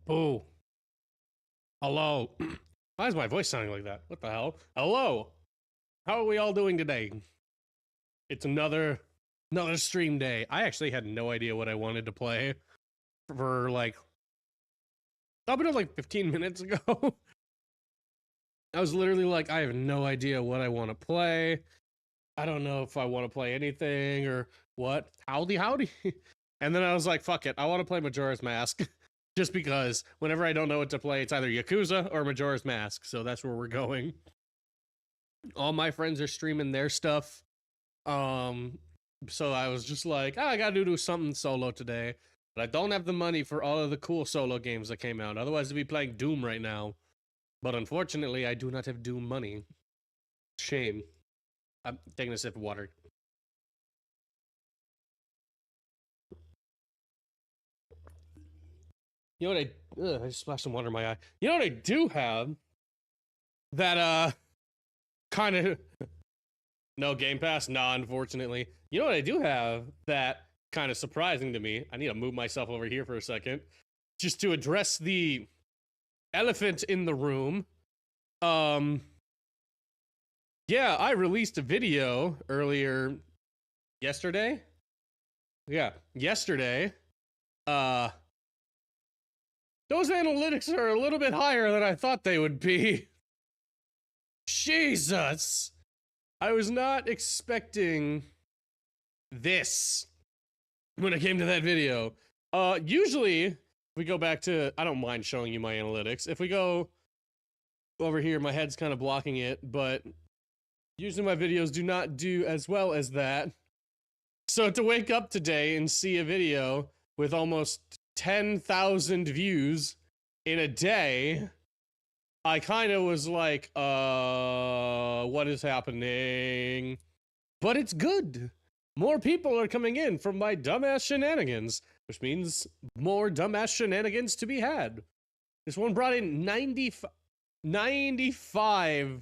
Boo. Hello. Why is my voice sounding like that? What the hell? Hello. How are we all doing today? It's another stream day. I actually had no idea what I wanted to play for like up until like 15 minutes ago. I was literally like, I have no idea what I want to play. I don't know if I want to play anything or what. Howdy. And then I was like, fuck it. I want to play Majora's Mask. Just because whenever I don't know what to play, it's either Yakuza or Majora's Mask. So that's where we're going. All my friends are streaming their stuff. So I was just like, I gotta do something solo today. But I don't have the money for all of the cool solo games that came out. Otherwise, I'd be playing Doom right now. But unfortunately, I do not have Doom money. Shame. I'm taking a sip of water. You know what I just splashed some water in my eye. You know what I do have? That, kind of... No Game Pass? Nah, unfortunately. You know what I do have that kind of surprising to me? I need to move myself over here for a second. Just to address the elephant in the room. Yeah, I released a video earlier yesterday. Yeah, yesterday. Those analytics are a little bit higher than I thought they would be. Jesus. I was not expecting this when it came to that video. Usually, if we go back to, I don't mind showing you my analytics. If we go over here, my head's kind of blocking it, but usually my videos do not do as well as that. So to wake up today and see a video with almost 10,000 views in a day, I kind of was like, what is happening? But it's good. More people are coming in from my dumbass shenanigans, which means more dumbass shenanigans to be had. This one brought in 95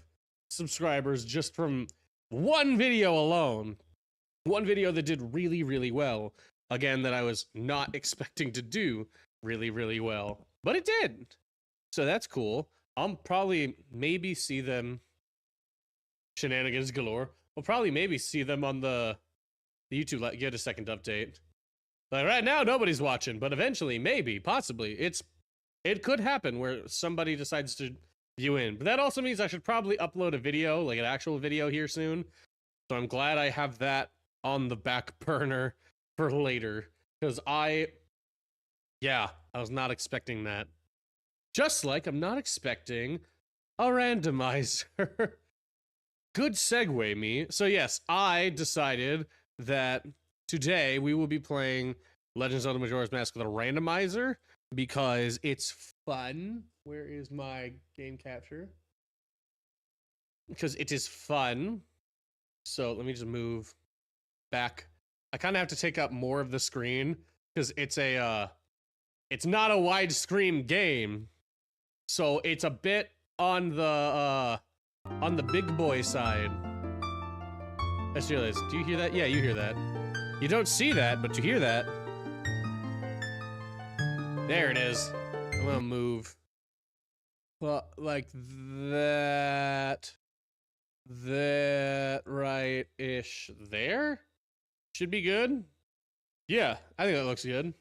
subscribers just from one video alone. One video that did really, really well. Again, that I was not expecting to do really, really well. But it did. So that's cool. I'll probably maybe see them. Shenanigans galore. We'll probably maybe see them on the YouTube. Get a second update. Like right now, nobody's watching, but eventually, maybe, possibly, it could happen where somebody decides to view in. But that also means I should probably upload a video, like an actual video here soon. So I'm glad I have that on the back burner for later, because I was not expecting that. Just like I'm not expecting a randomizer. Good segue, me. So yes, I decided that today we will be playing Legend of Zelda Majora's Mask with a randomizer because it's fun. Where is my game capture? Because it is fun. So let me just move back. I kind of have to take up more of the screen because it's not a widescreen game. So it's a bit on the big boy side. Let's do this. Do you hear that? Yeah, you hear that. You don't see that, but you hear that. There it is. I'm gonna move. Well, like that. That right-ish there? Should be good. Yeah, I think that looks good.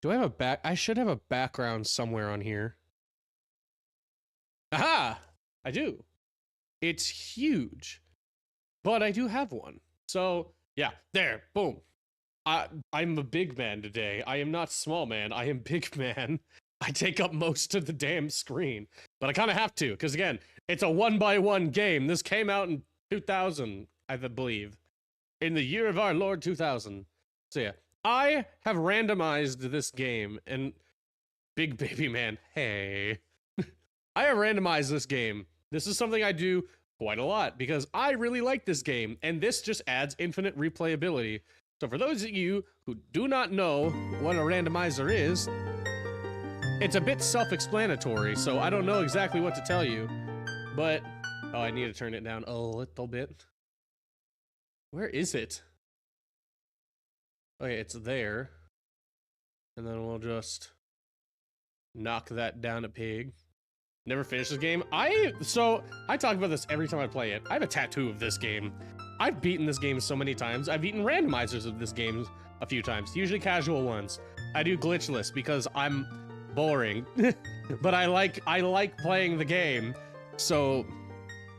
Do I have a I should have a background somewhere on here. Aha! I do. It's huge. But I do have one. So, yeah, there. Boom. I'm a big man today. I am not small man. I am big man. I take up most of the damn screen. But I kind of have to, because again, it's a 1x1 game. This came out in 2000, I believe. In the year of our Lord 2000. So yeah, I have randomized this game, and big baby man, hey. I have randomized this game. This is something I do quite a lot because I really like this game, and this just adds infinite replayability. So for those of you who do not know what a randomizer is, it's a bit self-explanatory, so I don't know exactly what to tell you, but... Oh, I need to turn it down a little bit. Where is it? Okay, it's there. And then we'll just... Knock that down a pig. Never finished this game. I talk about this every time I play it. I have a tattoo of this game. I've beaten this game so many times. I've beaten randomizers of this game a few times, usually casual ones. I do glitchless because I'm boring, but I like playing the game. So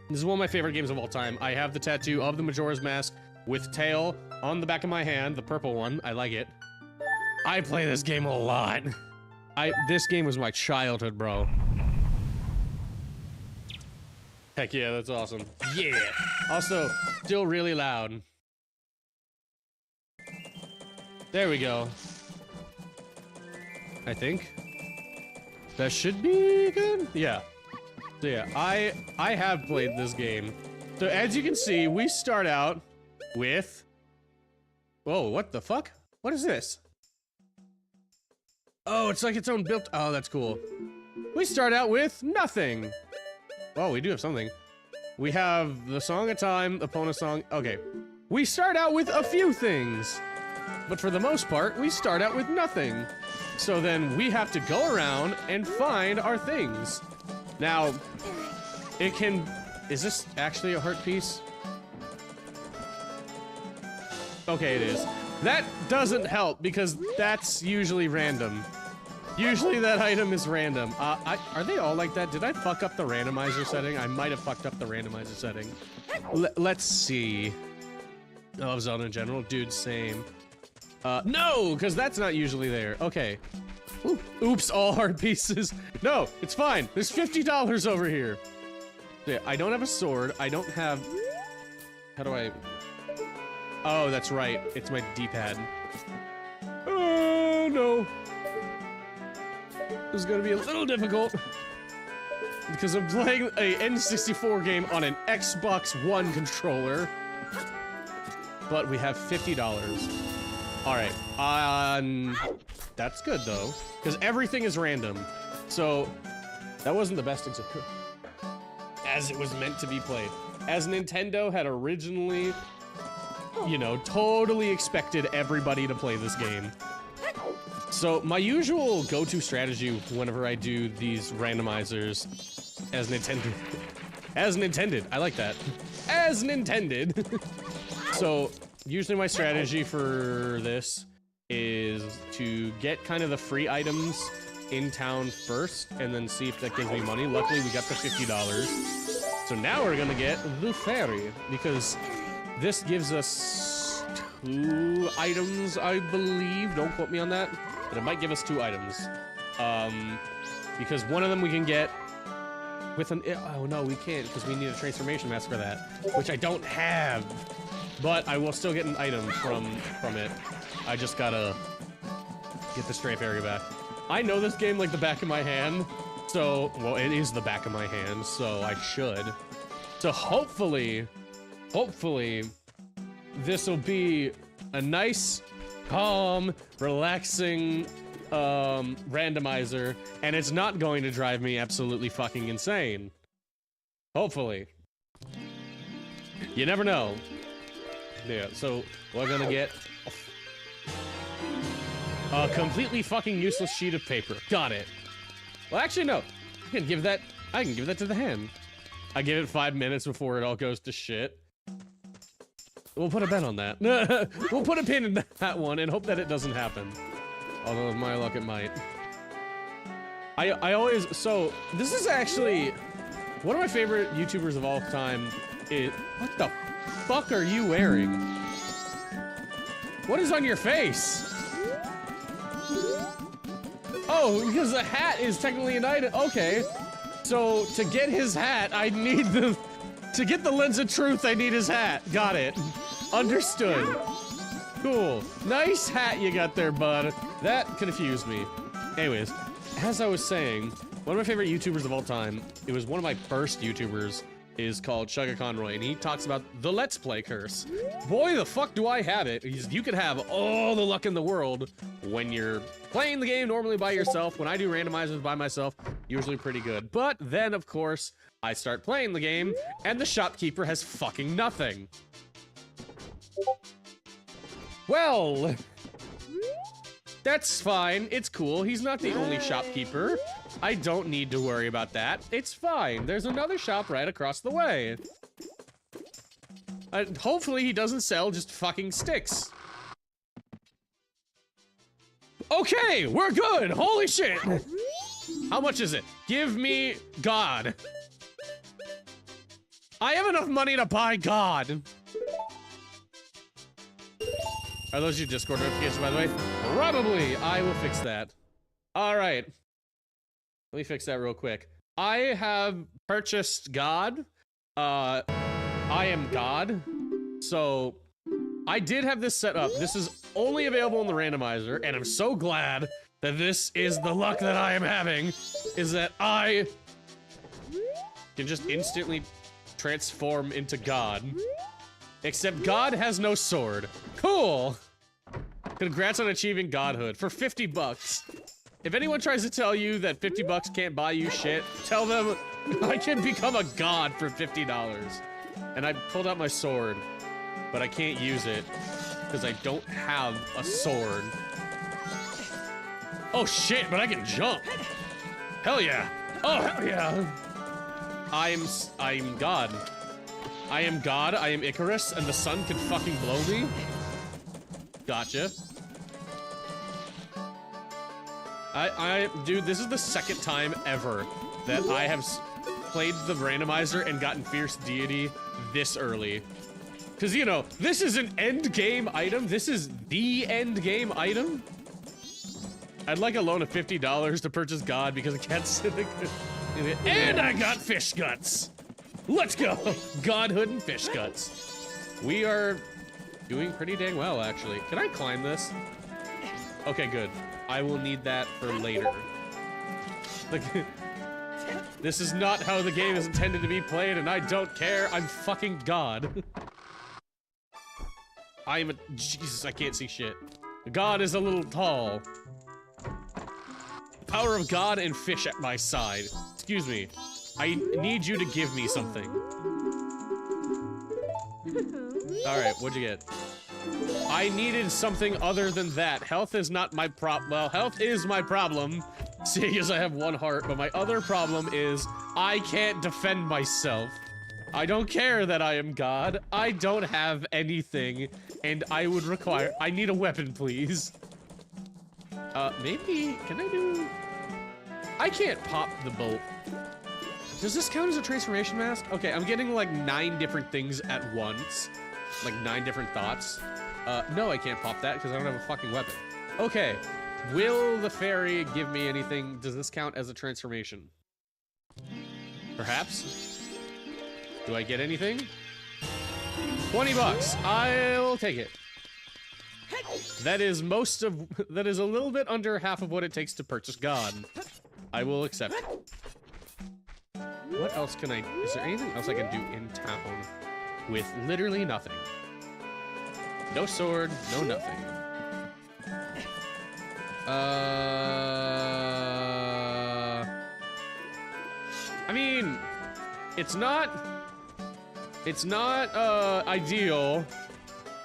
this is one of my favorite games of all time. I have the tattoo of the Majora's Mask with tail on the back of my hand, the purple one. I like it. I play this game a lot. This game was my childhood, bro. Heck yeah, that's awesome. Yeah. Also, still really loud. There we go. I think that should be good. Yeah. So yeah, I have played this game. So as you can see, we start out with. Whoa! What the fuck? What is this? Oh, it's like its own built. Oh, that's cool. We start out with nothing. Oh, we do have something. We have the song of time, the Epona song. Okay. We start out with a few things. But for the most part, we start out with nothing. So then we have to go around and find our things. Now, it can... Is this actually a heart piece? Okay, it is. That doesn't help because that's usually random. Usually that item is random. Are they all like that? Did I fuck up the randomizer setting? I might have fucked up the randomizer setting. Let's see. Oh, Zelda in general? Dude, same. No, because that's not usually there. Okay. Ooh, oops, all hard pieces. No, it's fine. There's $50 over here. Yeah, I don't have a sword. I don't have... How do I... Oh, that's right. It's my D-pad. Oh, no. This is gonna be a little difficult because I'm playing a N64 game on an Xbox One controller, but we have $50. All right, that's good though, because everything is random. So that wasn't the best example, as it was meant to be played. As Nintendo had originally, you know, totally expected everybody to play this game. So my usual go-to strategy whenever I do these randomizers as intended, I like that. As intended. So usually my strategy for this is to get kind of the free items in town first and then see if that gives me money. Luckily we got the $50. So now we're gonna get the ferry because this gives us 2 items, I believe. Don't quote me on that. But it might give us 2 items. Because one of them we can get with an... Oh no, we can't because we need a transformation mask for that. Which I don't have. But I will still get an item from it. I just gotta get the strafe area back. I know this game like the back of my hand. So, well, it is the back of my hand, so I should. So hopefully, this will be a nice... calm, relaxing randomizer, and it's not going to drive me absolutely fucking insane. Hopefully. You never know. Yeah, so we're gonna get a completely fucking useless sheet of paper. Got it. Well, actually, no. I can give that to the hand. I give it 5 minutes before it all goes to shit. We'll put a bet on that. We'll put a pin in that one and hope that it doesn't happen. Although, with my luck, it might. I always... So, this is actually... One of my favorite YouTubers of all time is... What the fuck are you wearing? What is on your face? Oh, because the hat is technically an item. Okay. So, to get his hat, I need the... To get the lens of truth, I need his hat. Got it. Understood. Cool. Nice hat you got there, bud. That confused me. Anyways, as I was saying, one of my favorite YouTubers of all time, it was one of my first YouTubers, is called Shugga Conroy, and he talks about the Let's Play curse. Boy, the fuck do I have it. You can have all the luck in the world when you're playing the game normally by yourself. When I do randomizers by myself, usually pretty good. But then, of course, I start playing the game, and the shopkeeper has fucking nothing. That's fine. It's cool. He's not the only shopkeeper. I don't need to worry about that. It's fine. There's another shop right across the way. Hopefully he doesn't sell just fucking sticks. Okay, we're good. Holy shit. How much is it? Give me God. I have enough money to buy God. Are those your Discord notifications, by the way? Probably. I will fix that. All right. Let me fix that real quick. I have purchased God. I am God. So I did have this set up. This is only available in the randomizer, and I'm so glad that this is the luck that I am having, is that I can just instantly transform into God. Except God has no sword. Cool! Congrats on achieving godhood for 50 bucks. If anyone tries to tell you that 50 bucks can't buy you shit, tell them I can become a god for $50. And I pulled out my sword, but I can't use it because I don't have a sword. Oh shit, but I can jump. Hell yeah. Oh, hell yeah. I'm God. I am God, I am Icarus, and the sun can fucking blow me. Gotcha. Dude, this is the second time ever that I have played the randomizer and gotten Fierce Deity this early. Cause you know, this is an end game item. This is the end game item. I'd like a loan of $50 to purchase God because I can't sit and I got fish guts. Let's go! Godhood and fish guts. We are doing pretty dang well, actually. Can I climb this? Okay, good. I will need that for later. Like, this is not how the game is intended to be played, and I don't care. I'm fucking God. I'm a... Jesus, I can't see shit. God is a little tall. Power of God and fish at my side. Excuse me. I need you to give me something. Alright, what'd you get? I needed something other than that. Health is not my well, health is my problem, seeing as I have one heart, but my other problem is I can't defend myself. I don't care that I am God. I don't have anything, and I would require- I need a weapon, please. Maybe- can I do- I can't pop the bolt. Does this count as a transformation mask? Okay, I'm getting like 9 different things at once. Like 9 different thoughts. No, I can't pop that because I don't have a fucking weapon. Okay, will the fairy give me anything? Does this count as a transformation? Perhaps? Do I get anything? 20 bucks. I'll take it. That is that is a little bit under half of what it takes to purchase God. I will accept it. What else can I... Is there anything else I can do in town with literally nothing? No sword, no nothing. I mean, it's not ideal,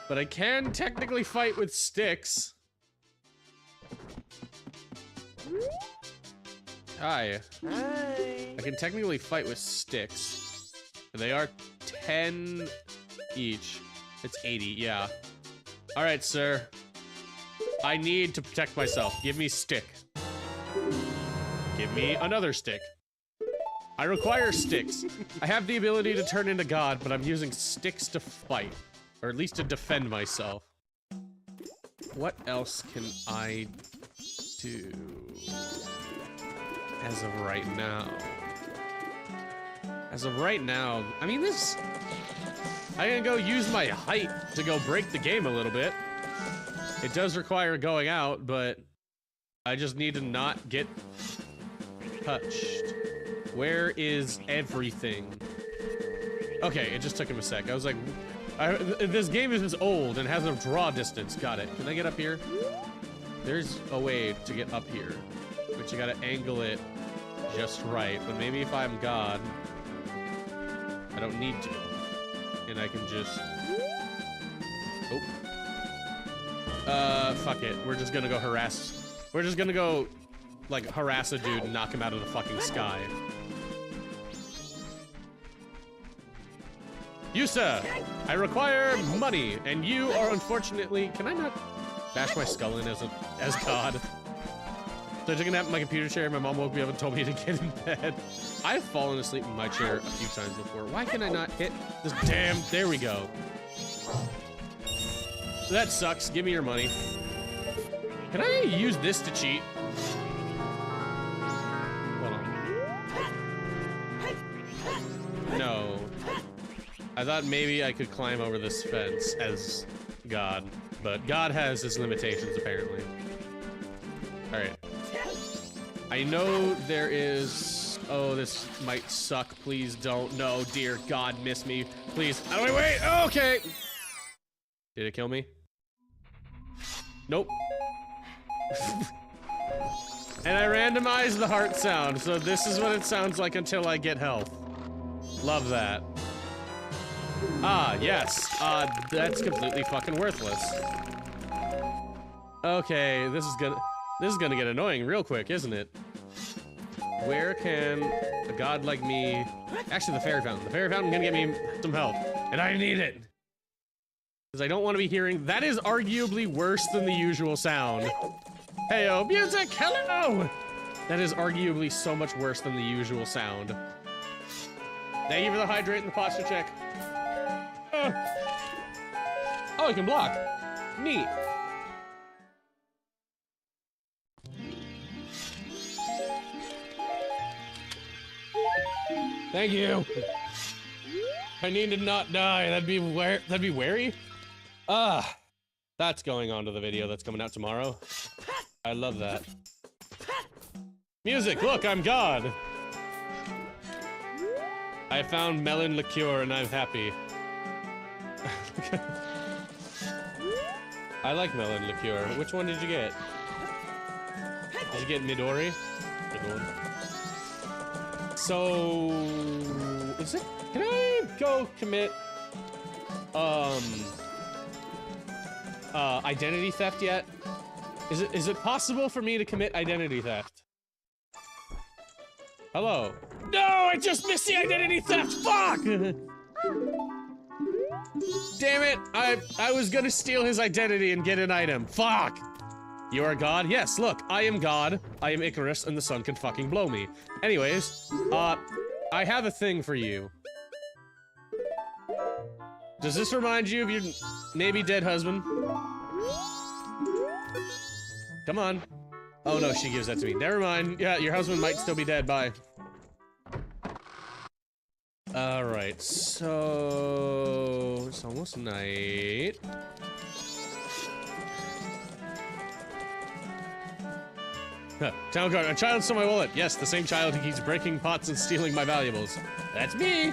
but I can technically fight with sticks. Hi. Hi. I can technically fight with sticks. They are 10 each. It's 80, yeah. Alright, sir. I need to protect myself. Give me stick. Give me another stick. I require sticks. I have the ability to turn into God, but I'm using sticks to fight. Or at least to defend myself. What else can I do? As of right now. As of right now, I mean this... I can go use my height to go break the game a little bit. It does require going out, but I just need to not get touched. Where is everything? Okay, it just took him a sec. I was like, this game is old and has a draw distance. Got it. Can I get up here? There's a way to get up here, but you gotta angle it just right. But maybe if I'm God, I don't need to. And I can just... Oh. Fuck it. We're just gonna go harass. We're just gonna go, like, harass a dude and knock him out of the fucking sky. You, sir, I require money, and you are unfortunately. Can I not bash my skull in as God? So I took a nap in my computer chair. My mom woke me up and told me to get in bed. I've fallen asleep in my chair a few times before. Why can I not hit this damn? There we go. That sucks. Give me your money. Can I use this to cheat? Hold on. No. I thought maybe I could climb over this fence as God, but God has his limitations apparently. All right. I know there is. Oh, this might suck. Please don't. No, dear God, miss me. Please. Oh, wait. Okay. Did it kill me? Nope. And I randomized the heart sound, so this is what it sounds like until I get health. Love that. Ah, yes. That's completely fucking worthless. Okay, this is gonna get annoying real quick, isn't it? Where can a god like me... Actually, the fairy fountain. The fairy fountain gonna get me some help. And I need it! Because I don't want to be hearing... That is arguably worse than the usual sound. Heyo, music, hello! That is arguably so much worse than the usual sound. Thank you for the hydrate and the posture check. Oh, I can block. Neat. Thank you. I need to not die. That'd be wary. That's going on to the video that's coming out tomorrow. I love that. Music, look, I'm God. I found melon liqueur and I'm happy. I like melon liqueur. Which one did you get? Did you get Midori? Good one. So, is it? Can I go commit identity theft yet? Is it possible for me to commit identity theft? Hello. No, I just missed the identity theft. Fuck! Damn it! I was gonna steal his identity and get an item. Fuck! You are God? Yes, look, I am God. I am Icarus, and the sun can fucking blow me. Anyways, I have a thing for you. Does this remind you of your maybe dead husband? Come on. Oh no, she gives that to me. Never mind. Yeah, your husband might still be dead. Bye. Alright, so... It's almost night. Town guard, a child stole my wallet. Yes, the same child who keeps breaking pots and stealing my valuables. That's me!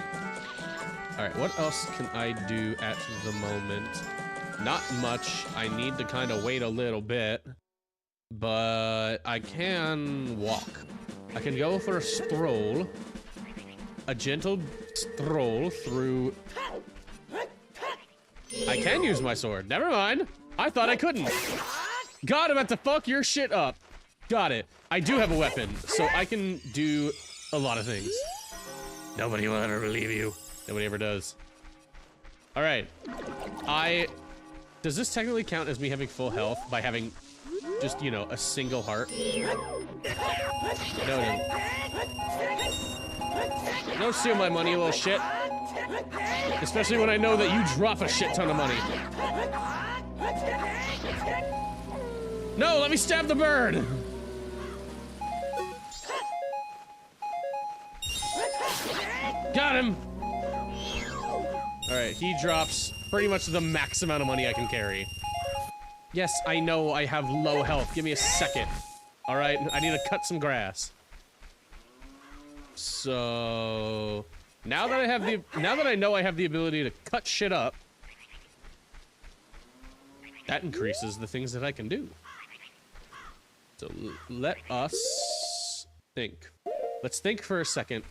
Alright, what else can I do at the moment? Not much. I need to kind of wait a little bit. But I can walk. I can go for a stroll. A gentle stroll through... I can use my sword. Never mind. I thought I couldn't. God, I'm about to fuck your shit up. Got it. I do have a weapon, so I can do a lot of things. Nobody will ever believe you. Nobody ever does. Alright. Does this technically count as me having full health by having just, you know, a single heart? No. Don't steal my money, you little shit. Especially when I know that you drop a shit ton of money. No, let me stab the bird! Got him! Alright, he drops pretty much the max amount of money I can carry. Yes, I know I have low health. Give me a second. Alright, I need to cut some grass. So... Now that I know I have the ability to cut shit up, that increases the things that I can do. So let us think. Let's think for a second.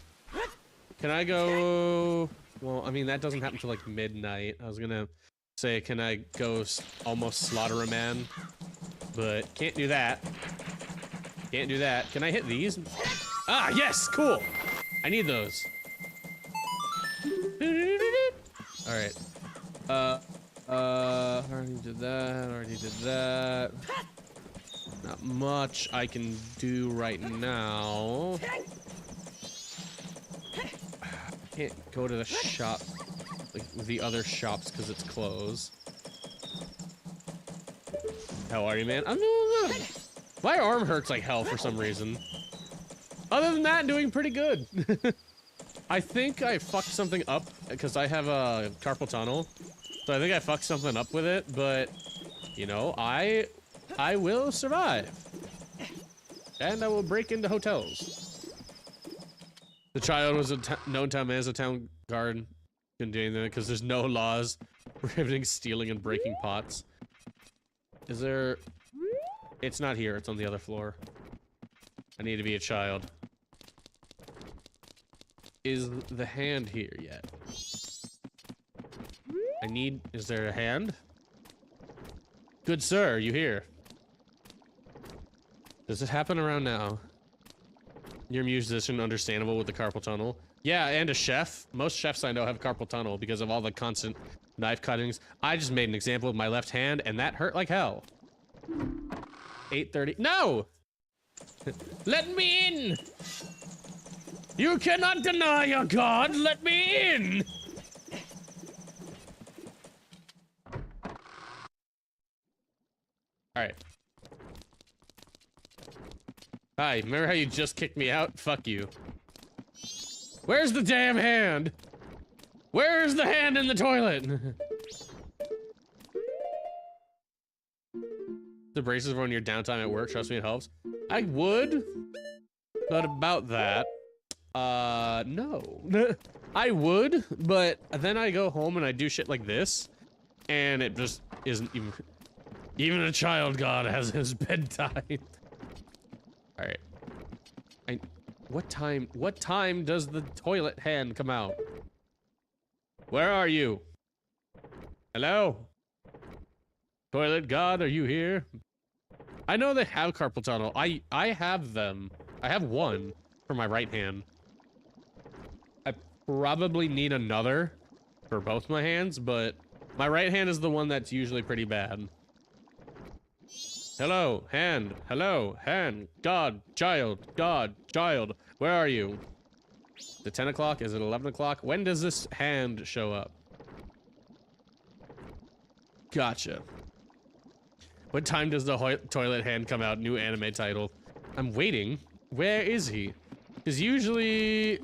Can I go... Well, I mean, that doesn't happen till like midnight. I was gonna say, can I go almost slaughter a man? But can't do that. Can't do that. Can I hit these? Ah, yes, cool. I need those. All right. Already did that. Already did that. Not much I can do right now. Can't go to the shop, like the other shops, because it's closed. How are you, man? My arm hurts like hell for some reason. Other than that, doing pretty good. I think I fucked something up because I have a carpal tunnel. So I think I fucked something up with it, but you know, I will survive. And I will break into hotels. The child was a known town man as a town guard. Couldn't do anything because there's no laws prohibiting stealing and breaking pots. Is there? It's not here. It's on the other floor. I need to be a child. Is the hand here yet? I need... Is there a hand? Good sir, are you here? Does it happen around now? You're a musician, understandable with the carpal tunnel. Yeah, and a chef. Most chefs I know have carpal tunnel because of all the constant knife cuttings. I just made an example of my left hand, and that hurt like hell. 8:30. No! Let me in! You cannot deny your god! Let me in! Alright. Hi, remember how you just kicked me out? Fuck you. Where's the damn hand? Where's the hand in the toilet? The braces on your downtime at work, trust me, it helps. I would, but about that, no. I would, but then I go home and I do shit like this, and it just isn't even a child god has his bedtime. Alright. What time does the toilet hand come out? Where are you? Hello? Toilet god, are you here? I know they have carpal tunnel. I have them. I have one for my right hand. I probably need another for both my hands, but my right hand is the one that's usually pretty bad. Hello, hand. Hello, hand. God, child. Where are you? Is it 10 o'clock? Is it 11 o'clock? When does this hand show up? Gotcha. What time does the toilet hand come out? New anime title. I'm waiting. Where is he? Because usually,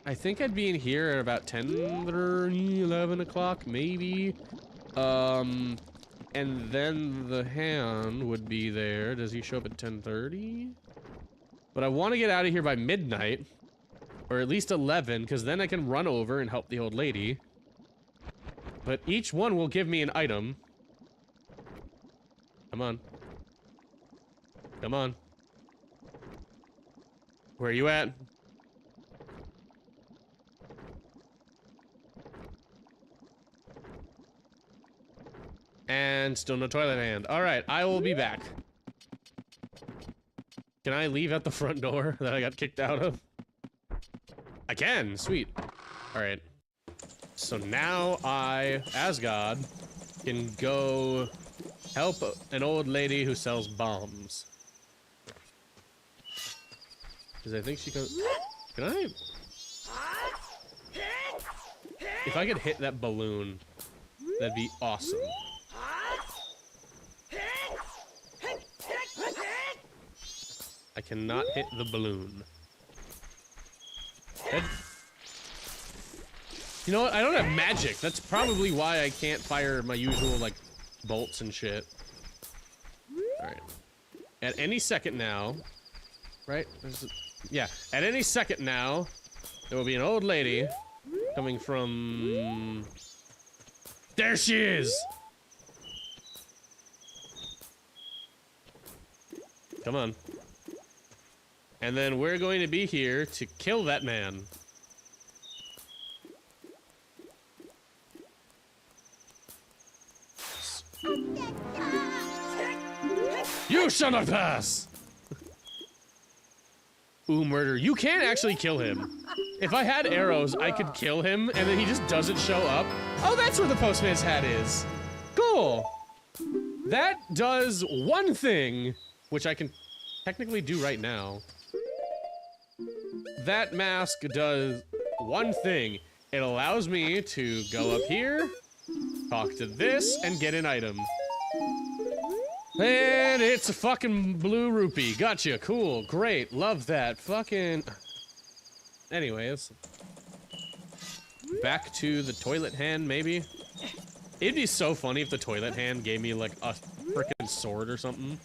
I think I'd be in here at about 10:30, 11 o'clock, maybe. And then the hand would be there. Does he show up at 10:30? But I want to get out of here by midnight, or at least 11, because then I can run over and help the old lady. But each one will give me an item. Come on. Come on. Where are you at? And still no toilet hand. Alright, I will be back. Can I leave at the front door that I got kicked out of? I can, sweet. Alright. So now I, as God, can go help an old lady who sells bombs. Because I think she goes... Can I... If I could hit that balloon, that'd be awesome. I cannot hit the balloon. You know what? I don't have magic. That's probably why I can't fire my usual, like, bolts and shit. Alright. At any second now... Right? Yeah. At any second now, there will be an old lady coming from... There she is! Come on. And then we're going to be here to kill that man. You shall not pass! Ooh, murder. You can actually kill him. If I had arrows, I could kill him, and then he just doesn't show up. Oh, that's where the postman's hat is. Cool. That does one thing, which I can technically do right now. That mask does one thing. It allows me to go up here, talk to this, and get an item. And it's a fucking blue rupee. Gotcha. Cool. Great. Love that. Fucking... Anyways. Back to the toilet hand, maybe? It'd be so funny if the toilet hand gave me, like, a frickin' sword or something.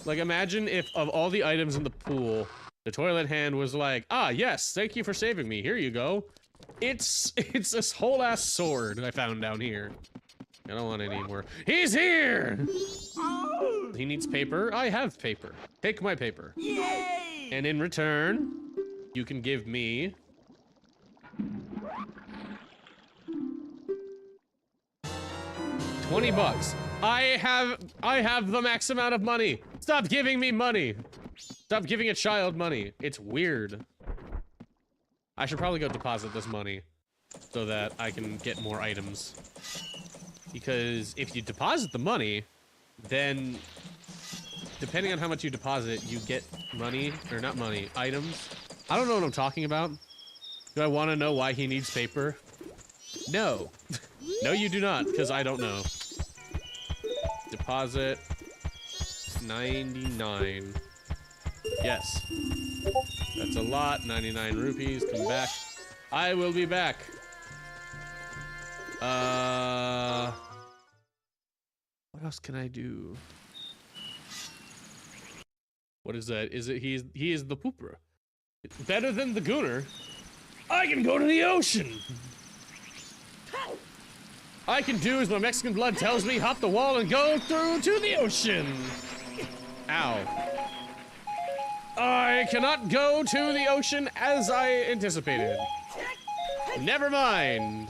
Like, imagine if, of all the items in the pool, the toilet hand was like, ah, yes, thank you for saving me. Here you go. It's this whole-ass sword I found down here. I don't want any more. He's here! He needs paper. I have paper. Take my paper. Yay! And in return, you can give me... $20. I have the max amount of money. Stop giving me money. Stop giving a child money. It's weird. I should probably go deposit this money so that I can get more items. Because if you deposit the money, then depending on how much you deposit, you get money, or not money, items. I don't know what I'm talking about. Do I want to know why he needs paper? No. No, you do not, because I don't know. Deposit 99. Yes. That's a lot. 99 rupees. Come back. I will be back. What else can I do? What is that? Is it he is the pooper? It's better than the gooner. I can go to the ocean. I can do as my Mexican blood tells me, hop the wall and go through to the ocean. Ow. I cannot go to the ocean as I anticipated. Never mind.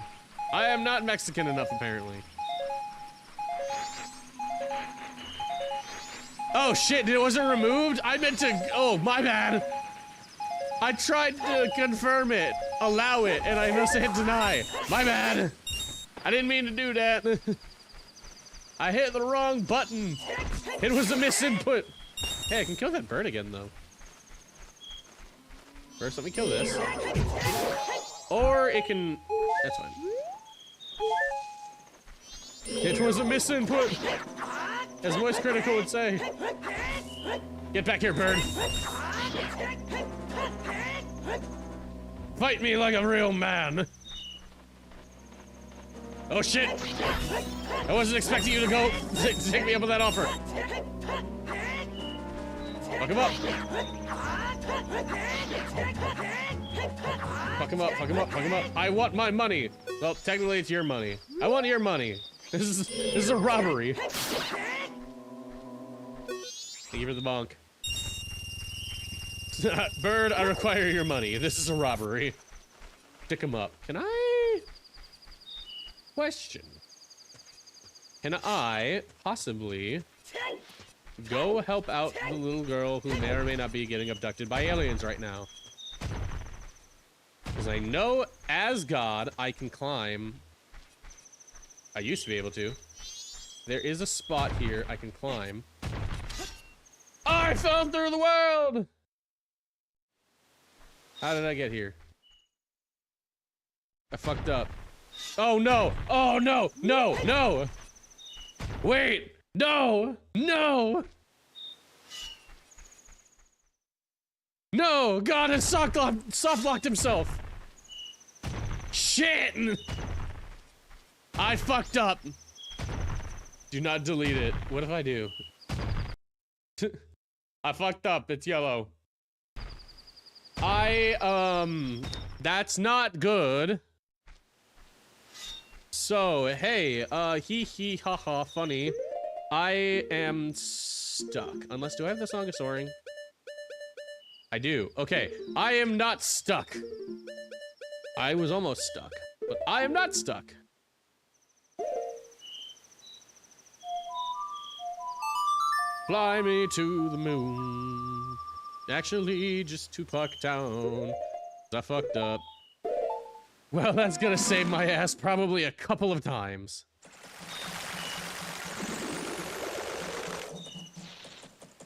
I am not Mexican enough, apparently. Oh shit, it wasn't removed? I meant to, oh, my bad. I tried to confirm it, allow it, and I must have hit deny. My bad. I didn't mean to do that. I hit the wrong button. It was a misinput. Hey, I can kill that bird again, though. First, let me kill this. Or it can... That's fine. It was a misinput, as Voice Critical would say. Get back here, bird. Fight me like a real man. Oh shit! I wasn't expecting you to go to take me up with that offer. Fuck him up. Fuck him up, fuck him up, fuck him up. I want my money. Well, technically it's your money. I want your money. This is a robbery. Thank you for the bonk. Bird, I require your money. This is a robbery. Pick him up. Can I... Question. Can I possibly go help out the little girl who may or may not be getting abducted by aliens right now? Because I know as God I can climb. I used to be able to. There is a spot here I can climb. I fell through the world! How did I get here? I fucked up. Oh no! Oh no! No! No! Wait! No! No! No! God has soft-locked himself! Shit! I fucked up! Do not delete it. What if I do? I fucked up. It's yellow. That's not good. So, hey, hee hee ha ha, funny. I am stuck. Unless, do I have the Song of Soaring? I do. Okay, I am not stuck. I was almost stuck, but I am not stuck. Fly me to the moon. Actually, just to Town. I fucked up. Well, that's gonna save my ass probably a couple of times.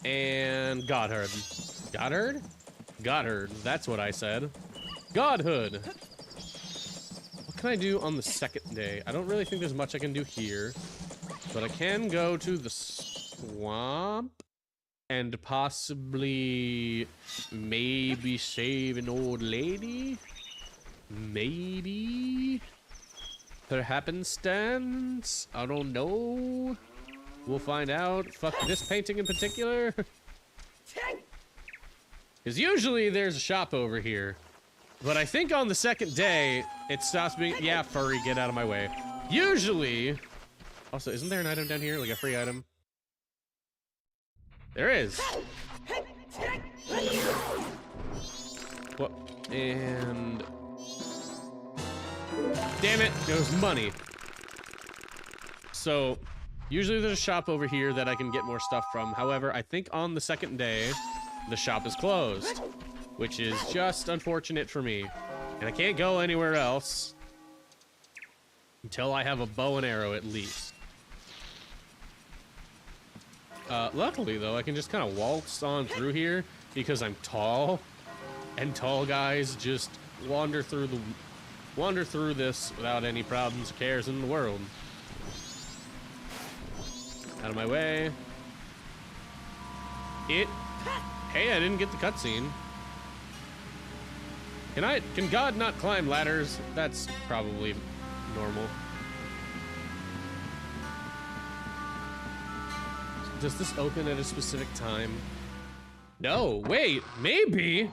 And Godhood. Godhood? Godhood, that's what I said. Godhood! What can I do on the second day? I don't really think there's much I can do here. But I can go to the swamp. And possibly... maybe save an old lady? Maybe? Per happenstance? I don't know. We'll find out. Fuck this painting in particular. Because usually there's a shop over here. But I think on the second day, it stops being... yeah, furry, get out of my way. Usually... also, isn't there an item down here? Like a free item? There is. What? And... damn it, there's money. So, usually there's a shop over here that I can get more stuff from. However, I think on the second day, the shop is closed. Which is just unfortunate for me. And I can't go anywhere else until I have a bow and arrow at least. Luckily though, I can just kind of waltz on through here because I'm tall. And tall guys just wander through this without any problems or cares in the world. Out of my way. Hey, I didn't get the cutscene. Can God not climb ladders? That's probably normal. Does this open at a specific time? No, wait, maybe.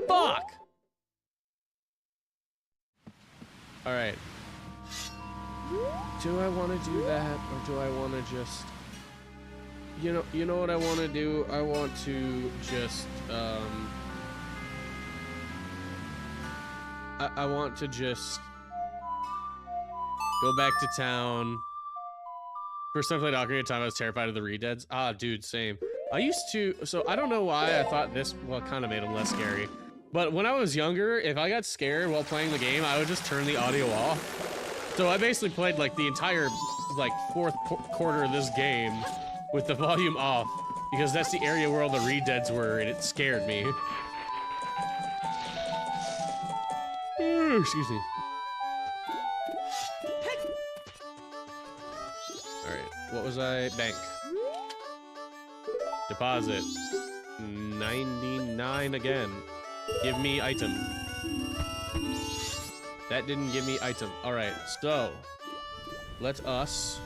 Fuck. All right. Do I want to do that, or do I want to just... You know what I want to do? I want to just, I want to just go back to town. First time I played Ocarina of Time, I was terrified of the Redeads. Ah, dude, same. I used to, so I don't know why I thought this, well, kind of made them less scary. But when I was younger, if I got scared while playing the game, I would just turn the audio off. So I basically played like the entire, like, fourth quarter of this game with the volume off, because that's the area where all the Redeads were, and it scared me. Excuse me. Alright, what was I? Bank. Deposit. 99 again. Give me item. That didn't give me item. Alright, so let us...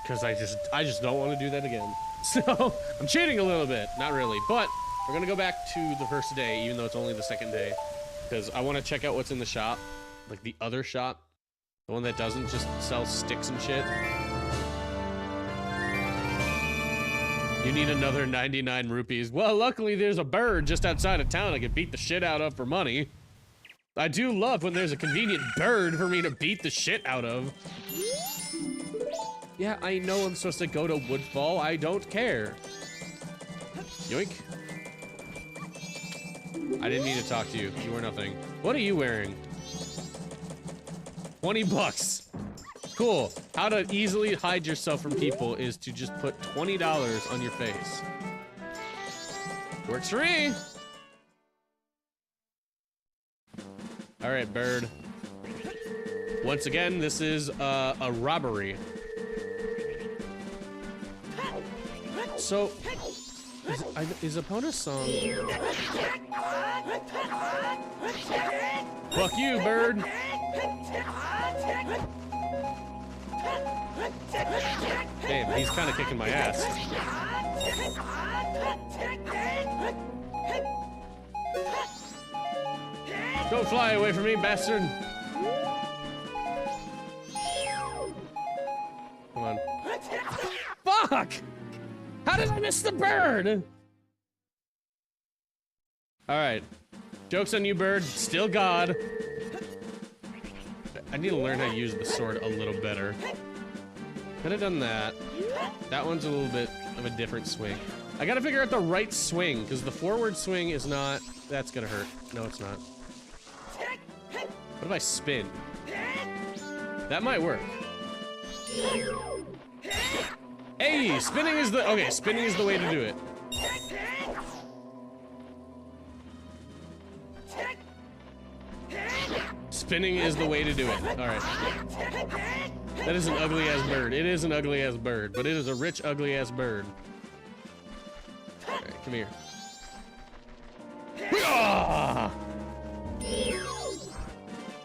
because I just don't want to do that again. So, I'm cheating a little bit. Not really, but we're gonna go back to the first day, even though it's only the second day. Because I want to check out what's in the shop. Like the other shop. The one that doesn't just sell sticks and shit. You need another 99 rupees. Well, luckily there's a bird just outside of town I can beat the shit out of for money. I do love when there's a convenient bird for me to beat the shit out of. Yeah, I know I'm supposed to go to Woodfall. I don't care. Yoink. I didn't mean to talk to you. You were nothing. What are you wearing? 20 bucks. Cool. How to easily hide yourself from people is to just put $20 on your face. Works for me. All right, bird. Once again, this is a robbery. So, is Epona's song... fuck you, bird! Damn, he's kind of kicking my ass. Don't fly away from me, bastard! Come on. Fuck! How did I miss the bird? Alright. Joke's on you, bird. Still God. I need to learn how to use the sword a little better. Could have done that. That one's a little bit of a different swing. I gotta figure out the right swing, because the forward swing is not... That's gonna hurt. No, it's not. What if I spin? That might work. Hey, spinning is the... Okay, spinning is the way to do it. Spinning is the way to do it. Alright. That is an ugly-ass bird. It is an ugly-ass bird, but it is a rich, ugly-ass bird. Alright, come here. Ah!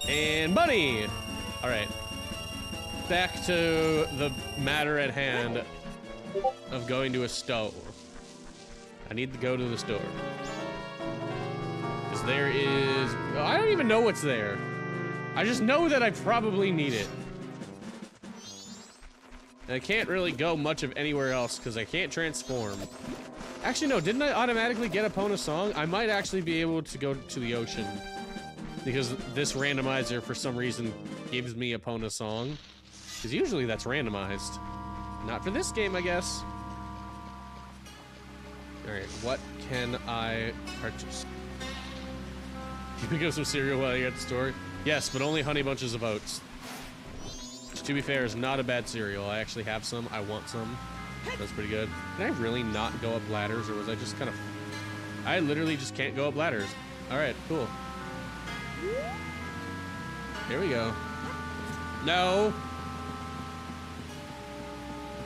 And bunny! Alright. Back to the matter at hand of going to a store. I need to go to the store. Because there is... Oh, I don't even know what's there. I just know that I probably need it. And I can't really go much of anywhere else because I can't transform. Actually, no, didn't I automatically get Epona Song? I might actually be able to go to the ocean. Because this randomizer, for some reason, gives me Epona Song. Because usually that's randomized. Not for this game, I guess. Alright, what can I purchase? You pick up some cereal while you're at the store? Yes, but only Honey Bunches of Oats. Which, to be fair, is not a bad cereal. I actually have some. I want some. That's pretty good. Can I really not go up ladders, or was I just kind of... I literally just can't go up ladders. Alright, cool. Here we go. No!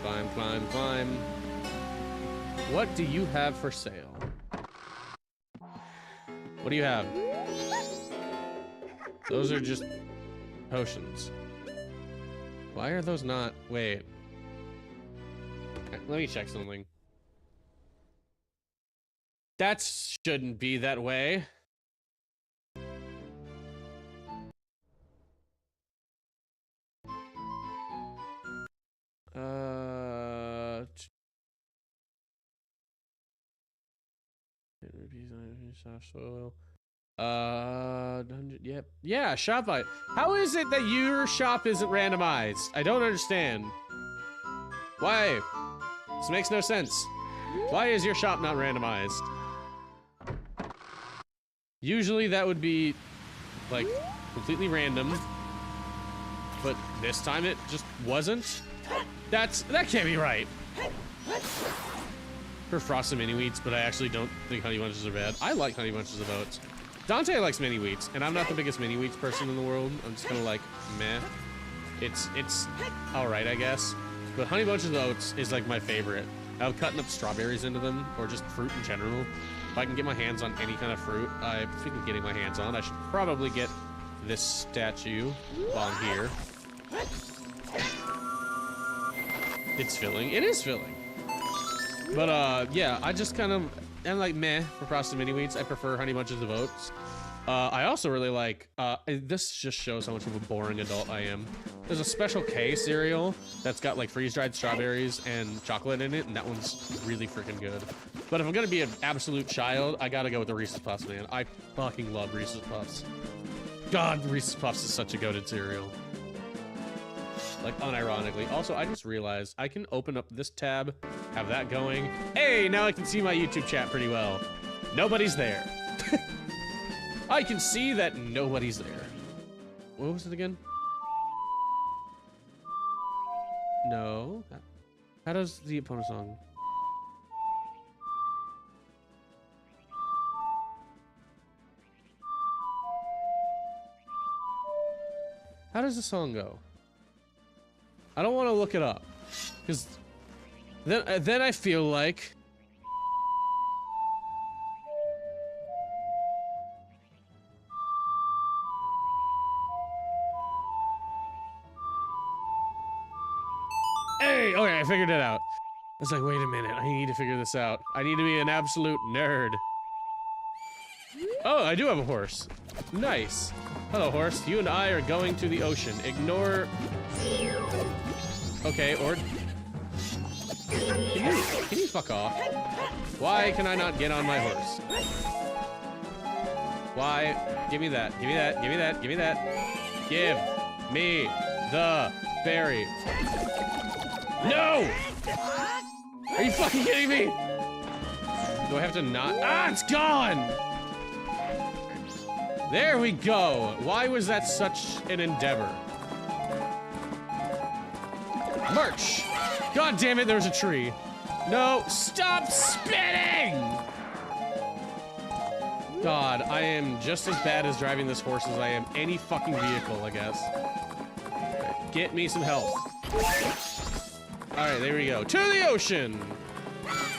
Climb, climb, climb. What do you have for sale? What do you have? Those are just potions. Why are those not... Wait. Let me check something. That shouldn't be that way. Soil. 100, yep. Yeah, Shopify. How is it that your shop isn't randomized? I don't understand. Why? This makes no sense. Why is your shop not randomized? Usually that would be, like, completely random. But this time it just wasn't. That can't be right. For frosted mini wheats, but I actually don't think honey bunches are bad. I like honey bunches of oats. Dante likes mini wheats, and I'm not the biggest mini wheats person in the world. I'm just kind of like, meh. It's all right, I guess. But honey bunches of oats is like my favorite. I love cutting up strawberries into them, or just fruit in general. If I can get my hands on any kind of fruit, speaking of getting my hands on, I should probably get this statue while I'm here. It's filling. It is filling. But, yeah, I just kind of am like meh for frosted mini wheats. I prefer honey bunches of oats. I also really like, this just shows how much of a boring adult I am. There's a Special K cereal that's got like freeze-dried strawberries and chocolate in it, and that one's really freaking good. But if I'm gonna be an absolute child, I gotta go with the Reese's Puffs, man. I fucking love Reese's Puffs. God, Reese's Puffs is such a goated cereal. Like, unironically. Also, I just realized I can open up this tab, have that going. Hey, now I can see my YouTube chat pretty well. Nobody's there. I can see that nobody's there. What was it again? No. How does the Epona Song? How does the song go? I don't want to look it up, because then I feel like hey, okay, I figured it out. I was like, wait a minute, I need to figure this out. I need to be an absolute nerd. Oh, I do have a horse. Nice. Hello, horse. You and I are going to the ocean. Ignore... Okay, or... Can you fuck off? Why can I not get on my horse? Why? Give me that. Give me that. Give me that. Give me that. Give. me the berry. No! Are you fucking kidding me? Do I have to not? Ah, it's gone! There we go. Why was that such an endeavor? March! God damn it, there's a tree. No, stop spinning! God, I am just as bad as driving this horse as I am any fucking vehicle, I guess. Get me some help. Alright, there we go. To the ocean!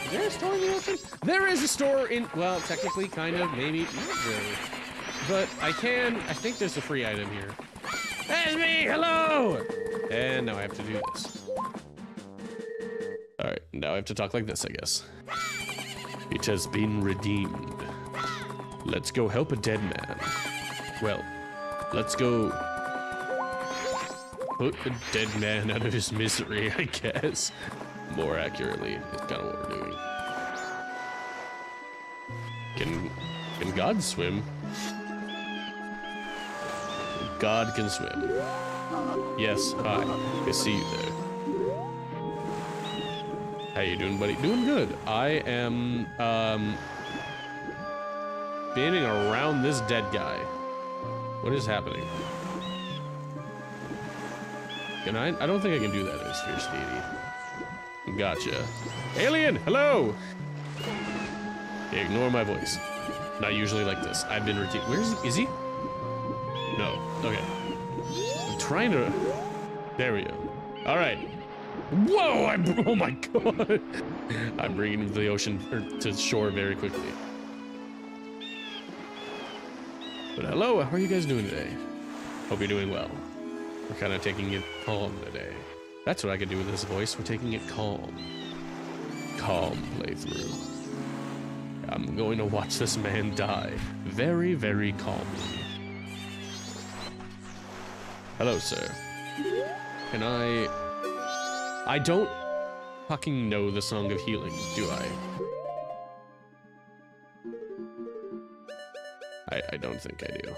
Is there a store in the ocean? There is a store in, well, technically, kind of, maybe, not really. But I think there's a free item here. That's me, hello! And now I have to do this. Alright, now I have to talk like this, I guess. It has been redeemed. Let's go help a dead man. Well, let's go put a dead man out of his misery, I guess. More accurately, it's kind of what we're doing. Can God swim? God can swim. Yes, hi. I see you there. How you doing, buddy? Doing good. I am, spinning around this dead guy. What is happening? Can I? I don't think I can do that as Fierce Deity. Gotcha. Alien, hello! Ignore my voice. Not usually like this. I've been routine. Where is he? Is he? No. Okay. I'm trying to. There we go. All right. Whoa! Oh my god! I'm bringing him to the ocean or to shore very quickly. But hello, how are you guys doing today? Hope you're doing well. We're kind of taking it calm today. That's what I can do with this voice. We're taking it calm. Calm playthrough. I'm going to watch this man die very, very calmly. Hello, sir. Can I don't fucking know the Song of Healing, do I? I don't think I do.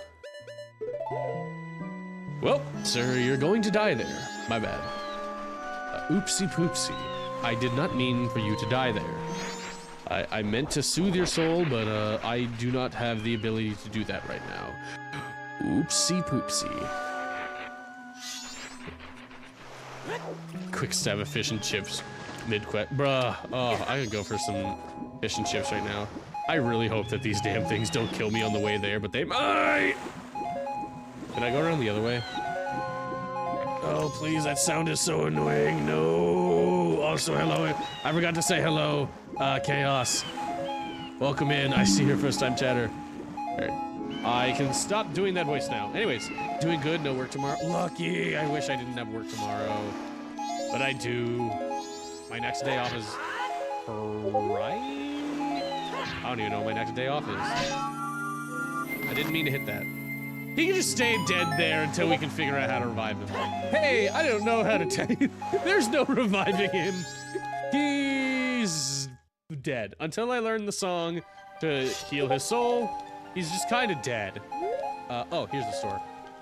Well, sir, you're going to die there. My bad. Oopsie poopsie. I did not mean for you to die there. I meant to soothe your soul, but I do not have the ability to do that right now. Oopsie poopsie. Quick stab of fish and chips mid-quest. Bruh, oh, I could go for some fish and chips right now. I really hope that these damn things don't kill me on the way there, but they might! Can I go around the other way? Oh, please, that sound is so annoying. No! Also, hello. I forgot to say hello. Chaos. Welcome in. I see your first time chatter. Alright. I can stop doing that voice now. Anyways, doing good, no work tomorrow. Lucky! I wish I didn't have work tomorrow. But I do. My next day off is Friday? I don't even know what my next day off is. I didn't mean to hit that. He can just stay dead there until we can figure out how to revive him. Hey, I don't know how to tell you. There's no reviving him. He's dead. Until I learn the song to heal his soul, he's just kind of dead. Oh, here's the store.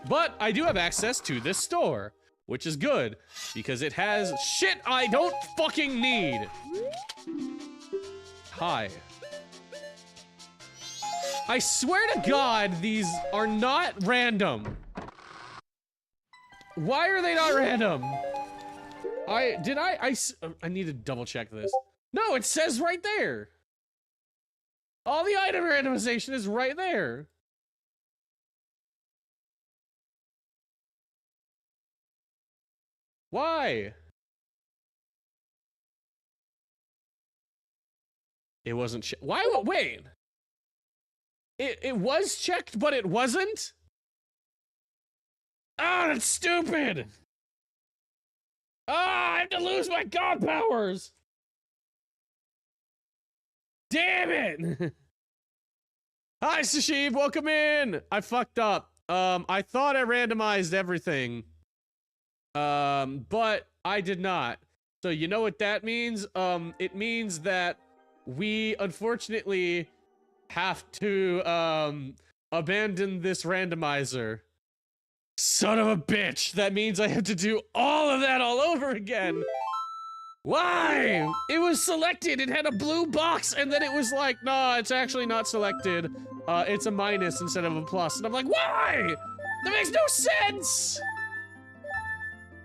But I do have access to this store, which is good because it has shit I don't fucking need. Hi. I swear to God, these are not random. Why are they not random? I need to double check this. No, it says right there. All the item randomization is right there. Why? It wasn't why? Wait. It was checked, but it wasn't? Oh, that's stupid! Ah, I have to lose my god powers! Damn it! Hi, Sashib, welcome in! I fucked up. I thought I randomized everything. But I did not. So you know what that means? It means that we unfortunately have to abandon this randomizer. Son of a bitch! That means I have to do all of that all over again! Why? It was selected, it had a blue box, and then it was like, nah, it's actually not selected. It's a minus instead of a plus. And I'm like, why? That makes no sense!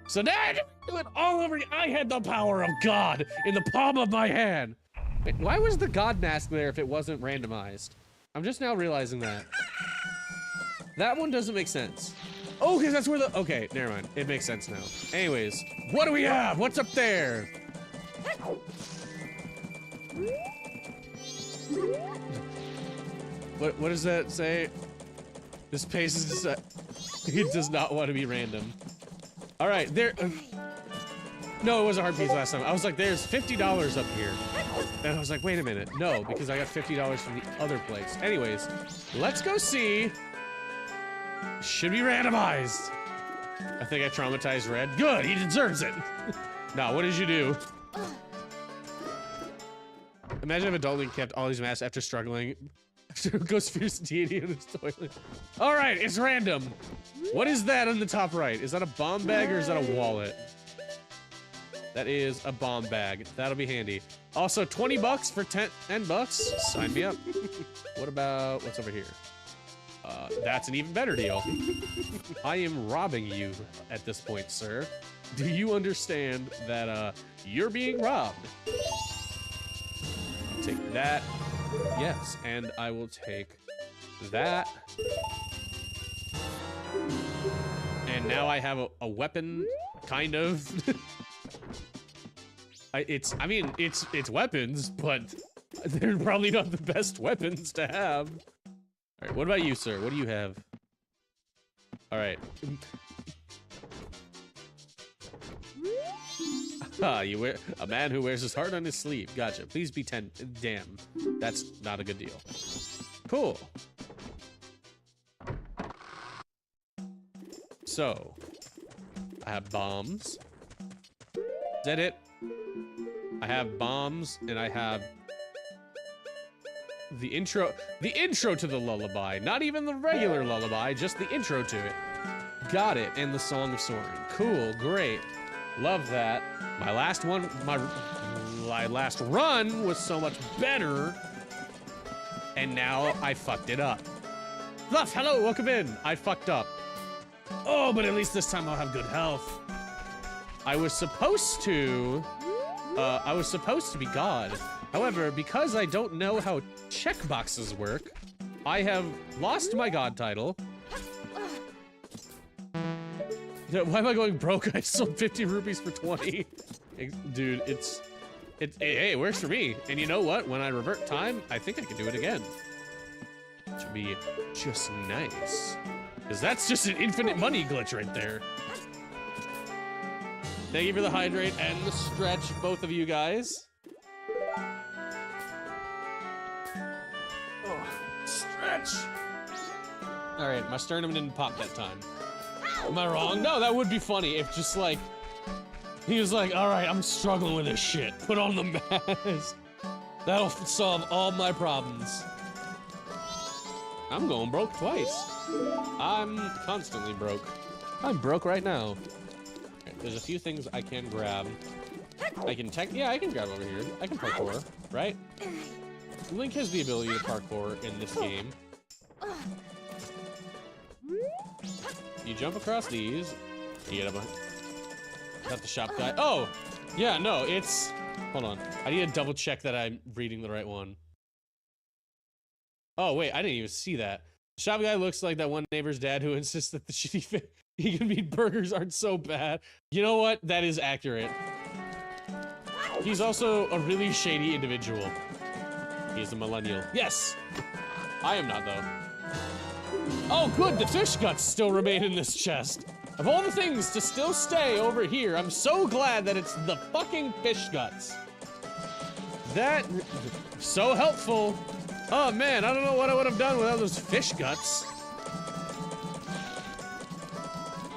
So now I have to do it all over again. I had the power of God in the palm of my hand. Wait, why was the God mask there if it wasn't randomized? I'm just now realizing that. That one doesn't make sense. Oh, because that's where the, okay, never mind. It makes sense now. Anyways, what do we have? What's up there? What does that say? This pace is, it does not want to be random. All right, there, no, it was a hard piece last time. I was like, there's $50 up here. And I was like, wait a minute. No, because I got $50 from the other place. Anyways, let's go see. Should be randomized. I think I traumatized Red. Good, he deserves it. Now, what did you do? Imagine if Adult Link kept all these masks after struggling. After Ghost Fierce deity in his toilet. All right, it's random. What is that on the top right? Is that a bomb bag or is that a wallet? That is a bomb bag. That'll be handy. Also, 20 bucks for 10 bucks. Sign me up. What about, what's over here? That's an even better deal. I am robbing you at this point, sir. Do you understand that, you're being robbed? I'll take that. Yes, and I will take that. And now I have a weapon, kind of. I mean, it's weapons, but they're probably not the best weapons to have. All right, what about you, sir? What do you have? All right. Ah, you wear a man who wears his heart on his sleeve. Gotcha. Please be 10. Damn, that's not a good deal. Cool. So, I have bombs. Is that it? I have bombs, and I have the intro to the lullaby. Not even the regular lullaby, just the intro to it. Got it, and the Song of Soaring. Cool, great. Love that. My last one, my last run was so much better, and now I fucked it up. Fluff, hello, welcome in. I fucked up. Oh, but at least this time I'll have good health. I was supposed to be God. However, because I don't know how checkboxes work, I have lost my God title. Why am I going broke? I sold 50 rupees for 20. Dude, hey, it works for me. And you know what? When I revert time, I think I can do it again. Which would be just nice. Because that's just an infinite money glitch right there. Thank you for the hydrate and the stretch, both of you guys. Oh, stretch. All right, my sternum didn't pop that time. Am I wrong? No, that would be funny if just like, he was like, all right, I'm struggling with this shit. Put on the mask. That'll solve all my problems. I'm going broke twice. I'm constantly broke. I'm broke right now. Okay, there's a few things I can grab. I can grab over here. I can parkour, right? Link has the ability to parkour in this game. You jump across these. You get up. Is that the shop guy? Oh! Yeah, no, it's... Hold on. I need to double check that I'm reading the right one. Oh, wait, I didn't even see that. The shop guy looks like that one neighbor's dad who insists that the shitty vegan meat burgers aren't so bad. You know what? That is accurate. He's also a really shady individual. He's a millennial. Yes! I am not, though. Oh, good, the fish guts still remain in this chest. Of all the things to still stay over here, I'm so glad that it's the fucking fish guts. That, so helpful. Oh man, I don't know what I would have done without those fish guts.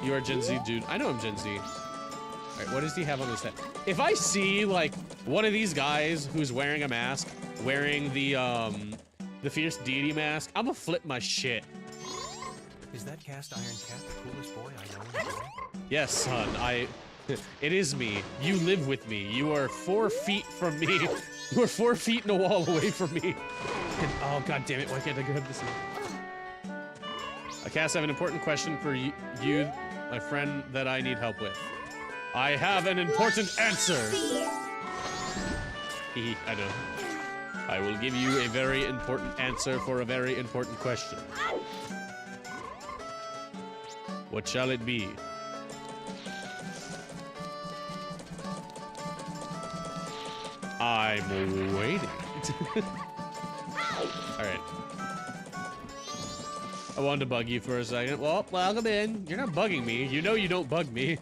You are Gen Z, dude. I know I'm Gen Z. All right, what does he have on his head? If I see like one of these guys who's wearing a mask, wearing the fierce deity mask, I'm gonna flip my shit. Is that cast iron cat the coolest boy I know in the world? Yes, son, it is me. You live with me. You are 4 feet from me. You are 4 feet in a wall away from me. And, oh, god damn it, why can't I grab this one? Cass, I have an important question for you, my friend, that I need help with. I have an important answer. I know. I will give you a very important answer for a very important question. What shall it be? I'm waiting. Alright. I wanted to bug you for a second. Well, welcome in. You're not bugging me. You know you don't bug me.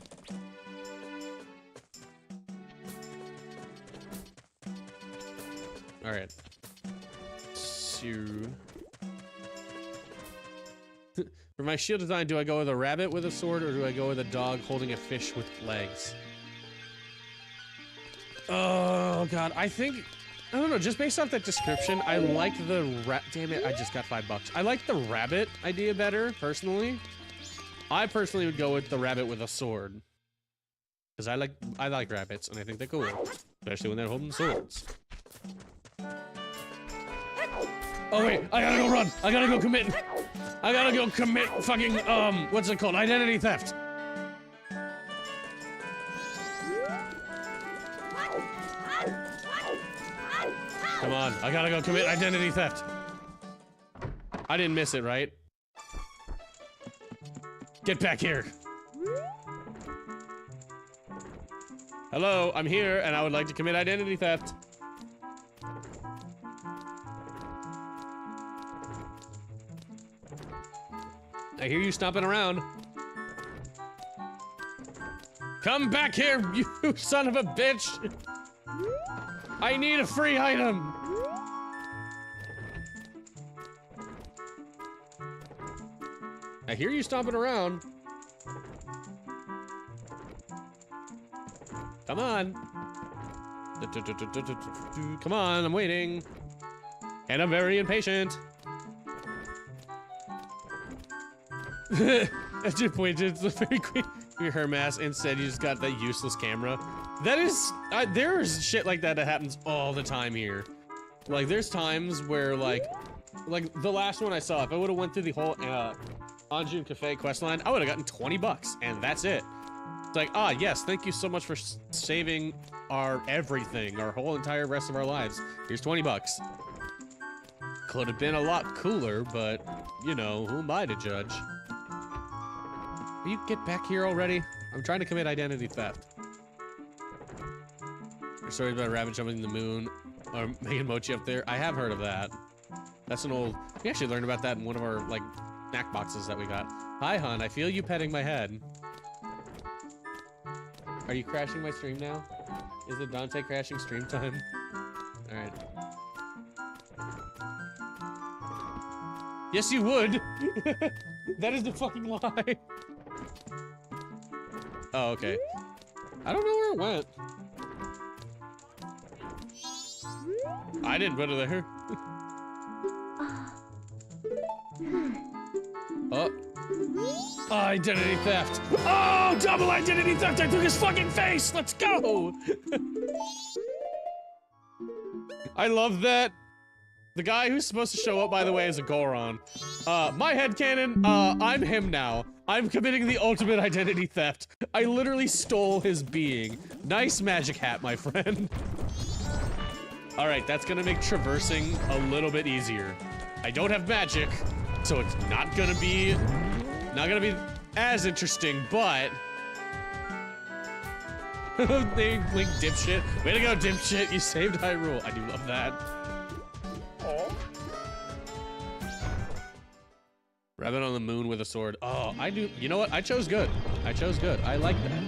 Alright. Soon. For my shield design, do I go with a rabbit with a sword, or do I go with a dog holding a fish with legs? Oh god, I don't know, just based off that description, I like the damn it, I just got $5. I like the rabbit idea better, personally. I personally would go with the rabbit with a sword. Because I like rabbits, and I think they're cool. Especially when they're holding swords. Oh wait, I gotta go run! I gotta go commit fucking, what's it called? Identity theft! Come on, I gotta go commit identity theft. I didn't miss it, right? Get back here. Hello, I'm here, and I would like to commit identity theft. I hear you stomping around. Come back here, you son of a bitch! I need a free item! I hear you stomping around. Come on. Come on, I'm waiting. And I'm very impatient. I just pointed to the very quick Hermas and said you just got that useless camera. That is, there's shit like that happens all the time here. Like, there's times where, like the last one I saw, if I would've went through the whole, Anjun Cafe questline, I would've gotten $20, and that's it. It's like, ah, yes, thank you so much for saving our everything, our whole entire rest of our lives. Here's $20. Could have been a lot cooler, but, you know, who am I to judge? Will you get back here already? I'm trying to commit identity theft. Your stories about a rabbit jumping the moon, or making mochi up there. I have heard of that. That's an old... We actually learned about that in one of our, like, snack boxes that we got. Hi, hon. I feel you petting my head. Are you crashing my stream now? Is it Dante crashing stream time? Alright. Yes, you would! That is the fucking lie! Oh, okay. I don't know where it went. I didn't put it there. Oh. Identity theft. Oh, double identity theft. I took his fucking face. Let's go. I love that. The guy who's supposed to show up, by the way, is a Goron. My headcanon, I'm him now. I'm committing the ultimate identity theft. I literally stole his being. Nice magic hat, my friend. Alright, that's gonna make traversing a little bit easier. I don't have magic, so it's not gonna be as interesting, but... They link dipshit. Way to go, dipshit, you saved Hyrule. I do love that. Rabbit on the moon with a sword. Oh, I do. You know what? I chose good. I chose good. I like that.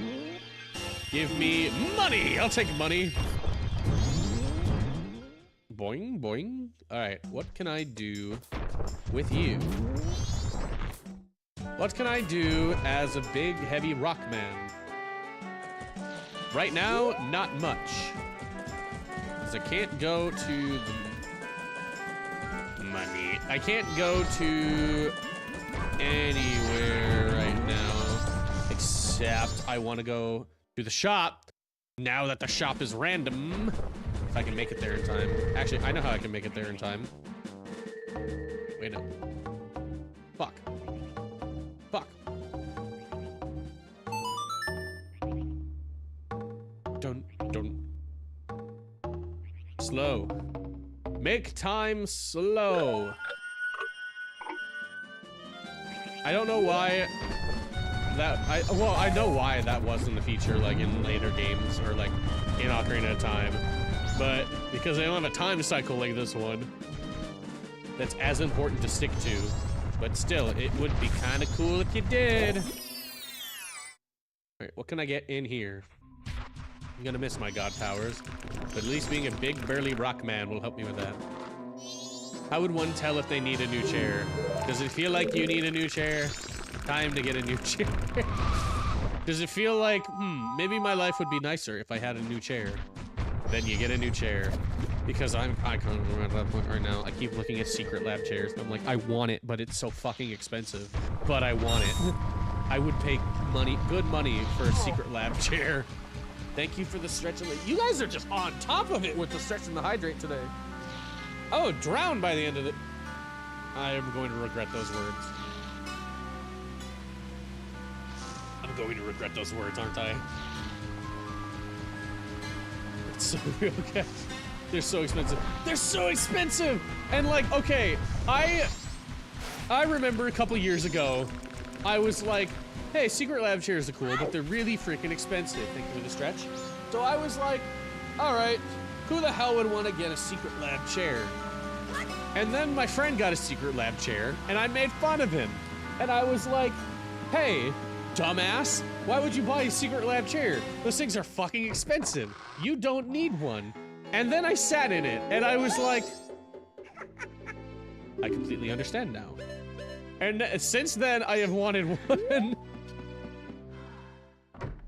Give me money. I'll take money. Boing, boing. All right. What can I do with you? What can I do as a big, heavy rock man? Right now, not much. Because I can't go to the money. I can't go to anywhere right now. Except I want to go to the shop. Now that the shop is random. If I can make it there in time. Actually, I know how I can make it there in time. Wait, no. Fuck. Fuck. Don't. Slow. Make time slow. I don't know why well, I know why that wasn't a feature like in later games or like in Ocarina of Time, but because they don't have a time cycle like this one that's as important to stick to, but still, it would be kind of cool if you did. All right, what can I get in here? I'm gonna miss my god powers, but at least being a big burly rock man will help me with that. How would one tell if they need a new chair? Does it feel like you need a new chair? Time to get a new chair. Does it feel like, maybe my life would be nicer if I had a new chair? Then you get a new chair. Because I can't remember at that point right now. I keep looking at secret lab chairs. I'm like, I want it, but it's so fucking expensive. But I want it. I would pay good money for a secret lab chair. Thank you for the stretch and the... You guys are just on top of it with the stretch and the hydrate today. Oh, drown by the end of it. I am going to regret those words. I'm going to regret those words, aren't I? It's so real, guys. They're so expensive. They're so expensive! And like, okay, I remember a couple years ago, I was like, hey, secret lab chairs are cool, but they're really freaking expensive. Thank you for the stretch. So I was like, all right, who the hell would want to get a secret lab chair? And then my friend got a secret lab chair, and I made fun of him. And I was like, hey, dumbass, why would you buy a secret lab chair? Those things are fucking expensive. You don't need one. And then I sat in it, and I was like, I completely understand now. And since then, I have wanted one.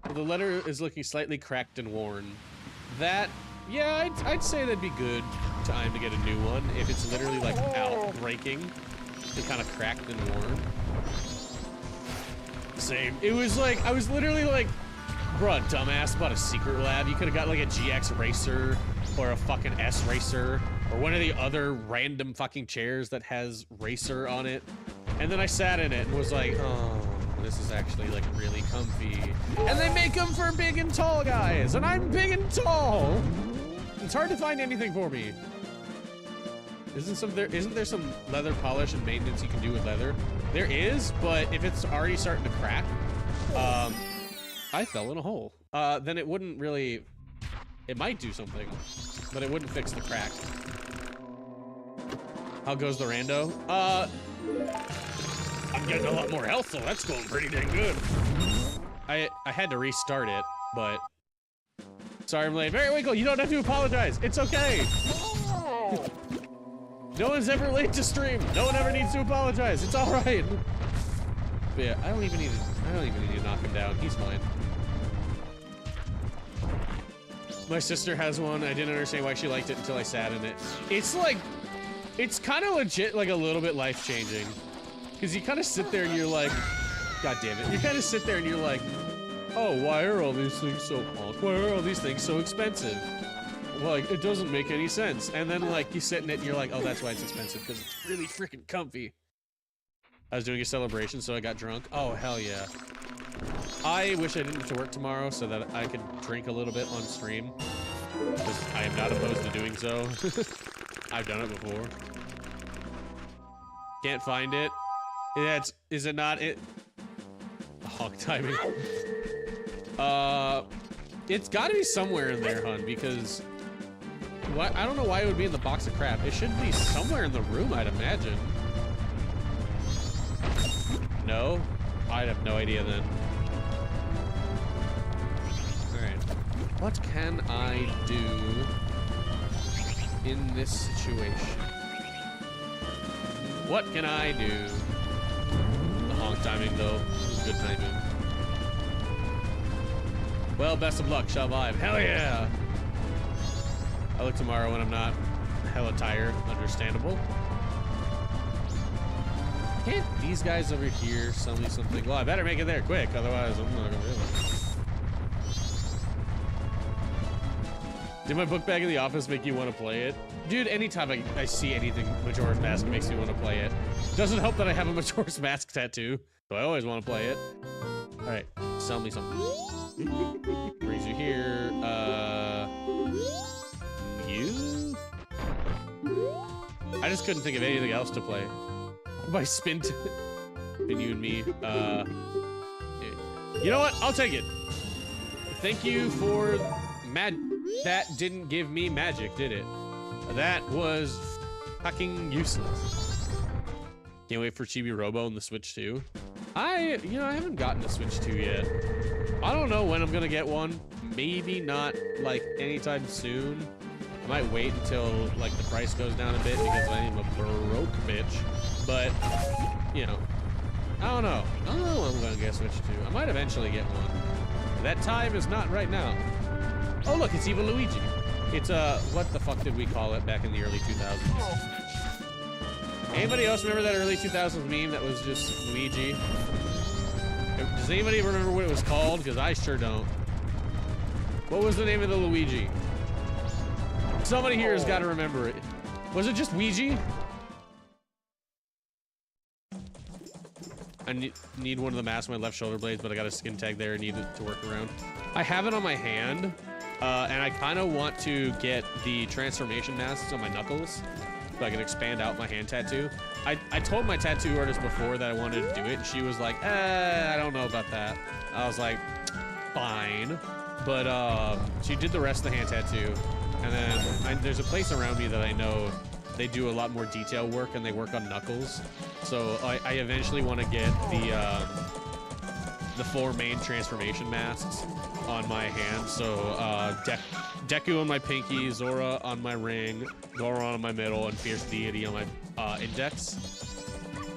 Well, the letter is looking slightly cracked and worn. That, yeah, I'd say that'd be good time to get a new one if it's literally like outbreaking and kind of cracked and worn. Same. It was like, I was literally like, bruh, dumbass, bought a secret lab. You could have got like a GX Racer or a fucking S Racer or one of the other random fucking chairs that has Racer on it. And then I sat in it and was like, oh, this is actually like really comfy. And they make them for big and tall guys, and I'm big and tall. It's hard to find anything for me. Isn't there some leather polish and maintenance you can do with leather? There is, but if it's already starting to crack, I fell in a hole. Then it wouldn't really, it might do something, but it wouldn't fix the crack. How goes the rando? I'm getting a lot more health, so that's going pretty dang good. I had to restart it, but sorry I'm late. Very Winkle, you don't have to apologize. It's okay. No one's ever late to stream. No one ever needs to apologize. It's all right. But yeah, I don't even need to knock him down. He's fine. My sister has one. I didn't understand why she liked it until I sat in it. It's like, it's kind of legit, like a little bit life-changing. Because you kind of sit there and you're like, God damn it. You kind of sit there and you're like, oh, why are all these things so odd? Why are all these things so expensive? Like, it doesn't make any sense. And then, like, you sit in it and you're like, oh, that's why it's expensive, because it's really freaking comfy. I was doing a celebration, so I got drunk. Oh, hell yeah. I wish I didn't have to work tomorrow so that I could drink a little bit on stream. Because I am not opposed to doing so. I've done it before. Can't find it. Is it not it? Hog timing. It's gotta be somewhere in there, hun, because what? I don't know why it would be in the box of crap. It should be somewhere in the room, I'd imagine. No? I'd have no idea then. Alright. What can I do in this situation? What can I do? The honk timing, though. Good timing. Well, best of luck, shall vibe. Hell yeah! I'll look tomorrow when I'm not hella tired. Understandable. Can't these guys over here sell me something? Well, I better make it there quick, otherwise I'm not gonna be able to. Did my book bag in the office make you want to play it? Dude, anytime I see anything Majora's Mask, it makes me want to play it. Doesn't help that I have a Majora's Mask tattoo, so I always want to play it. Alright, sell me something. Brings you here. You? I just couldn't think of anything else to play. By spin you and me. You know what? I'll take it. Thank you for that didn't give me magic, did it? That was fucking useless. Can't wait for Chibi Robo on the Switch 2. I haven't gotten a Switch 2 yet. I don't know when I'm gonna get one. Maybe not like anytime soon. I might wait until like the price goes down a bit because I am a broke bitch. But, you know, I don't know. I don't know when I'm gonna get a Switch 2. I might eventually get one. That time is not right now. Oh look, it's Evil Luigi. It's what the fuck did we call it back in the early 2000s? Anybody else remember that early 2000s meme that was just Luigi? Does anybody remember what it was called? Because I sure don't. What was the name of the Luigi? Somebody here has got to remember it. Was it just Ouija? I need one of the masks on my left shoulder blades, but I got a skin tag there and need it to work around. I have it on my hand, and I kind of want to get the transformation masks on my knuckles so I can expand out my hand tattoo. I told my tattoo artist before that I wanted to do it, and she was like, I don't know about that. I was like, fine. But she did the rest of the hand tattoo, and then there's a place around me that I know they do a lot more detail work and they work on knuckles. So I eventually want to get the 4 main transformation masks on my hand. So Deku on my pinky, Zora on my ring, Goron on my middle, and Fierce Deity on my index.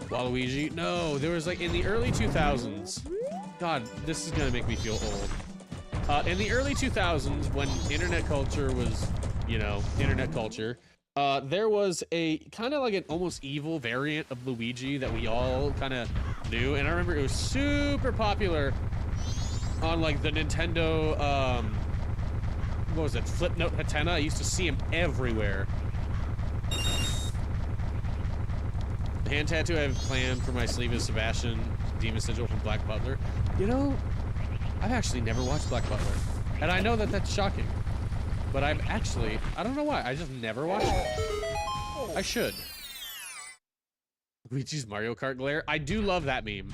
Waluigi? No, there was like in the early 2000s. God, this is gonna make me feel old. In the early 2000s, when internet culture was, you know, internet culture, there was a kind of like an almost evil variant of Luigi that we all kind of knew, and I remember it was super popular on like the Nintendo, what was it, Flip Note Hatena. I used to see him everywhere. The hand tattoo I have planned for my sleeve is Sebastian, Demon Sigil from Black Butler. You know, I've actually never watched Black Butler, and I know that that's shocking. But I've actually, I don't know why, I just never watched it. I should. Luigi's Mario Kart glare. I do love that meme.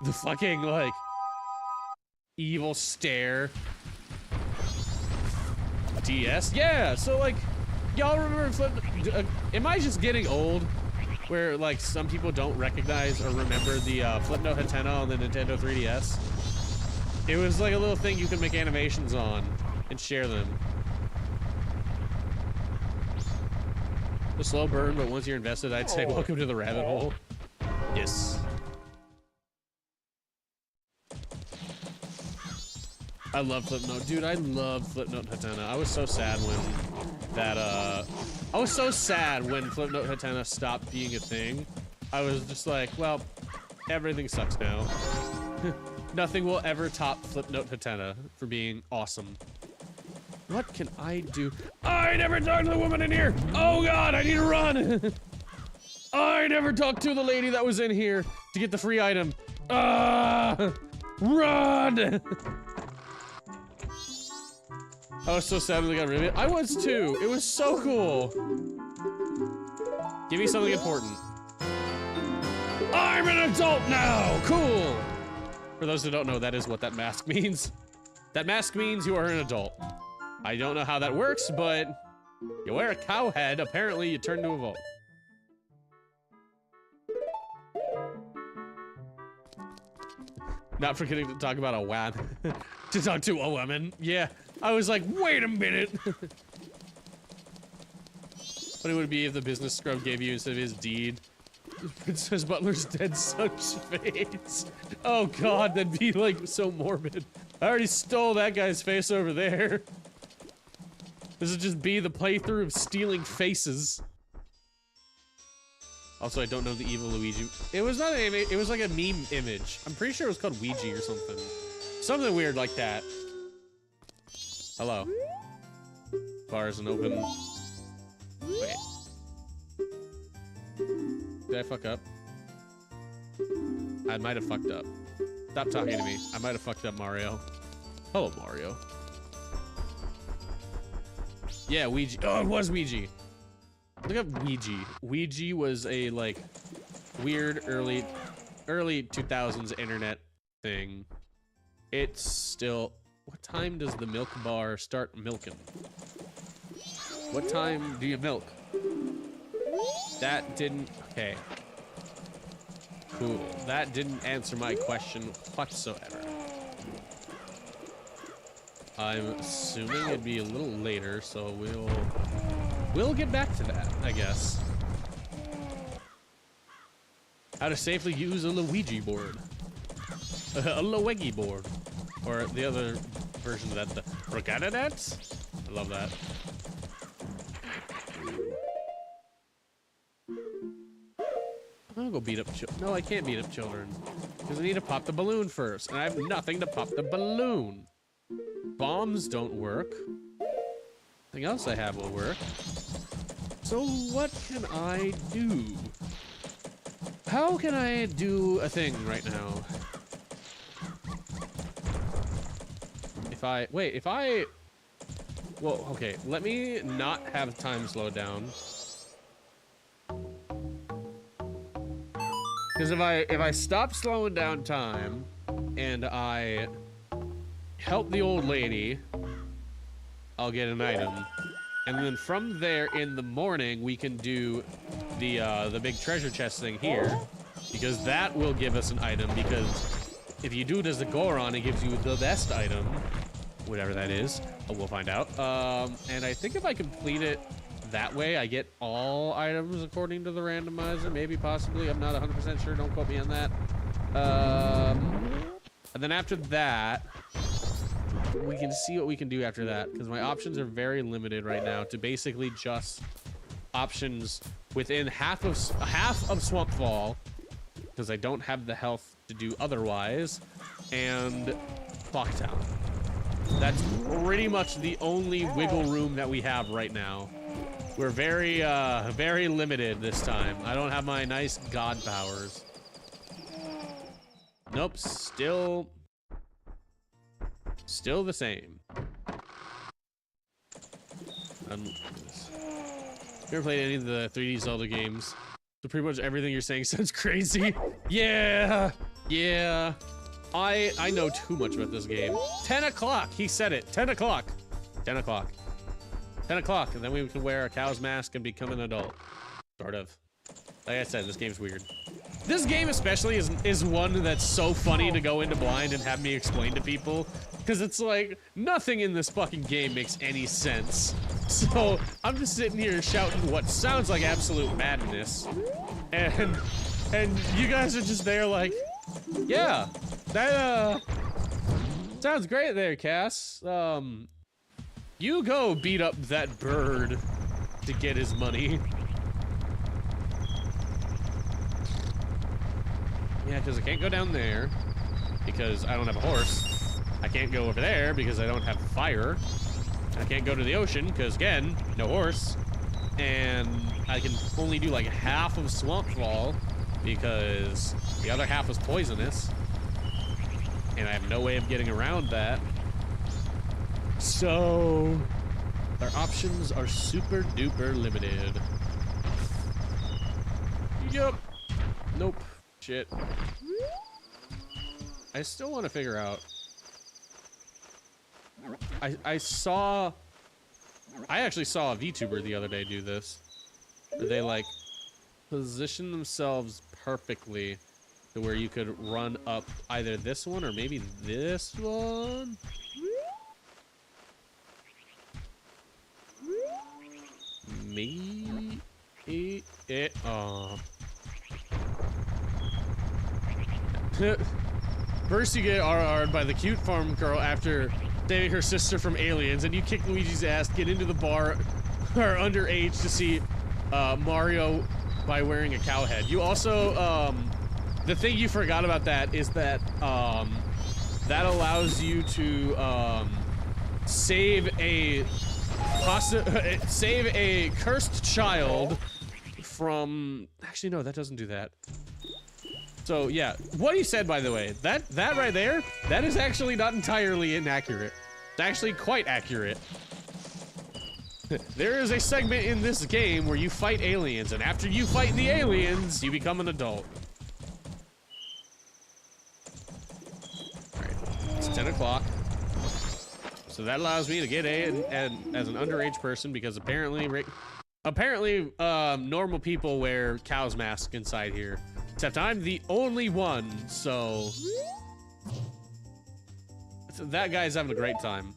The fucking, like, evil stare. DS? Yeah, so, like, y'all remember Flip... am I just getting old? Where, like, some people don't recognize or remember the Flip Note Hatena on the Nintendo 3DS? It was like a little thing you could make animations on and share them. A slow burn, but once you're invested, I'd say welcome to the rabbit hole. Yes. I love Flipnote. Dude, I love Flipnote Hatena. I was so sad when that, I was so sad when Flipnote Hatena stopped being a thing. I was just like, well, everything sucks now. Nothing will ever top Flipnote Hatena for being awesome. What can I do? I never talked to the woman in here! Oh god, I need to run! I never talked to the lady that was in here to get the free item. Run! I was so sad when they got rid of it. I was too. It was so cool. Give me something important. I'm an adult now! Cool! For those who don't know, that is what that mask means. That mask means you are an adult. I don't know how that works, but you wear a cow head, apparently you turn to a vault. Not forgetting to talk about a woman. To talk to a woman. Yeah, I was like, wait a minute. Funny would it be if the business scrub gave you instead of his deed Princess Butler's dead son's face. Oh god, that'd be like so morbid. I already stole that guy's face over there. This would just be the playthrough of stealing faces. Also, I don't know the evil Luigi. It was not an image, it was like a meme image. I'm pretty sure it was called Ouija or something. Something weird like that. Hello. Bar isn't open. Wait. Did I fuck up? I might have fucked up. Stop talking to me. I might have fucked up, Mario. Hello, Mario. Yeah, Ouija. Oh, it was Ouija. Look up Ouija. Ouija was a like weird early 2000s internet thing. It's still. What time does the milk bar start milking? What time do you milk? That didn't. Okay. Cool. That didn't answer my question whatsoever. I'm assuming it'd be a little later, so we'll get back to that, I guess. How to safely use a Luigi board. A Luigi board. Or the other version of that, the Rogadadats? I love that. I'm gonna go beat up children. No, I can't beat up children. Because I need to pop the balloon first. And I have nothing to pop the balloon. Bombs don't work. Nothing else I have will work. So what can I do? How can I do a thing right now? Well, okay, let me not have time slow down. Because if I stop slowing down time and I help the old lady, I'll get an item. And then from there in the morning we can do the big treasure chest thing here, because that will give us an item, because if you do it as a Goron, it gives you the best item, whatever that is. We'll find out. And I think if I complete it that way, I get all items according to the randomizer. Maybe, possibly. I'm not 100% sure. Don't quote me on that. And then after that, we can see what we can do after that, because my options are very limited right now to basically just options within half of Swamp Fall, because I don't have the health to do otherwise, and Clocktown. That's pretty much the only wiggle room that we have right now. We're very limited this time. I don't have my nice god powers. Nope, still the same. Never played any of the 3D Zelda games, so pretty much everything you're saying sounds crazy. Yeah. I know too much about this game. 10 o'clock, he said it. 10 o'clock. 10 o'clock. 10 o'clock, and then we can wear a cow's mask and become an adult. Sort of. Like I said, this game's weird. This game especially is one that's so funny to go into blind and have me explain to people, because it's like, nothing in this fucking game makes any sense. So, I'm just sitting here shouting what sounds like absolute madness. And you guys are just there like, yeah, that, sounds great there, Cass. You go beat up that bird to get his money. Yeah, because I can't go down there because I don't have a horse. I can't go over there because I don't have fire. I can't go to the ocean because, again, no horse. And I can only do like half of Swamp Fall because the other half was poisonous. And I have no way of getting around that. So, our options are super duper limited. Yup. Nope. Shit. I still want to figure out. I actually saw a VTuber the other day do this. Where they like position themselves perfectly to where you could run up either this one or maybe this one. Me it First you get RR'd by the cute farm girl after saving her sister from aliens, and you kick Luigi's ass, get into the bar, are underage to see Mario by wearing a cow head. You also, the thing you forgot about that is that, that allows you to, save a cursed child from... Actually, no, that doesn't do that. So, yeah. What he said, by the way, that right there, that is actually not entirely inaccurate. It's actually quite accurate. There is a segment in this game where you fight aliens, and after you fight the aliens, you become an adult. Alright, it's 10 o'clock. So that allows me to get in as an underage person, because apparently normal people wear cow's masks inside here. Except I'm the only one, so that guy's having a great time.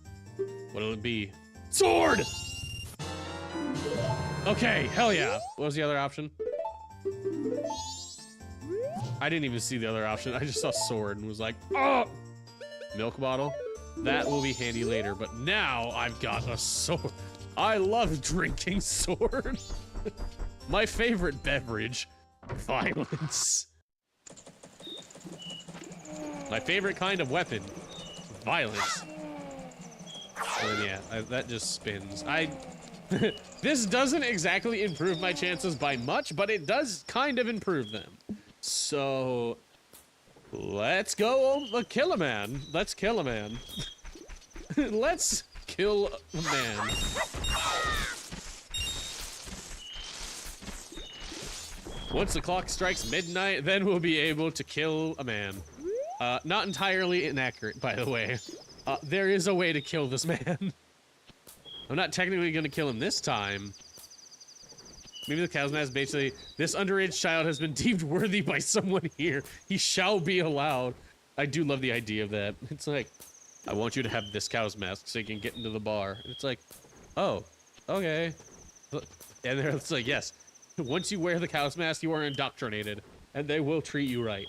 What'll it be? Sword! Okay, hell yeah. What was the other option? I didn't even see the other option. I just saw sword and was like, oh! Milk bottle. That will be handy later, but now I've got a sword. I love drinking sword. My favorite beverage, violence. My favorite kind of weapon, violence. And yeah, that just spins. This doesn't exactly improve my chances by much, but it does kind of improve them. So, let's go kill a man. Let's kill a man. Let's kill a man. Once the clock strikes midnight, then we'll be able to kill a man. Not entirely inaccurate, by the way. There is a way to kill this man. I'm not technically gonna kill him this time. Maybe the cow's mask basically, this underage child has been deemed worthy by someone here. He shall be allowed. I do love the idea of that. It's like, I want you to have this cow's mask so you can get into the bar. And it's like, oh, okay. And it's like, yes. Once you wear the cow's mask, you are indoctrinated. And they will treat you right.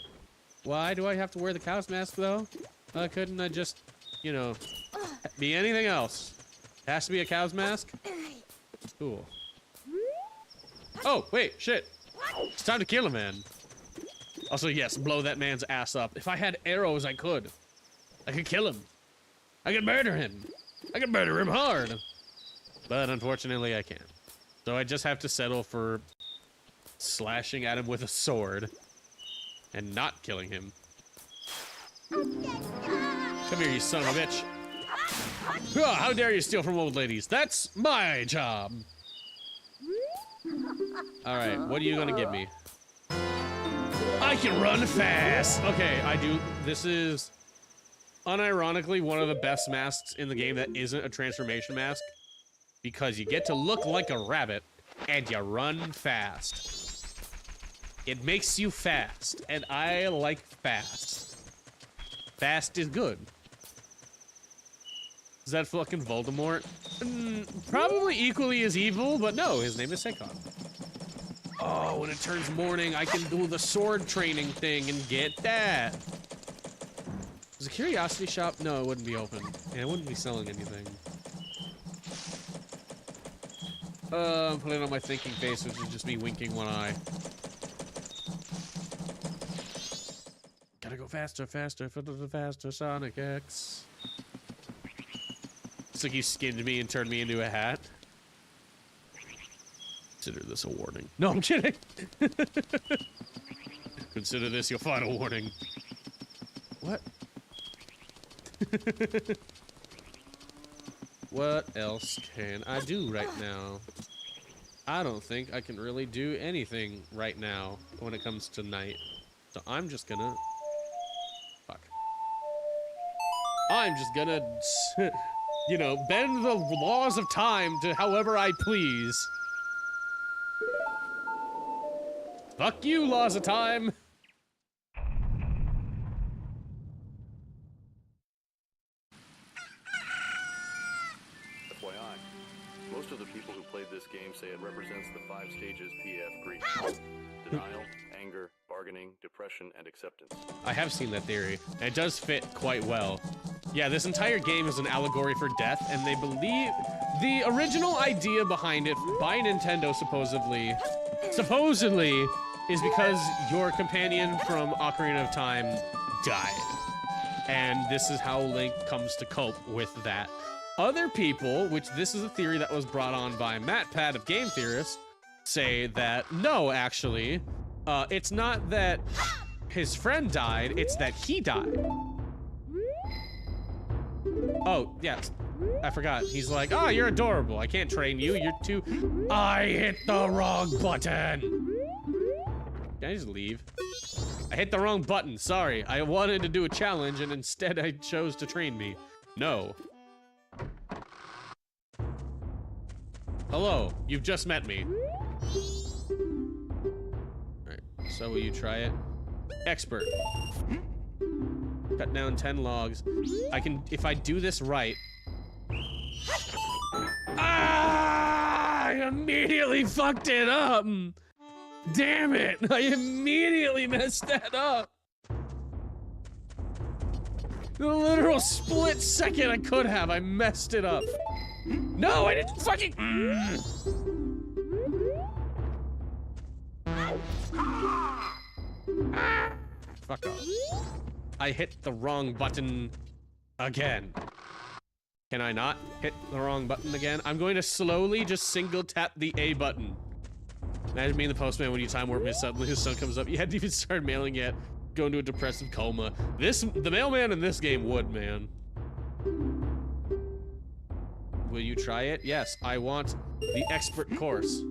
Why do I have to wear the cow's mask, though? Couldn't I just, you know, be anything else? It has to be a cow's mask? Cool. Oh, wait, shit. It's time to kill a man. Also, yes, blow that man's ass up. If I had arrows, I could. I could kill him. I could murder him. I could murder him hard. But unfortunately, I can't. So I just have to settle for slashing at him with a sword and not killing him. Come here, you son of a bitch. How dare you steal from old ladies? That's my job. Alright, what are you gonna give me? I can run fast! Okay, I do. This is unironically one of the best masks in the game that isn't a transformation mask. Because you get to look like a rabbit and you run fast. It makes you fast, and I like fast. Fast is good. Is that fucking Voldemort? Probably equally as evil, but no, his name is Sekon. Oh, when it turns morning, I can do the sword training thing and get that. Is a curiosity shop? No, it wouldn't be open. And it wouldn't be selling anything. I'm putting on my thinking face, which is just me winking one eye. Gotta go faster, faster, faster, Sonic X. It's like you skinned me and turned me into a hat. Consider this a warning. No, I'm kidding. Consider this your final warning. What? What else can I do right now? I don't think I can really do anything right now when it comes to night. So I'm just gonna... Fuck. I'm just gonna... you know, bend the laws of time to however I please. Fuck you, laws of time! FYI, most of the people who played this game say it represents the 5 stages PF grief. Denial, anger, bargaining, depression, and acceptance. I have seen that theory, and it does fit quite well. Yeah, this entire game is an allegory for death, and they believe the original idea behind it by Nintendo supposedly is because your companion from Ocarina of Time died. And this is how Link comes to cope with that. Other people, which this is a theory that was brought on by MatPat of Game Theorists, say that no, actually, it's not that his friend died, it's that he died. Oh, yes. I forgot. He's like, oh, you're adorable. I can't train you. You're too... I hit the wrong button. Can I just leave? I hit the wrong button. Sorry. I wanted to do a challenge, and instead I chose to train me. No. Hello. You've just met me. Alright. So will you try it? Expert. Cut down 10 logs. I can, if I do this right. Ah! I immediately fucked it up! Damn it! I immediately messed that up! The literal split second I could have, I messed it up. No, I didn't fucking... Fuck off. I hit the wrong button again. Can I not hit the wrong button again? I'm going to slowly just single tap the A button. Imagine being the postman when you time warp and suddenly his son comes up. You hadn't even started mailing yet. Go into a depressive coma. The mailman in this game would, man. Will you try it? Yes, I want the expert course.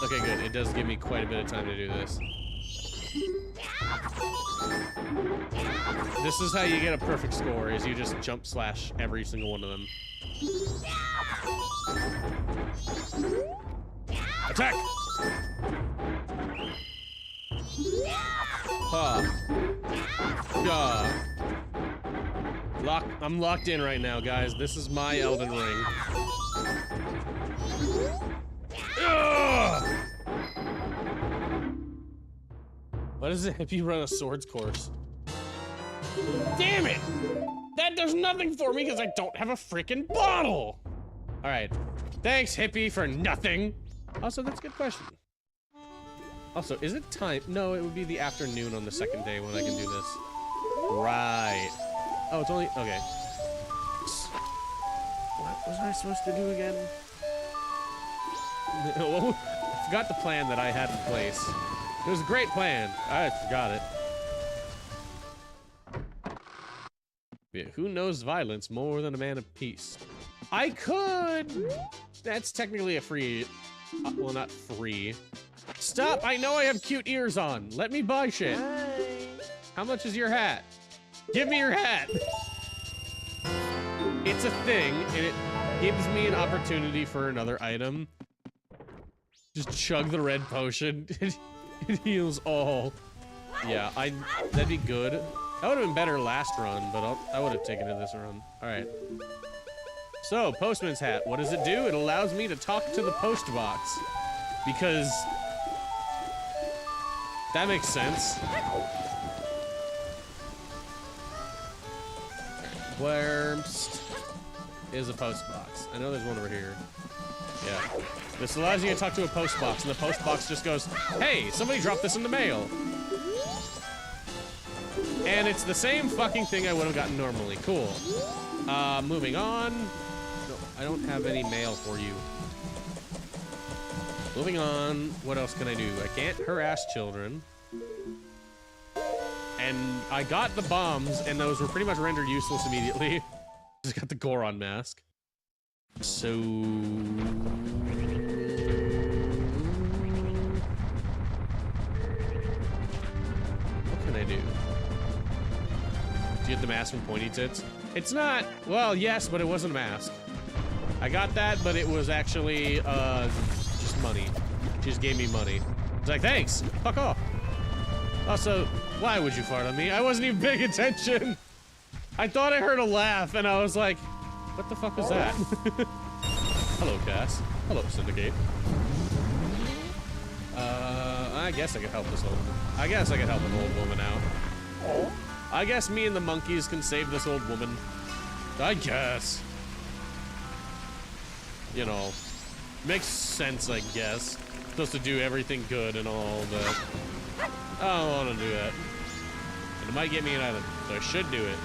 Okay, good. It does give me quite a bit of time to do this. This is how you get a perfect score, is you just jump slash every single one of them. Attack! I'm locked in right now, guys. This is my Elden Ring. Why does the hippie run a swords course? Damn it! That does nothing for me because I don't have a freaking bottle! Alright. Thanks, hippie, for nothing! Also, that's a good question. Also, is it time? No, it would be the afternoon on the second day when I can do this. Right. Oh, it's only... Okay. What was I supposed to do again? I forgot the plan that I had in place. It was a great plan. I forgot it. Yeah, who knows violence more than a man of peace? I could... That's technically a free... well, not free. Stop! I know I have cute ears on. Let me buy shit. Hi. How much is your hat? Give me your hat! It's a thing, and it gives me an opportunity for another item. Just chug the red potion. It heals all. Yeah, that'd be good. That would have been better last run, but I would have taken it this run. Alright. So, Postman's Hat. What does it do? It allows me to talk to the post box. Because... that makes sense. Where is a post box? I know there's one over here. Yeah. This allows you to talk to a post box, and the post box just goes, hey, somebody dropped this in the mail. And it's the same fucking thing I would have gotten normally. Cool. Moving on. No, I don't have any mail for you. Moving on. What else can I do? I can't harass children. And I got the bombs, and those were pretty much rendered useless immediately. Just got the Goron mask. So... what can I do? Do you get the mask from Pointy Tits? It's not... well, yes, but it wasn't a mask. I got that, but it was actually, just money. She just gave me money. It's like, thanks! Fuck off! Also, why would you fart on me? I wasn't even paying attention! I thought I heard a laugh, and I was like, What the fuck was that? Hello, Cass. Hello, Syndicate. I guess I could help this old. I guess I could help an old woman out. I guess me and the monkeys can save this old woman. I guess. You know, makes sense, I guess. Supposed to do everything good and all, but I don't want to do that. And it might get me an item, so I should do it.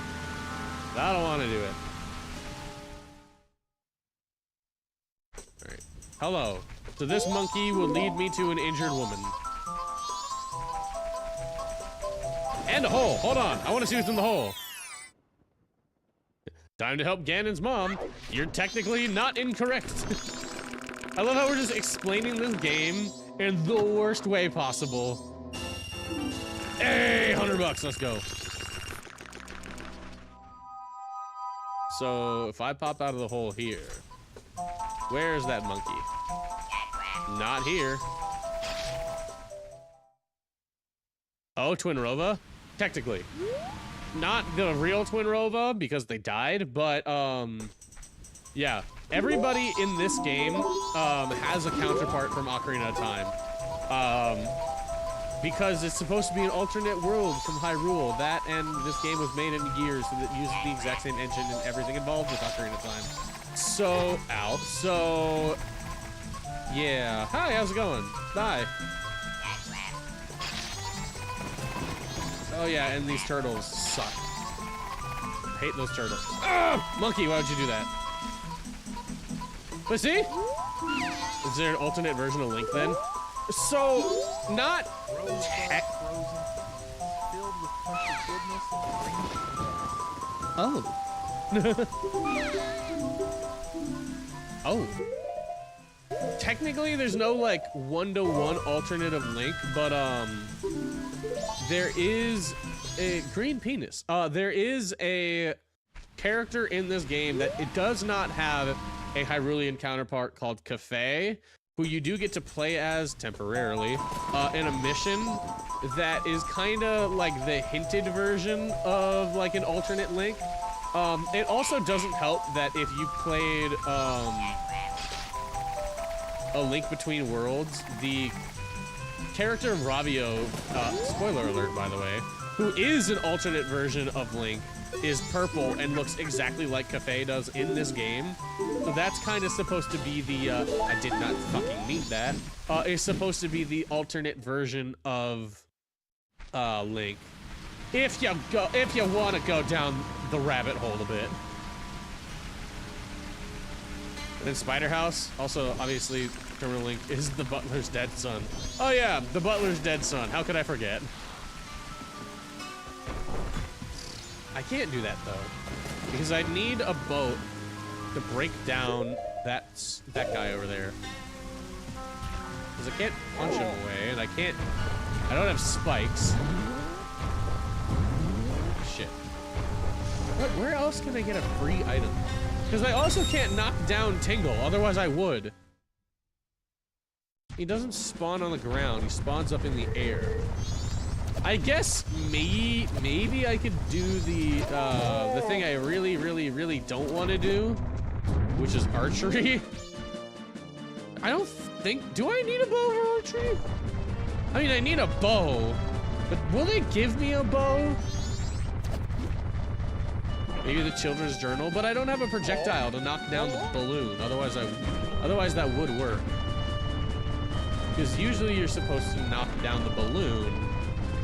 But I don't want to do it. Alright. Hello. So this monkey will lead me to an injured woman. And a hole. Hold on. I want to see what's in the hole. Time to help Ganon's mom. You're technically not incorrect. I love how we're just explaining this game in the worst way possible. Hey, $100, let's go. So if I pop out of the hole here, where's that monkey? Not here. Oh, Twin Rova? Technically. Not the real Twin Rova because they died, but yeah. Everybody in this game has a counterpart from Ocarina of Time. Because it's supposed to be an alternate world from Hyrule. That and this game was made in years so that uses the exact same engine and everything involved with Ocarina of Time. So, ow. So, yeah. Hi, how's it going? Bye. Oh yeah, and these turtles suck. Hate those turtles. Ah! Monkey, why would you do that? But see? Is there an alternate version of Link then? So, not tech. Oh. Oh. Technically, there's no like one-to-one alternative Link, but there is a green penis. There is a character in this game that it does not have a Hyrulean counterpart called Cafe, who you do get to play as temporarily in a mission that is kind of like the hinted version of like an alternate Link. It also doesn't help that if you played A Link Between Worlds, the character of Ravio, spoiler alert by the way, who is an alternate version of Link, is purple and looks exactly like Cafe does in this game. So that's kind of supposed to be the, I did not fucking mean that, is supposed to be the alternate version of Link. If you want to go down the rabbit hole a bit. And then Spider House, also obviously Terminal Link is the butler's dead son. Oh yeah, the butler's dead son. How could I forget? I can't do that though, because I need a boat to break down that guy over there. Because I can't punch him away, and I don't have spikes. Shit. Where else can I get a free item? Because I also can't knock down Tingle, otherwise I would. He doesn't spawn on the ground, he spawns up in the air. I guess maybe I could do the thing I really don't want to do, which is archery. I don't think, do I need a bow for archery? I mean, I need a bow, but will they give me a bow? Maybe the children's journal, but I don't have a projectile to knock down the balloon. Otherwise that would work. Because usually you're supposed to knock down the balloon,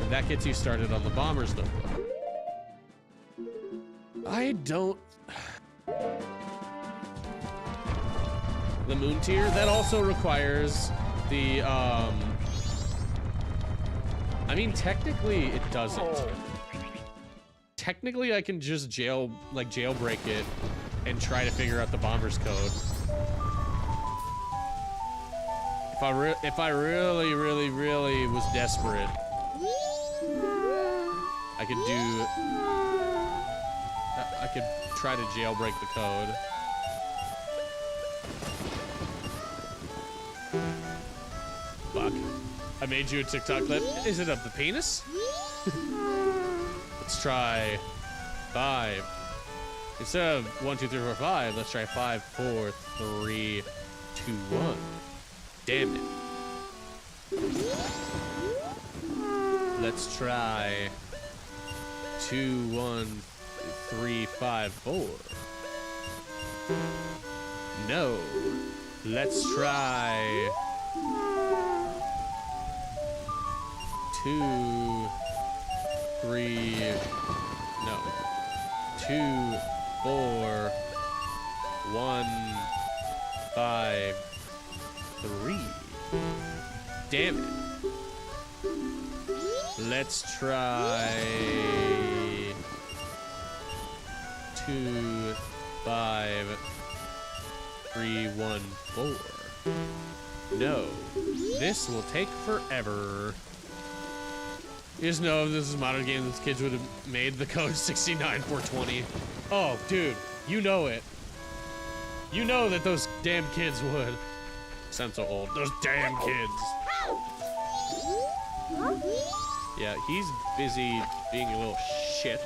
and that gets you started on the bomber's notebook. I don't... The moon tier, that also requires the, I mean, technically it doesn't. Technically I can just jailbreak it and try to figure out the bomber's code. If I really was desperate, I could try to jailbreak the code. Fuck. I made you a TikTok clip. Is it of the penis? Let's try 5, Instead of 1, 2, 3, 4, 5, let's try 5, 4, 3, 2, 1. Damn it. Let's try 2, 1, 3, 5, 4. No. Let's try 2, 3. No. 2, 4, 1, 5, 3. Damn it. Let's try 2, 5, 3, 1, 4. No. This will take forever. You just know if this is modern game, these kids would have made the code 69420. Oh, dude, you know it. You know that those damn kids would. Sound so old. Those damn kids. Yeah, he's busy being a little shit,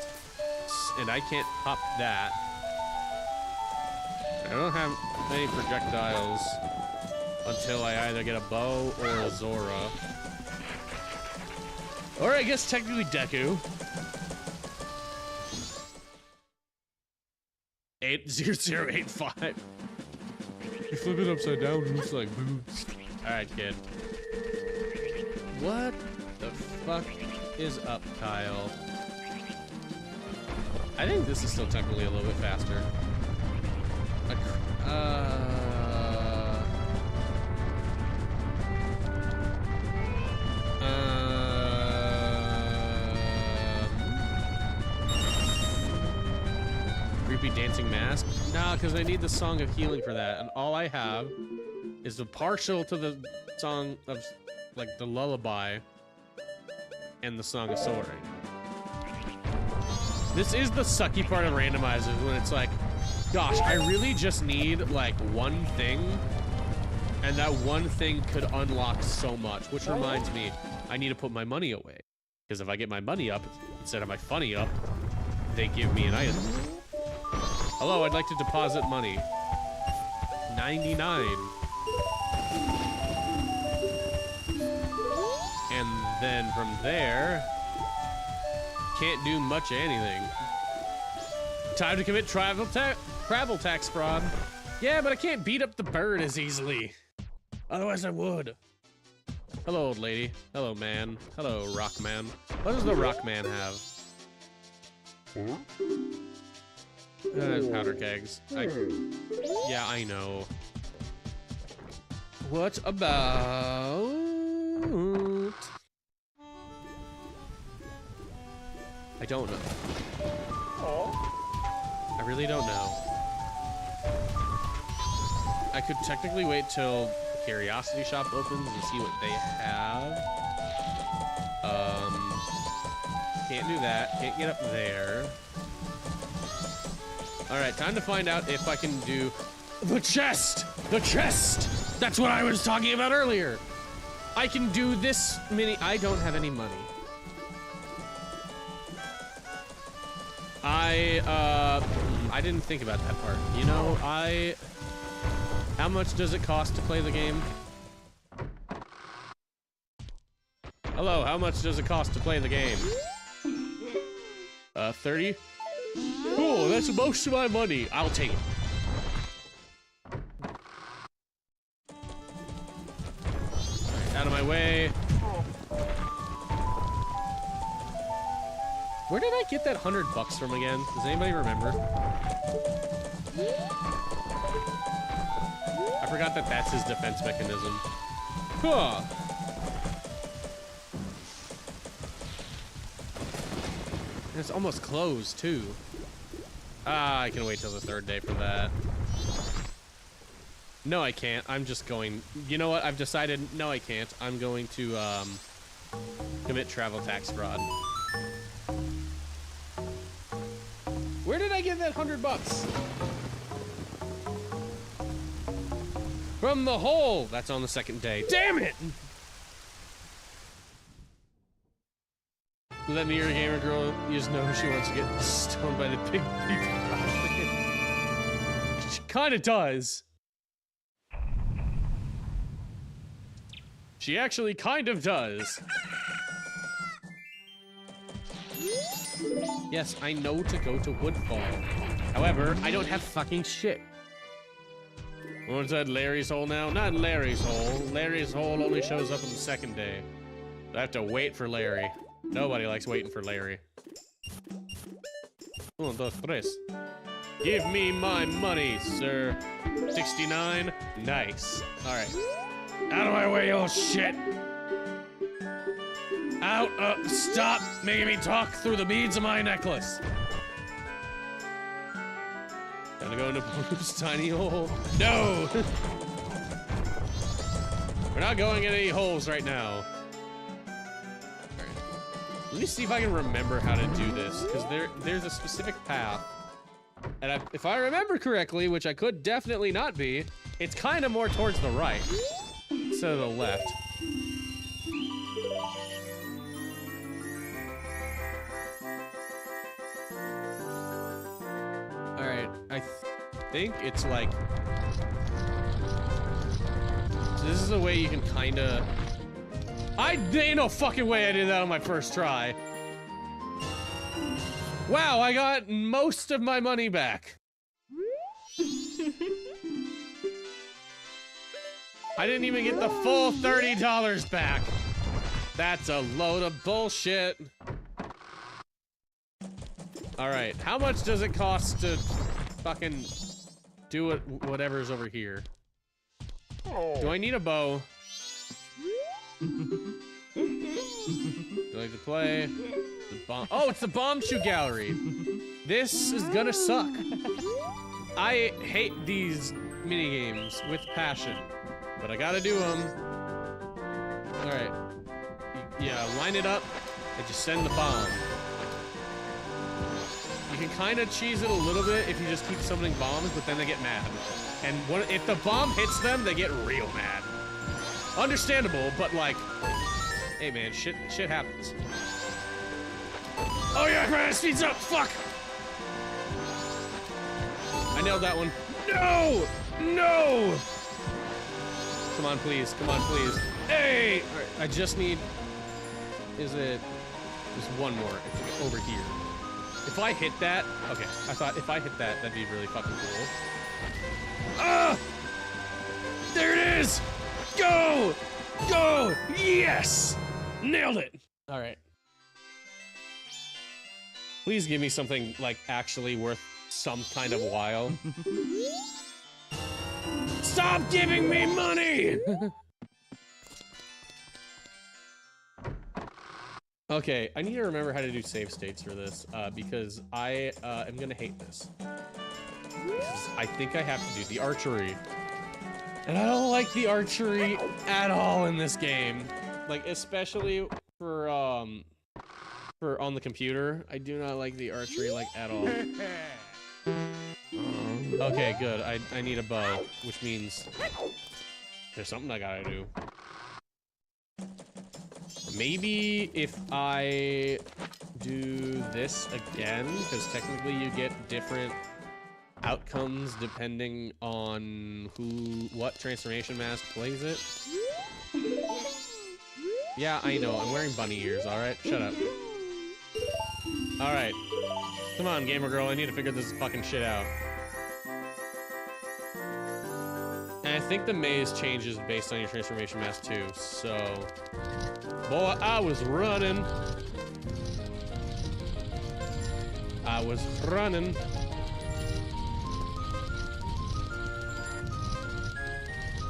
and I can't pop that. I don't have many projectiles until I either get a bow or a Zora. Or I guess technically Deku. 80085. You flip it upside down, it looks like boobs. Alright, kid. What the fuck is up, Kyle? I think this is still technically a little bit faster. Creepy dancing mask? Nah, because I need the Song of Healing for that, and all I have is the partial to the song of, like, the lullaby and the Song of Soaring. This is the sucky part of randomizers, when it's like, gosh, I really just need, like, one thing, and that one thing could unlock so much, which reminds me, I need to put my money away. Because if I get my money up, instead of my funny up, they give me an item. Hello, I'd like to deposit money. 99. And then from there, can't do much of anything. Time to commit travel tax fraud. Yeah, but I can't beat up the bird as easily. Otherwise I would. Hello, old lady. Hello, man. Hello, rock man. What does the rock man have? Powder kegs. Yeah, I know. What about... I don't know. I really don't know. I could technically wait till the Curiosity Shop opens and see what they have. Can't do that. Can't get up there. Alright, time to find out if I can do the chest! The chest! That's what I was talking about earlier! I can do this many... I don't have any money. I didn't think about that part. You know, how much does it cost to play the game? Hello, how much does it cost to play the game? 30? Cool, that's most of my money. I'll take it. Alright, out of my way. Where did I get that $100 from again? Does anybody remember? I forgot that that's his defense mechanism. Huh. It's almost closed, too. Ah, I can wait till the third day for that. No, I can't. I'm just going... You know what? I've decided... No, I can't. I'm going to, commit travel tax fraud. Where did I get that $100? From the hole! That's on the second day. Damn it! Let me, your gamer girl, you just know she wants to get stoned by the big people. kind of does. She actually kind of does. Yes, I know to go to Woodfall. However, I don't have fucking shit. What's that, Larry's Hole now? Not Larry's Hole. Larry's Hole only shows up on the second day. I have to wait for Larry. Nobody likes waiting for Larry. 1, 2, 3. Give me my money, sir. 69. Nice. Alright. Out of my way, you little shit. Out. Stop making me talk through the beads of my necklace. Gonna go into Blue's tiny hole. No! We're not going in any holes right now. Alright. Let me see if I can remember how to do this, because there's a specific path. And if I remember correctly, which I could definitely not be, it's kind of more towards the right instead of the left. Alright, I think it's like... So this is a way you can kinda... ain't no fucking way I did that on my first try. Wow, I got most of my money back. I didn't even get the full $30 back. That's a load of bullshit. Alright, how much does it cost to fucking do whatever's over here? Do I need a bow? Do I like to play? The bomb. Oh, it's the bomb shoot gallery. This is gonna suck. I hate these minigames with passion, but I gotta do them. Alright. Yeah, line it up and just send the bomb. You can kind of cheese it a little bit if you just keep summoning bombs, but then they get mad. And if the bomb hits them, they get real mad. Understandable, but like, hey man, shit happens. Oh yeah, granite speeds up, fuck! I nailed that one. No! No! Come on, please, come on, please. Hey! All right, I just need, is it, just one more, it's over here. If I hit that, okay, I thought if I hit that, that'd be really fucking cool. Ah! There it is! Go! Go! Yes! Nailed it! Alright. Please give me something, like, actually worth some kind of while. Stop giving me money! Okay, I need to remember how to do save states for this, because I am gonna hate this. I think I have to do the archery. And I don't like the archery at all in this game. Like, especially for on the computer. I do not like the archery, like, at all. Okay, good. I need a bow, which means there's something I gotta do. Maybe if I do this again, because technically you get different outcomes depending on what transformation mask plays it. Yeah, I know. I'm wearing bunny ears, alright? Shut up. Alright. Come on, gamer girl. I need to figure this fucking shit out. And I think the maze changes based on your transformation mask too, so... Boy, I was running. I was running.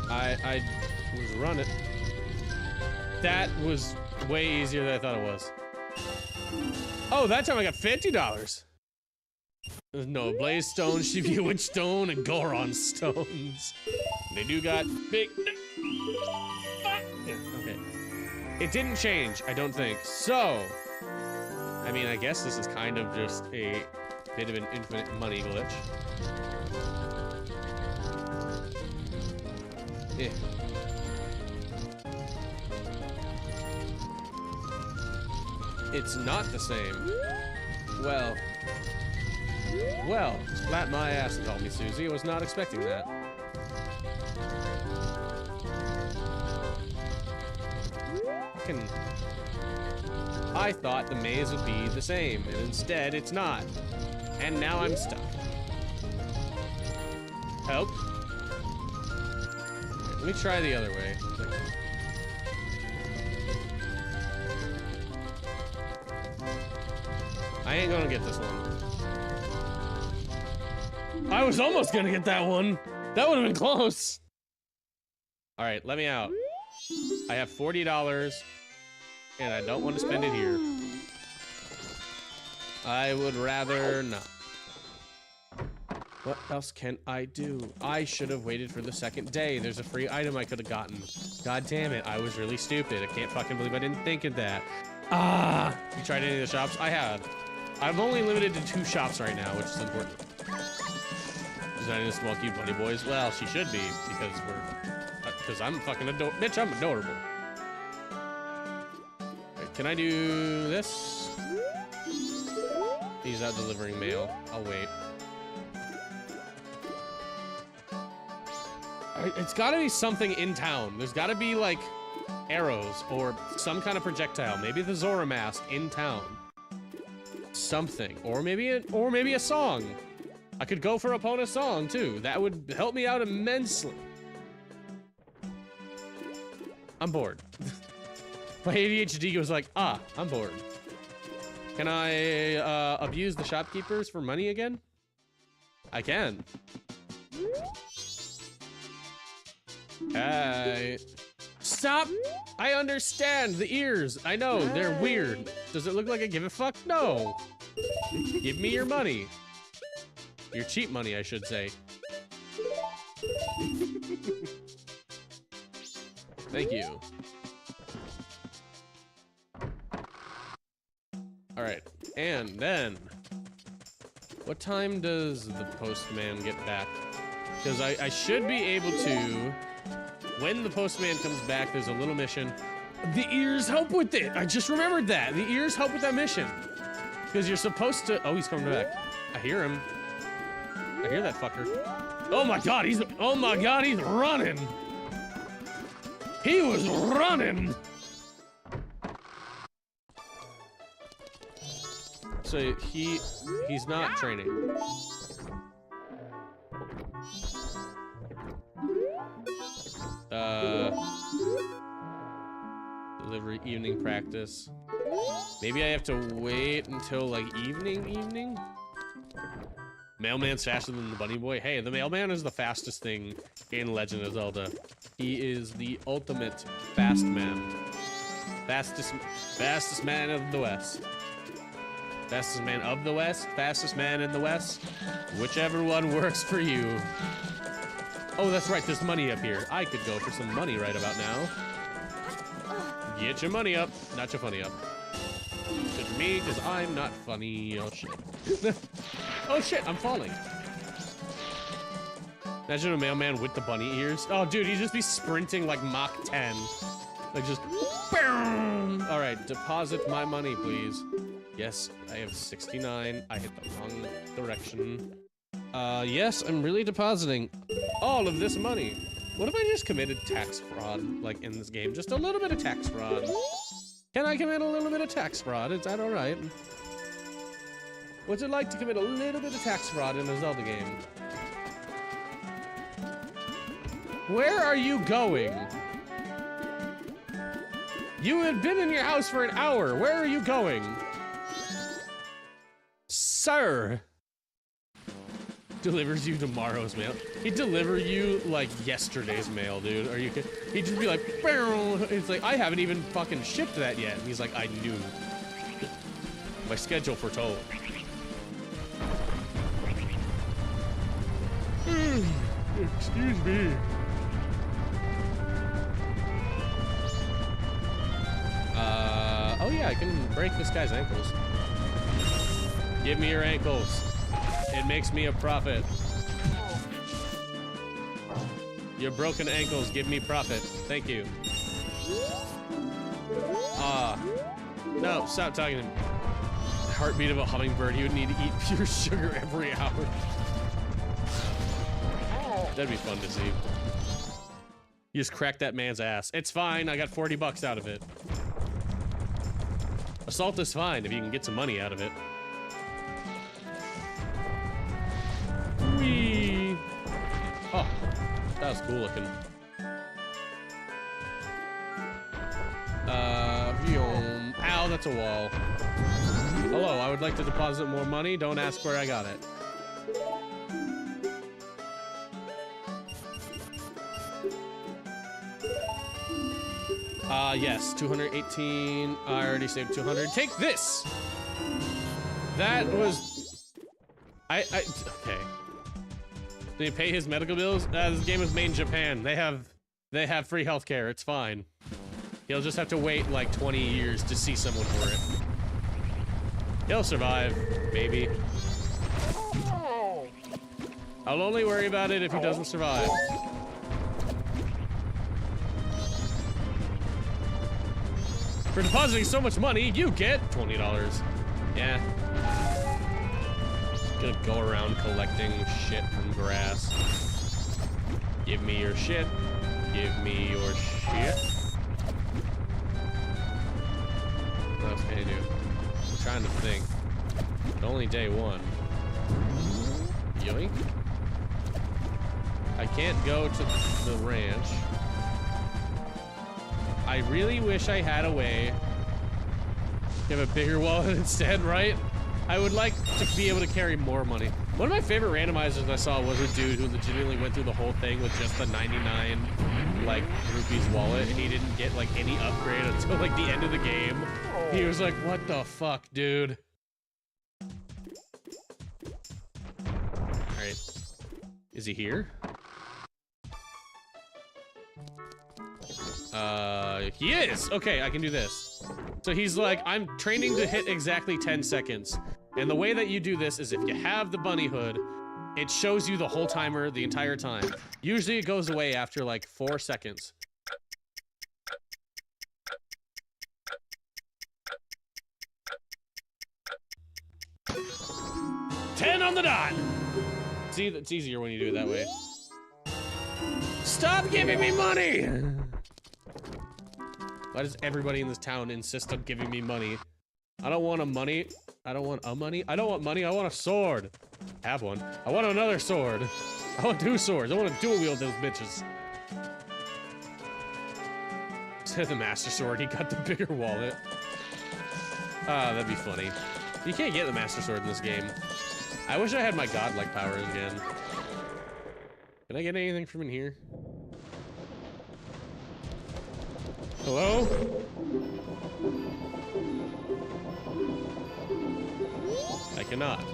I was running. That was way easier than I thought it was. Oh, that time I got $50. There's no Blaze Stone, Shibuya Witch Stone, and Goron Stones. They do got big... Okay. It didn't change, I don't think. So, I mean, I guess this is kind of just a bit of an infinite money glitch. Yeah. It's not the same. Well, Well, slap my ass and call me Susie. I was not expecting that. I thought the maze would be the same, and instead it's not. And now I'm stuck. Help. Let me try the other way. I ain't gonna get this one. I was almost gonna get that one. That would have been close. All right, let me out. I have $40, and I don't want to spend it here. I would rather not. What else can I do? I should have waited for the second day. There's a free item I could have gotten. God damn it, I was really stupid. I can't fucking believe I didn't think of that. Ah! You tried any of the shops? I have. I'm only limited to 2 shops right now, which is important. Designing a small cute bunny boys? Well, she should be, because I'm fucking adorable. Bitch, I'm adorable. Right, can I do this? He's out delivering mail. I'll wait. It's gotta be something in town. There's gotta be, like, arrows or some kind of projectile. Maybe the Zora mask in town. Something. Or maybe a song. I could go for Epona's song, too. That would help me out immensely. I'm bored. My ADHD was like, I'm bored. Can I abuse the shopkeepers for money again? I can. Stop! I understand the ears. I know, they're weird. Does it look like I give a fuck? No. Give me your money. Your cheap money, I should say. Thank you. All right, and then, what time does the postman get back? Because I should be able to, when the postman comes back, there's a little mission. The ears help with it. I just remembered that. The ears help with that mission. Because you're supposed to, oh, he's coming back. I hear him. I hear that fucker. Oh my god, he's running. He was running. So he's not training. Delivery evening practice. Maybe I have to wait until like evening? Mailman's faster than the bunny boy. Hey, the mailman is the fastest thing in Legend of Zelda. He is the ultimate fast man. Fastest man of the West. Fastest man of the West? Fastest man in the West? Whichever one works for you. Oh, that's right, there's money up here. I could go for some money right about now. Get your money up. Not your funny up. Should me, because I'm not funny. Oh, shit. Oh, shit, I'm falling. Imagine a mailman with the bunny ears. Oh, dude, he'd just be sprinting like Mach 10. Like, just... All right, deposit my money, please. Yes, I have 69. I hit the wrong direction. Yes, I'm really depositing all of this money. What if I just committed tax fraud, like, in this game? Just a little bit of tax fraud. Can I commit a little bit of tax fraud? Is that all right? What's it like to commit a little bit of tax fraud in a Zelda game? Where are you going? You had been in your house for an hour. Where are you going? Sir! Delivers you tomorrow's mail. He'd deliver you like yesterday's mail, dude. Are you kidding? He'd just be like, it's like, I haven't even fucking shipped that yet. And he's like, I knew. My schedule foretold. Excuse me. Oh yeah, I can break this guy's ankles. Give me your ankles. It makes me a profit. Your broken ankles give me profit. Thank you. No, stop talking to me. heartbeat of a hummingbird, he would need to eat pure sugar every hour. That'd be fun to see. You just crack that man's ass. It's fine, I got 40 bucks out of it. Assault is fine if you can get some money out of it. Whee! Oh, that was cool looking. Ow, that's a wall. Hello, I would like to deposit more money. Don't ask where I got it. Yes, 218. I already saved 200. Take this! That was... okay. Did he pay his medical bills? This game is made in Japan. They have free healthcare. It's fine. He'll just have to wait like 20 years to see someone for it. He'll survive, maybe. I'll only worry about it if he doesn't survive. For depositing so much money, you get $20. Yeah. Gonna go around collecting shit from grass. Give me your shit. Give me your shit. What else can I do? I'm trying to think. It's only day one. Yoink. I can't go to the ranch. I really wish I had a way to have a bigger wallet instead, right? I would like to be able to carry more money. One of my favorite randomizers I saw was a dude who legitimately went through the whole thing with just the 99 like rupees wallet, and he didn't get like any upgrade until like the end of the game. He was like, what the fuck, dude? Alright. Is he here? He is! Okay, I can do this. So he's like, I'm training to hit exactly 10 seconds. And the way that you do this is if you have the bunny hood, it shows you the whole timer the entire time. Usually it goes away after like 4 seconds. $10 on the dot! See, it's easier when you do it that way. Stop giving me money! Why does everybody in this town insist on giving me money? I don't want a money. I don't want a money. I don't want money. I want a sword. Have one. I want another sword. I want 2 swords. I want to dual wield those bitches. Instead of the Master Sword, he got the bigger wallet. Ah, that'd be funny. You can't get the Master Sword in this game. I wish I had my godlike powers again. Can I get anything from in here? Hello? I cannot.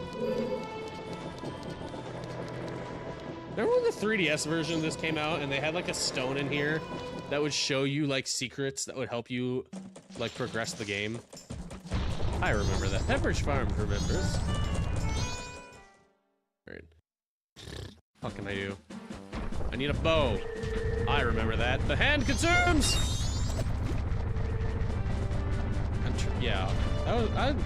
Remember when the 3DS version of this came out and they had like a stone in here that would show you like secrets that would help you like progress the game? I remember that. Pepperidge Farm remembers. Alright. What can I do? I need a bow. I remember that. The hand consumes! Yeah, that was,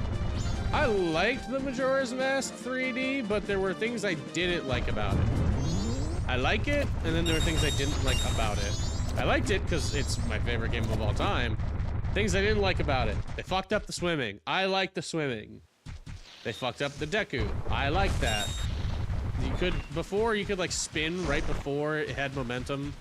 I liked the Majora's Mask 3D, but there were things I didn't like about it. I like it, and then there were things I didn't like about it. I liked it because it's my favorite game of all time. Things I didn't like about it. They fucked up the swimming. I like the swimming. They fucked up the Deku. I like that. You could like spin right before it had momentum.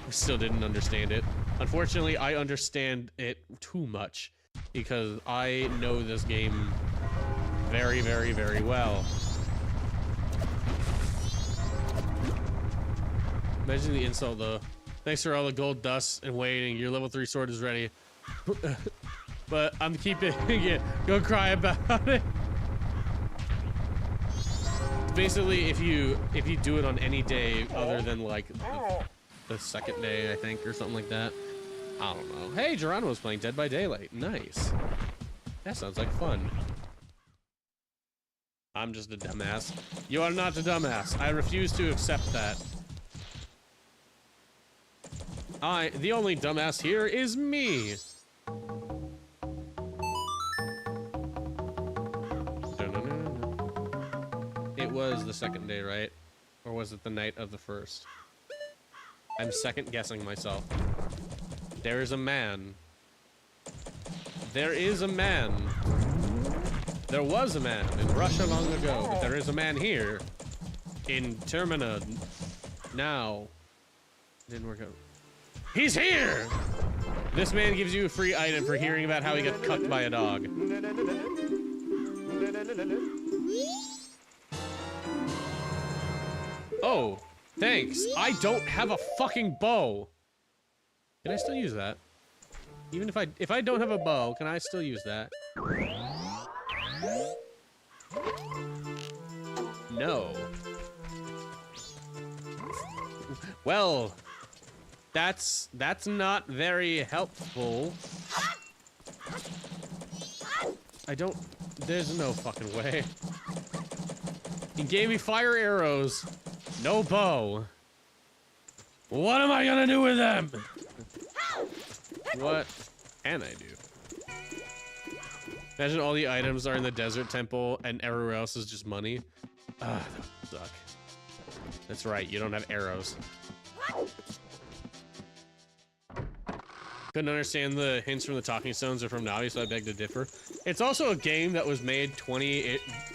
I still didn't understand it. Unfortunately, I understand it too much because I know this game very, very, very well. Imagine the insult though. Thanks for all the gold dust and waiting. Your level 3 sword is ready. But I'm keeping it. Go cry about it. Basically, if you do it on any day other than like the second day, I think, or something like that. I don't know. Hey, Geronimo's playing Dead by Daylight. Nice. That sounds like fun. I'm just a dumbass. You are not a dumbass. I refuse to accept that. The only dumbass here is me. was the second day, right? Or was it the night of the first? I'm second guessing myself. There is a man. There is a man. There was a man in Russia long ago, but there is a man here in Termina now. Didn't work out. He's here! This man gives you a free item for hearing about how he got cucked by a dog. Oh, thanks. I don't have a fucking bow. Can I still use that? Even if I don't have a bow, can I still use that? No. Well, that's not very helpful. There's no fucking way. He gave me fire arrows. No bow. What am I gonna do with them? What can I do? Imagine all the items are in the desert temple and everywhere else is just money. Ah, that would suck. That's right, you don't have arrows. Couldn't understand the hints from the talking stones or from Navi, so I beg to differ. It's also a game that was made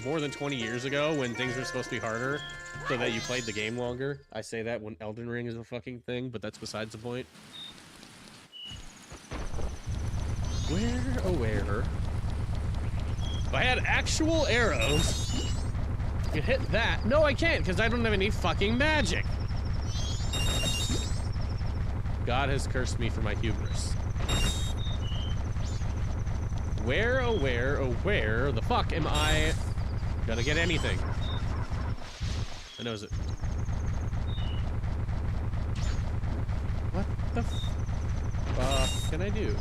more than 20 years ago when things were supposed to be harder, so that you played the game longer. I say that when Elden Ring is a fucking thing, but that's besides the point. Where, oh where? If I had actual arrows, I could hit that. No, I can't, because I don't have any fucking magic. God has cursed me for my hubris. Where, oh where the fuck am I gonna get anything? I know it. What the fuck can I do?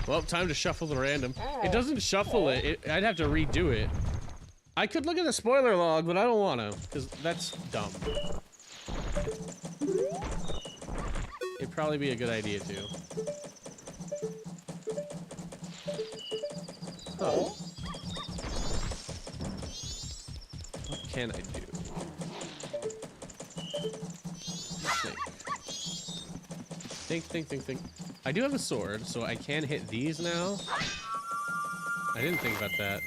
Well, time to shuffle the random. It doesn't shuffle it. I'd have to redo it. I could look at the spoiler log, but I don't want to, because that's dumb. It'd probably be a good idea, too. Oh. What can I do? Think. I do have a sword, so I can hit these now. I didn't think about that.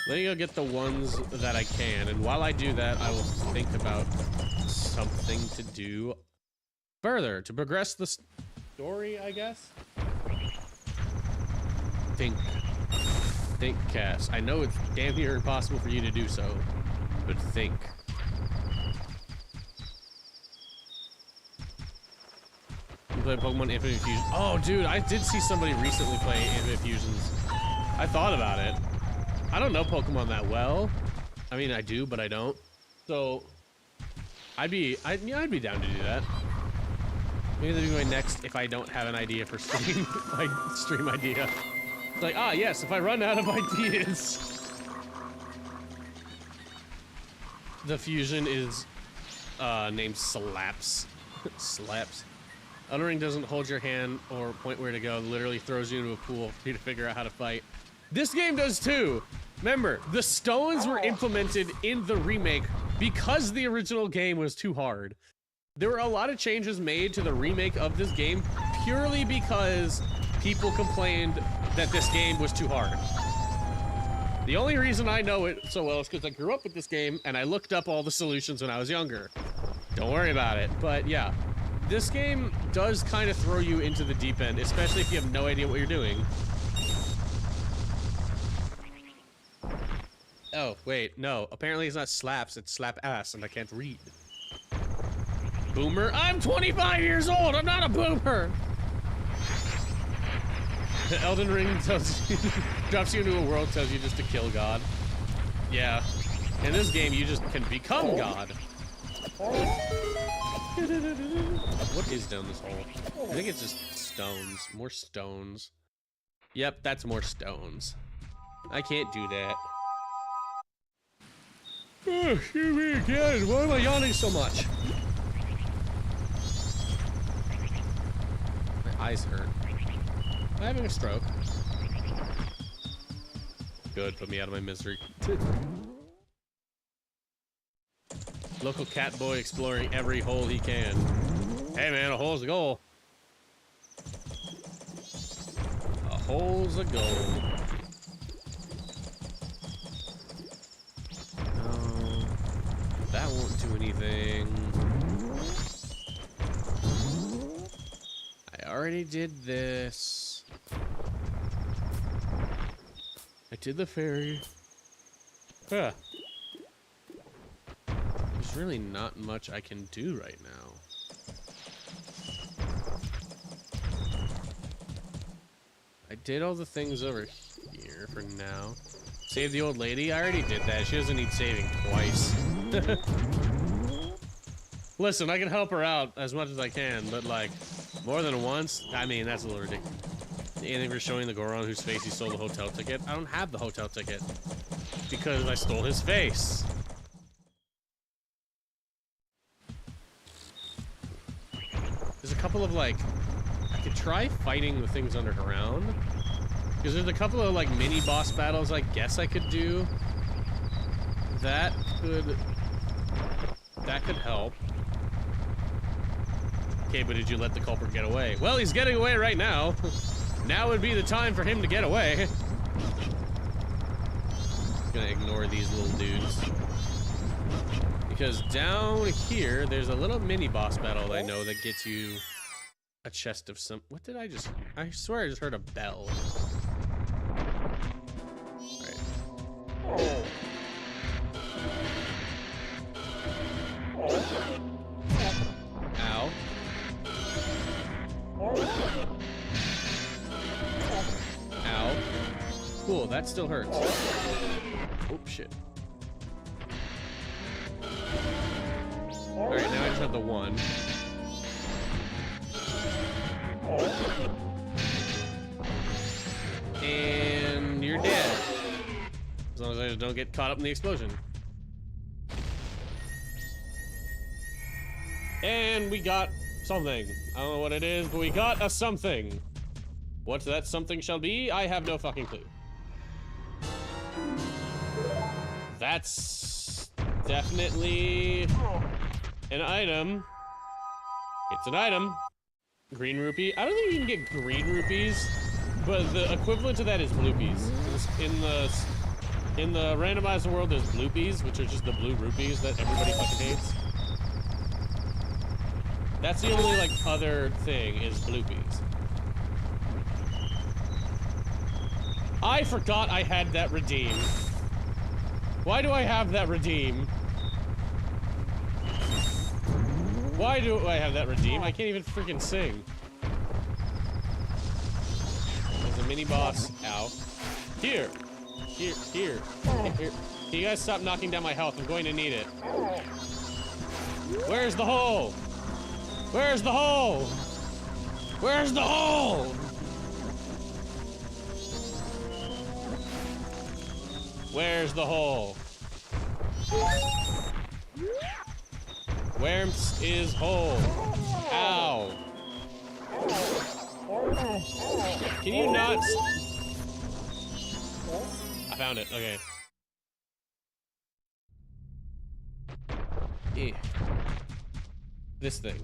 Let me go get the ones that I can, and while I do that, I will think about something to do further to progress the story, I guess. Think, Cass. I know it's damn near impossible for you to do so, but think. You play Pokemon Infinite Fusion. Oh, dude, I did see somebody recently play Infinite Fusions. I thought about it. I don't know Pokemon that well. I mean, I do, but I don't. So, I'd be down to do that. Maybe that'll be my next, if I don't have an idea for stream, like, stream idea. It's like, ah, yes, if I run out of ideas. The fusion is, named Slaps. Slaps. Elden Ring doesn't hold your hand or point where to go, literally throws you into a pool for you to figure out how to fight. This game does too. Remember, the stones were implemented in the remake because the original game was too hard. There were a lot of changes made to the remake of this game purely because people complained that this game was too hard. The only reason I know it so well is because I grew up with this game and I looked up all the solutions when I was younger. Don't worry about it, but yeah. This game does kind of throw you into the deep end, especially if you have no idea what you're doing. Oh, wait, no. Apparently it's not slaps, it's slap ass, and I can't read. Boomer? I'm 25 years old! I'm not a boomer! The Elden Ring tells you, drops you into a world, tells you just to kill God. Yeah. In this game, you just can become God. What is down this hole? I think it's just stones. More stones. Yep, that's more stones. I can't do that. Oh, excuse me again. Why am I yawning so much? Eyes hurt. I'm having a stroke. Good, put me out of my misery. Local cat boy exploring every hole he can. Hey man, a hole's a goal. A hole's a goal. No, that won't do anything. I already did this. I did the fairy. Huh. There's really not much I can do right now. I did all the things over here for now. Save the old lady? I already did that. She doesn't need saving twice. Listen, I can help her out as much as I can, but like, more than once? I mean, that's a little ridiculous. Anything for showing the Goron whose face he stole the hotel ticket? I don't have the hotel ticket. Because I stole his face. There's a couple of like, I could try fighting the things underground. Because there's a couple of like mini boss battles I guess I could do. That could help. Okay, but did you let the culprit get away? Well, he's getting away right now. Now would be the time for him to get away. Gonna ignore these little dudes. Because down here, there's a little mini boss battle I know that gets you a chest of some. What did I just? I swear I just heard a bell. Alright. Ow. Ow. Cool, that still hurts. Oh, shit. Alright, now I just have the one. And you're dead. As long as I just don't get caught up in the explosion. And we got something. I don't know what it is, but we got a something. What that something shall be, I have no fucking clue. That's definitely an item. It's an item. Green rupee. I don't think you can get green rupees, but the equivalent to that is bluepies. In the randomizer world, there's bluepies, which are just the blue rupees that everybody fucking hates. That's the only, like, other thing is bluepies. I forgot I had that redeem. Why do I have that redeem? Why do I have that redeem? I can't even freaking sing. There's a mini boss. Ow. Here. Here. Here. Here. Can you guys stop knocking down my health? I'm going to need it. Where's the hole? Where's the hole? Where's the hole? Where's the hole? Where is hole? Ow. Can you not? I found it. Okay. This thing.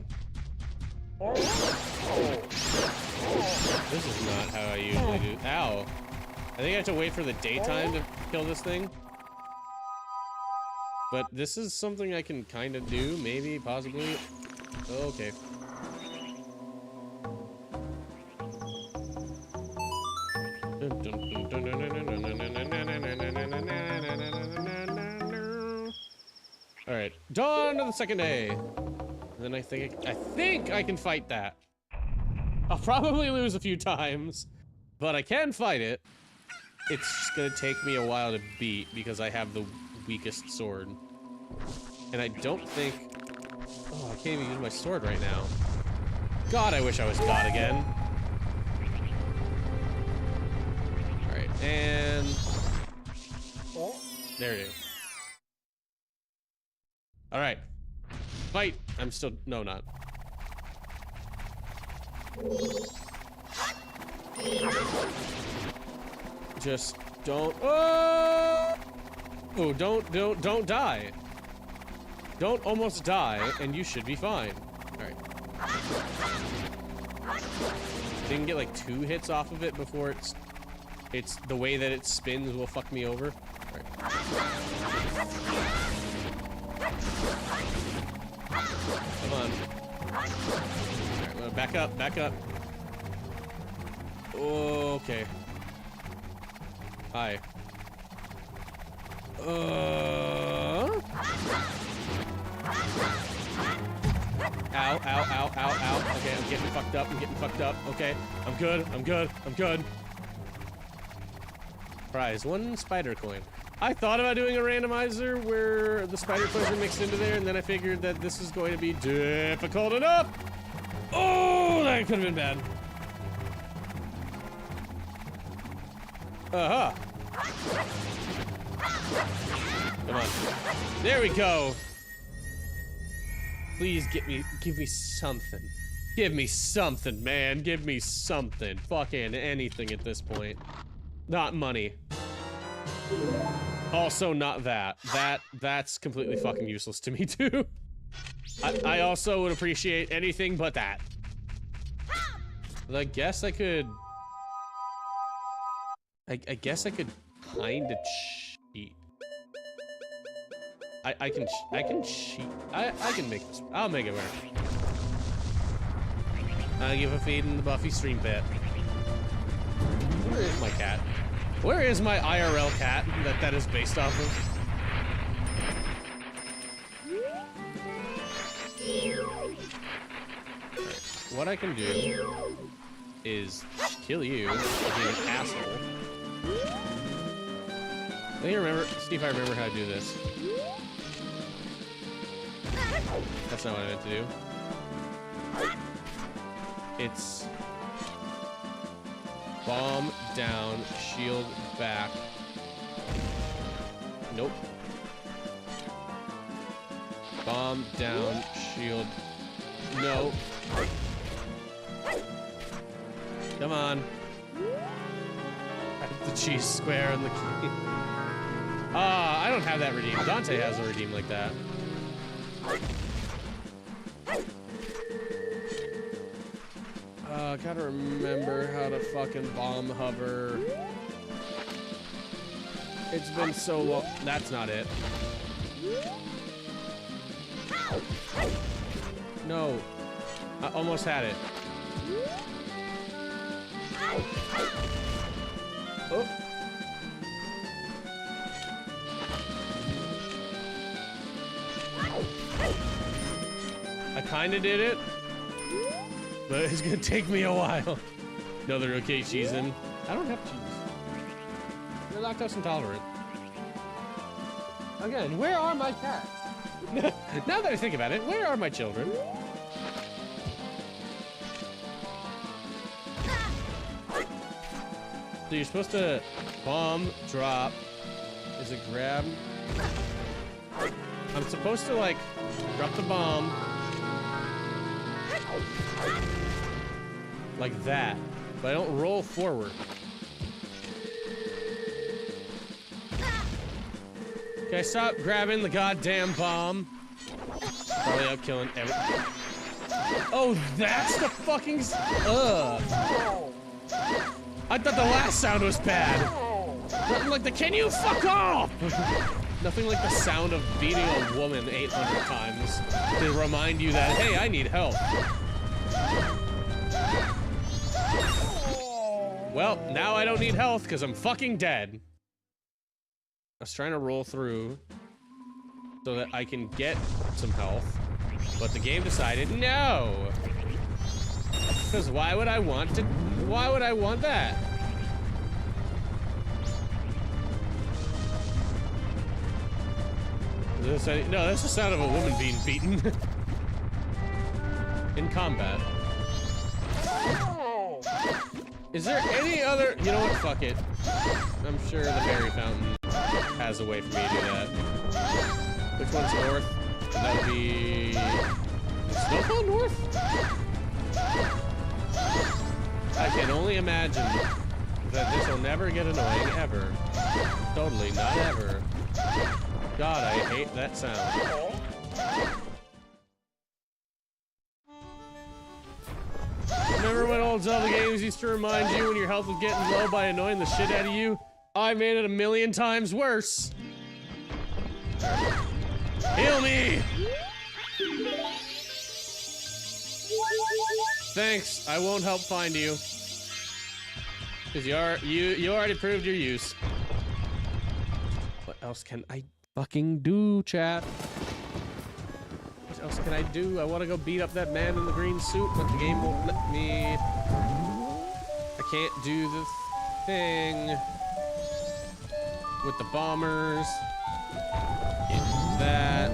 This is not how I usually do. Ow. I think I have to wait for the daytime to kill this thing. But this is something I can kind of do, maybe, possibly. Oh, okay. Alright, dawn of the second day. And then I think I can fight that. I'll probably lose a few times, but I can fight it. It's just gonna take me a while to beat because I have the weakest sword. And I don't think... Oh, I can't even use my sword right now. God, I wish I was God again. Alright, and... There it is. Alright. Fight! I'm still... No, not. Just don't. Oh, don't die. Don't almost die, and you should be fine. All right. Didn't get like 2 hits off of it before it's the way that it spins will fuck me over. All right. Come on. All right, back up, back up. Okay. Hi. Ow, ow, ow, ow, ow. Okay, I'm getting fucked up. I'm getting fucked up. Okay, I'm good. I'm good. I'm good. Prize 1 spider coin. I thought about doing a randomizer where the spider coins are mixed into there, and then I figured that this is going to be difficult enough. Oh, that could have been bad. Uh-huh. Come on. There we go. Please give me something. Give me something, man. Give me something. Fucking anything at this point. Not money. Also not that. That's completely fucking useless to me too. I also would appreciate anything but that. I guess I could... I guess I could kinda cheat. I can cheat. I can make this. I'll make it work. I'll give a feed in the Buffy stream pit. Where is my cat? Where is my IRL cat that is based off of? Right. What I can do is kill you, being an asshole. Let me remember, see if I remember how to do this. That's not what I meant to do. It's bomb down, shield back. Nope. Bomb down, shield. No. Come on. The cheese square and the key. I don't have that redeemed. Dante has a redeem like that. Gotta remember how to fucking bomb hover. It's been so long. That's not it. No. I almost had it. Oh. I kinda did it, but it's gonna take me a while. Another okay cheese in. I don't have cheese. You're lactose intolerant. Again, where are my cats? Now that I think about it, where are my children? So you're supposed to bomb, drop. Is it grab? I'm supposed to like drop the bomb. Like that. But I don't roll forward. Okay, stop grabbing the goddamn bomb. Probably out killing everything. Oh, that's the fucking. I thought the last sound was bad. Nothing like the can you fuck off? Nothing like the sound of beating a woman 800 times to remind you that, hey, I need help. Well, now I don't need health because I'm fucking dead. I was trying to roll through so that I can get some health, but the game decided no. Because why would I want that? No, that's the sound of a woman being beaten in combat. Is there any other? You know what? Fuck it. I'm sure the berry fountain has a way for me to do that. Which one's north? That would be Snowfall North? I can only imagine that this will never get annoying, ever. Totally, not ever. God, I hate that sound. Remember when old Zelda games used to remind you when your health was getting low by annoying the shit out of you? I made it 1,000,000 times worse. Heal me! Thanks, I won't help find you. Cause you already proved your use. What else can I fucking do, chat? What else can I do? I want to go beat up that man in the green suit, but the game won't let me. I can't do the thing with the bombers. Can't do that.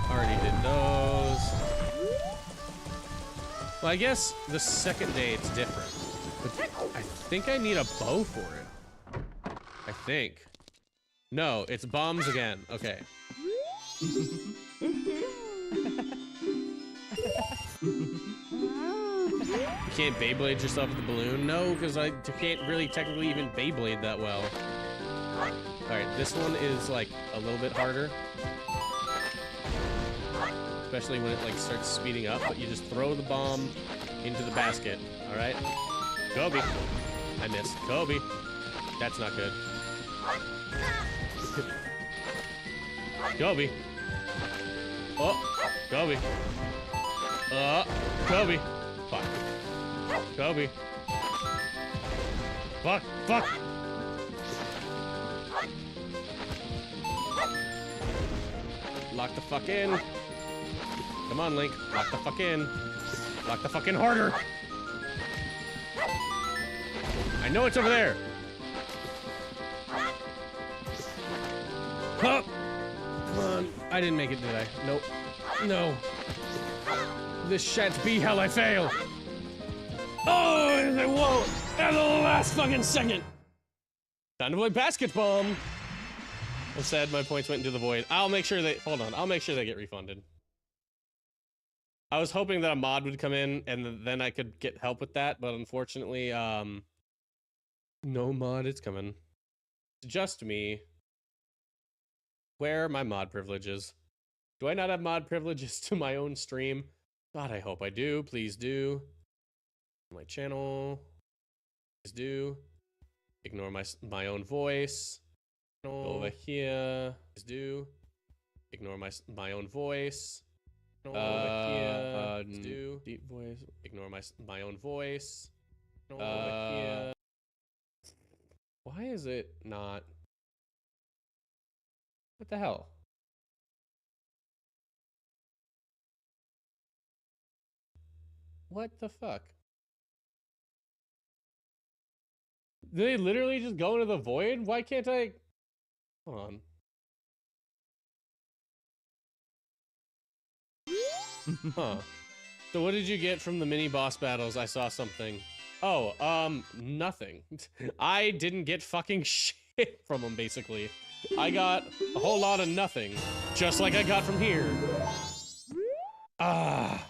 Already did those. Well, I guess the second day it's different. But I think I need a bow for it. I think. No, it's bombs again. Okay. You can't Beyblade yourself with the balloon? No, because I can't really technically even Beyblade that well. Alright, this one is like a little bit harder. Especially when it like starts speeding up, but you just throw the bomb into the basket. Alright? Kobe. I missed. Kobe. That's not good. Kobe. Oh, Kobe. Kobe. Fuck. Kobe. Fuck. Fuck. Lock the fuck in. Come on, Link. Lock the fuck in. Lock the fucking harder. I know it's over there. Huh. Come on. I didn't make it, did I? Nope. No. This shan't be how I fail. Oh, it won't. At the last fucking second. Time to play basketball. Instead, my points went into the void. I'll make sure they, hold on. I'll make sure they get refunded. I was hoping that a mod would come in and then I could get help with that, but unfortunately, no mod is coming. It's just me. Where are my mod privileges? Do I not have mod privileges to my own stream? God, I hope I do. Please do. My channel. Please do. Ignore my own voice. Go over here. Please do. Ignore my own voice. Over here. Please do. Deep voice. Ignore my own voice. Over here. Why is it not? What the hell? What the fuck? Did they literally just go into the void? Why can't I? Hold on. Huh. So what did you get from the mini boss battles? I saw something. Oh, nothing. I didn't get fucking shit from them, basically. I got a whole lot of nothing. Just like I got from here. Ah.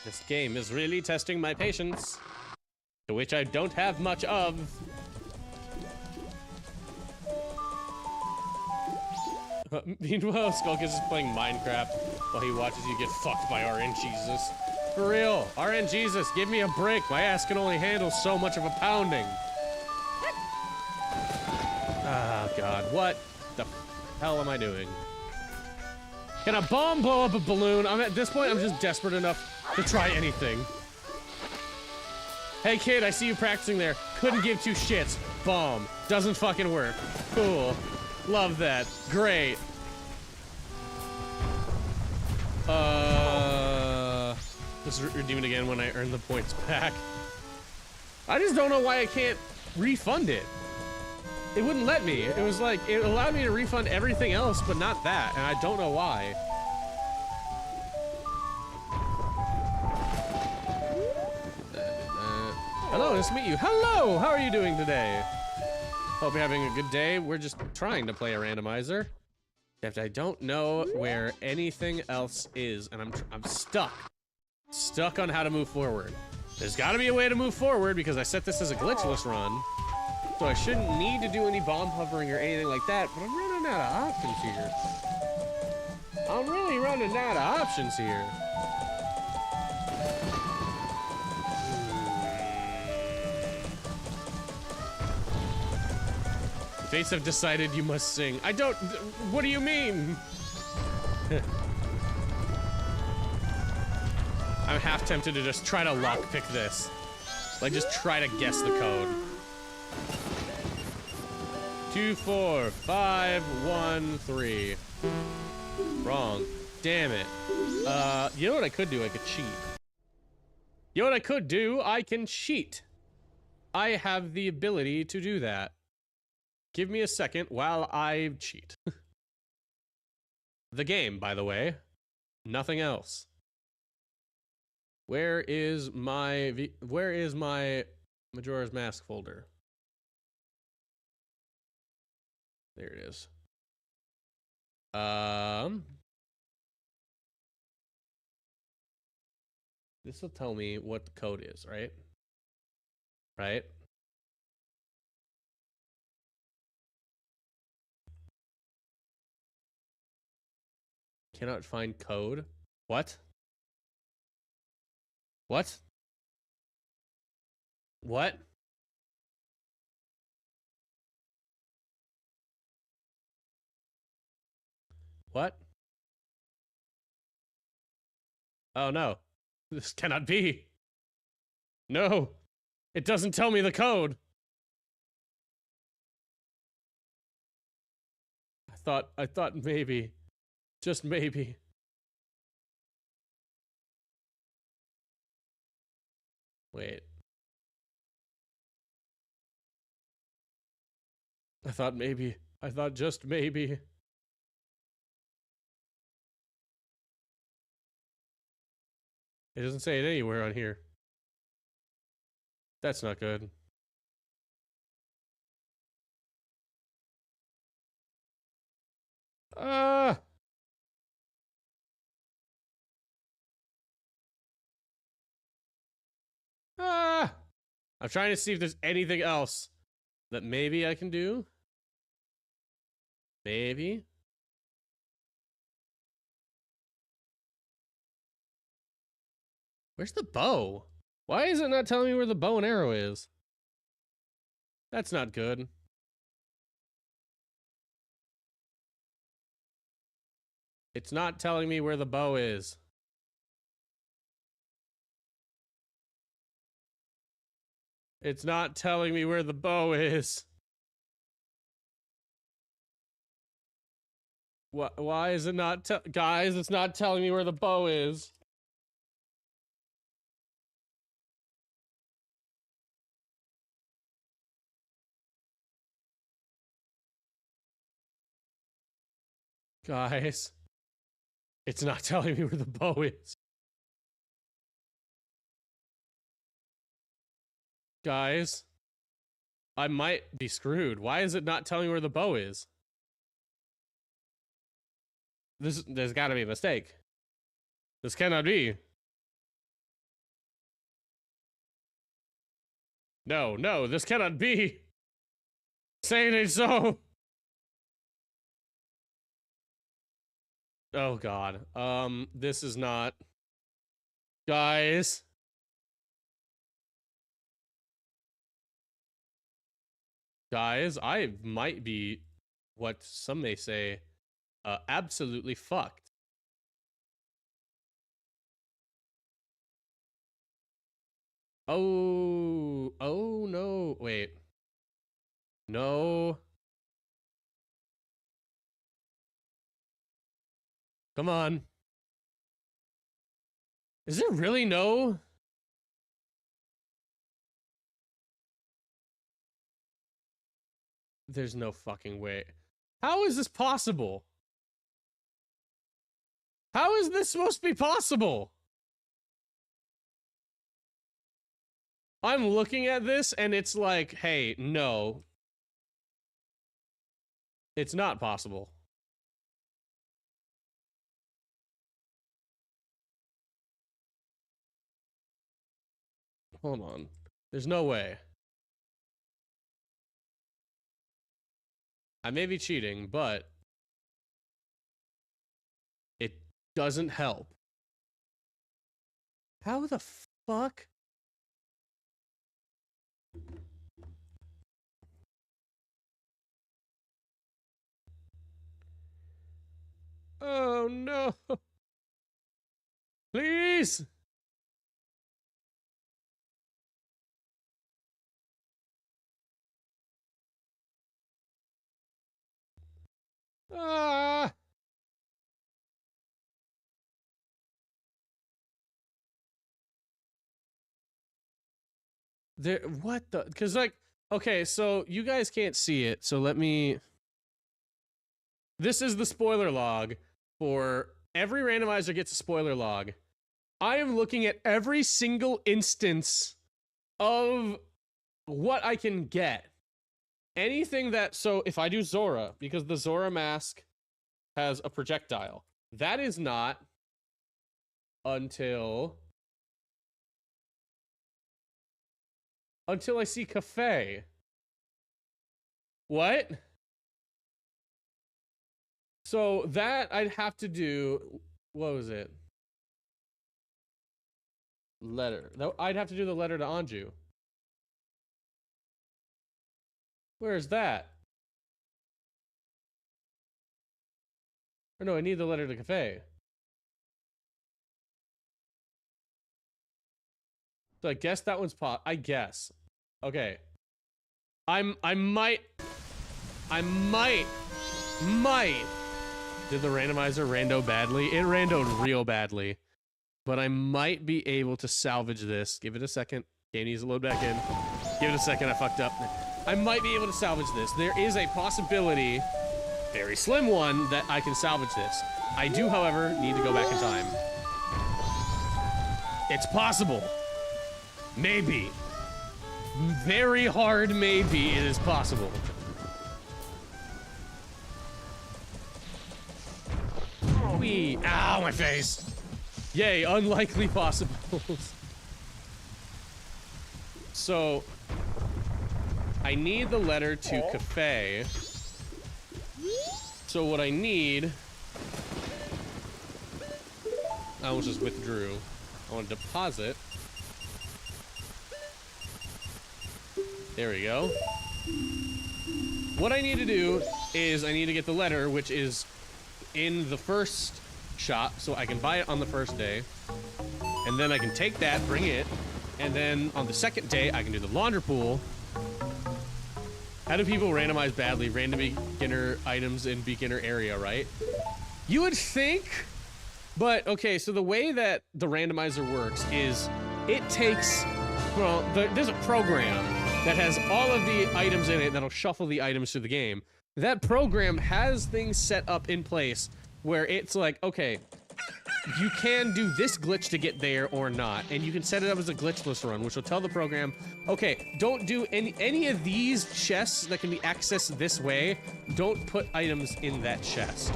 This game is really testing my patience. To which I don't have much of. Meanwhile, Skulkus is playing Minecraft while he watches you get fucked by RNGesus. For real, RNGesus, give me a break. My ass can only handle so much of a pounding. Ah, God, what the hell am I doing? Can a bomb blow up a balloon? At this point, I'm just desperate enough to try anything. Hey kid, I see you practicing there. Couldn't give two shits. Bomb. Doesn't fucking work. Cool. Love that. Great. Just redeem it again when I earn the points back. I just don't know why I can't refund it. It wouldn't let me. It was like, it allowed me to refund everything else, but not that, and I don't know why. Hello, nice to meet you. Hello, how are you doing today? Hope you're having a good day. We're just trying to play a randomizer. Except I don't know where anything else is, and I'm stuck. Stuck on how to move forward. There's gotta be a way to move forward because I set this as a glitchless run. So I shouldn't need to do any bomb hovering or anything like that, but I'm running out of options here. I'm really running out of options here. The fates have decided you must sing. I don't, what do you mean? I'm half tempted to just try to lockpick this. Like, just try to guess the code. 2, 4, 5, 1, 3. Wrong. Damn it. You know what I could do? I could cheat. You know what I could do? I can cheat. I have the ability to do that. Give me a second while I cheat. The game, by the way. Nothing else. Where is my Majora's Mask folder? There it is. This will tell me what the code is, right? Right? Cannot find code. What? What? What? What? Oh no. This cannot be. No. It doesn't tell me the code. I thought maybe. Just maybe. Wait. I thought maybe. I thought just maybe. It doesn't say it anywhere on here. That's not good. I'm trying to see if there's anything else that maybe I can do. Maybe. Where's the bow? Why is it not telling me where the bow and arrow is? That's not good. It's not telling me where the bow is. It's not telling me where the bow is. Why is it not guys, it's not telling me where the bow is. Guys, it's not telling me where the bow is. Guys, I might be screwed. Why is it not telling me where the bow is? There's gotta be a mistake. This cannot be. No, this cannot be. Say it ain't so. Oh god. This is not. Guys. Guys, I might be what some may say absolutely fucked. Oh no. Wait. No. Come on. Is there really no? There's no fucking way. How is this possible? How is this supposed to be possible? I'm looking at this and it's like, hey, no. It's not possible. Hold on. There's no way. I may be cheating, but it doesn't help. How the fuck? Oh no. Please. Ah. There, what the? Because, like, okay, so you guys can't see it, so let me. This is the spoiler log for every randomizer gets a spoiler log. I am looking at every single instance of what I can get. Anything that, so if I do Zora, because the Zora mask has a projectile, that is not until I see Cafe. What? So that I'd have to do, what was it? Letter. I'd have to do the letter to Anju. Where is that? Or no, I need the letter to Cafe. So I guess that one's I guess. Okay. I might. Did the randomizer rando badly? It randoed real badly. But I might be able to salvage this. Give it a second. Game needs to load back in. Give it a second. I fucked up. I might be able to salvage this. There is a possibility, very slim one, that I can salvage this. I do, however, need to go back in time. It's possible. Maybe. Very hard maybe it is possible. Wee. Ow, my face. Yay, unlikely possibles. So, I need the letter to Cafe. So what I need... I almost just withdrew. I want to deposit. There we go. What I need to do is I need to get the letter, which is in the first shop, so I can buy it on the first day. And then I can take that, bring it, and then on the second day, I can do the launder pool. How do people randomize badly? Random beginner items in beginner area, right? You would think, but okay, so the way that the randomizer works is it takes, well, there's a program that has all of the items in it that'll shuffle the items through the game. That program has things set up in place where it's like, okay, you can do this glitch to get there or not, and you can set it up as a glitchless run, which will tell the program, okay, don't do any of these chests that can be accessed this way, don't put items in that chest.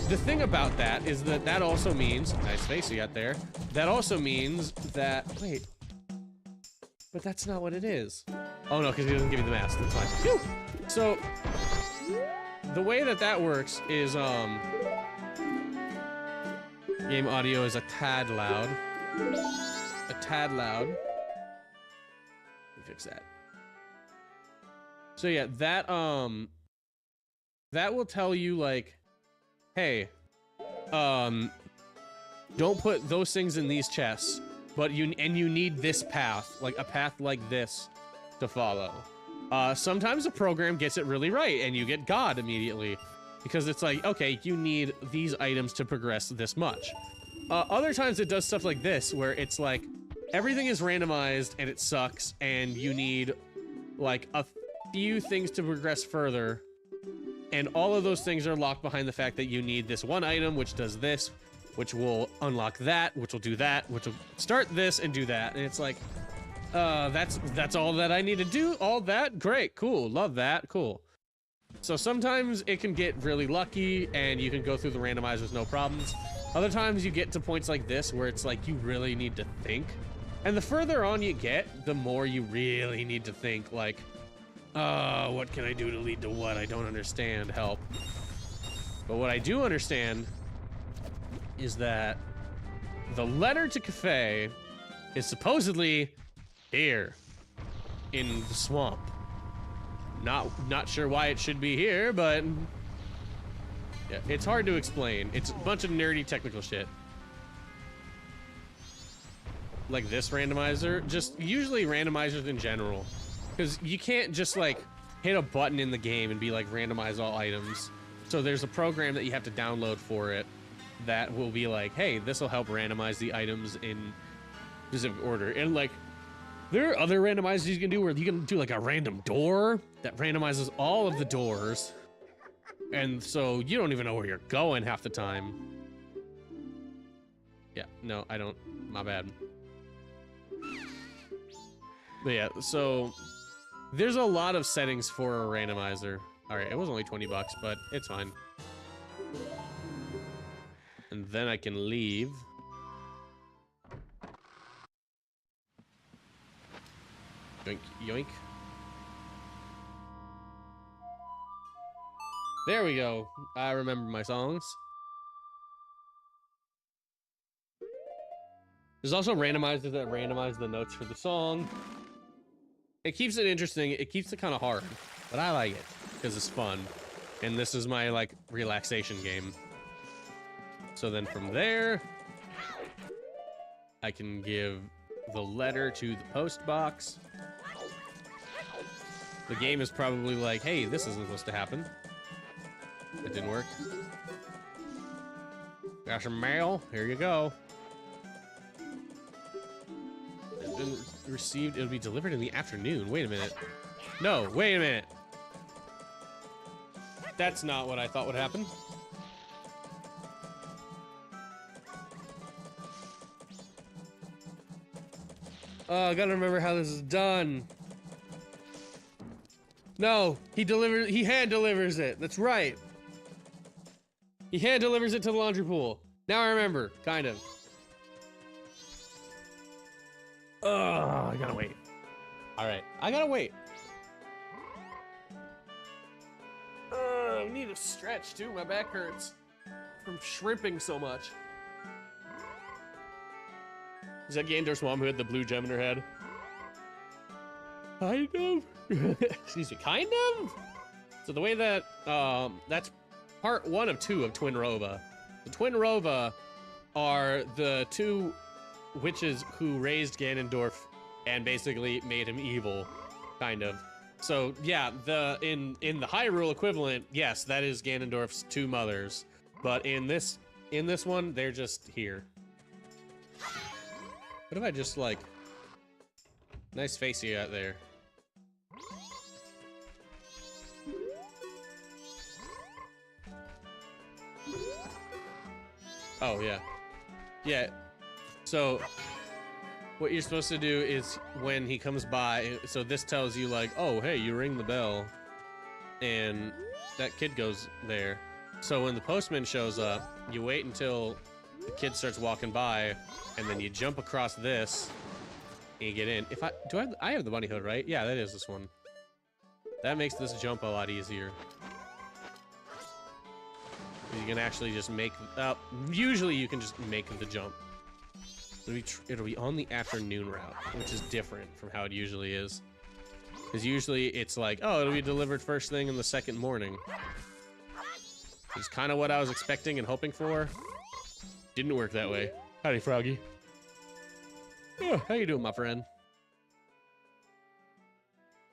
The thing about that is that that also means, nice face you got there, that also means that, wait, but that's not what it is. Oh no, because he doesn't give you the mask, that's fine. Phew! So, the way that that works is, game audio is a tad loud. A tad loud. Let me fix that. So yeah, that will tell you like, hey, don't put those things in these chests, but you need this path, like a path like this to follow. Sometimes the program gets it really right and you get God immediately. Because it's like, okay, you need these items to progress this much. Other times it does stuff like this, where it's like, everything is randomized and it sucks, and you need, like, a few things to progress further, and all of those things are locked behind the fact that you need this one item, which does this, which will unlock that, which will do that, which will start this and do that, and it's like, that's all that I need to do? All that? Great, cool, love that, cool. So sometimes it can get really lucky and you can go through the randomizers no problems. Other times you get to points like this where it's like you really need to think And the further on you get, the more you really need to think, like, what can I do to lead to what? I don't understand, help. But what I do understand is that the letter to Cafe is supposedly here in the swamp. Not sure why it should be here, but yeah, it's hard to explain. It's a bunch of nerdy technical shit. Like this randomizer, just usually randomizers in general, because you can't just like hit a button in the game and be like randomize all items. So there's a program that you have to download for it that will be like, hey, this will help randomize the items in specific order. And like, there are other randomizers you can do where you can do like a random door that randomizes all of the doors. And so you don't even know where you're going half the time. Yeah, no, I don't, my bad. But yeah, so there's a lot of settings for a randomizer. All right, it was only 20 bucks, but it's fine. And then I can leave. Yoink, yoink. There we go. I remember my songs. There's also randomizers that randomize the notes for the song. It keeps it interesting. It keeps it kind of hard, but I like it because it's fun. And this is my like relaxation game. So then from there, I can give the letter to the post box. The game is probably like, hey, this isn't supposed to happen. It didn't work. Got some mail. Here you go. It's been received. It'll be delivered in the afternoon. Wait a minute. No, wait a minute. That's not what I thought would happen. Oh, I gotta remember how this is done. No, he hand delivers it. That's right. He hand delivers it to the laundry pool. Now I remember, kind of. Oh, I gotta wait. All right, I gotta wait. I need a stretch too. My back hurts from shrimping so much. Is that Ganondorf's mom who had the blue gem in her head? Kind of. Excuse me, kind of? So the way that, that's part 1 of 2 of Twin Rova. The Twin Rova are the 2 witches who raised Ganondorf and basically made him evil, kind of. So yeah, in the Hyrule equivalent, yes, that is Ganondorf's 2 mothers. But in this one, they're just here. What if I just like, nice face you got there. Oh, yeah. Yeah. So, what you're supposed to do is when he comes by, so this tells you like, oh, hey, you ring the bell, and that kid goes there. So when the postman shows up, you wait until the kid starts walking by, and then you jump across this, and you get in. If I have the bunny hood, right? Yeah, that is this one. That makes this jump a lot easier. You can actually just make, usually you can just make the jump. It'll be on the afternoon route, which is different from how it usually is. Because usually it's like, oh, it'll be delivered first thing in the second morning. It's kind of what I was expecting and hoping for. Didn't work that way. Howdy, Froggy. Oh, how you doing, my friend?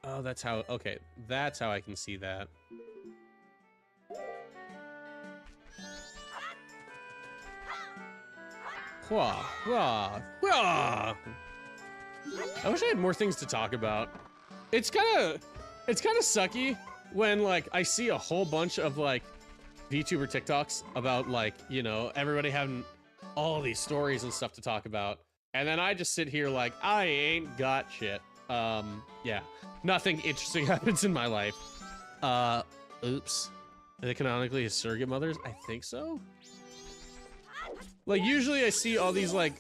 Oh, that's how, okay. That's how I can see that. Wah, wah, wah. I wish I had more things to talk about. It's kind of sucky when like I see a whole bunch of like VTuber TikToks about like, you know, everybody having all these stories and stuff to talk about. And then I just sit here like, I ain't got shit. Yeah, nothing interesting happens in my life. Oops. Are they canonically surrogate mothers? I think so. Like, usually I see all these, like,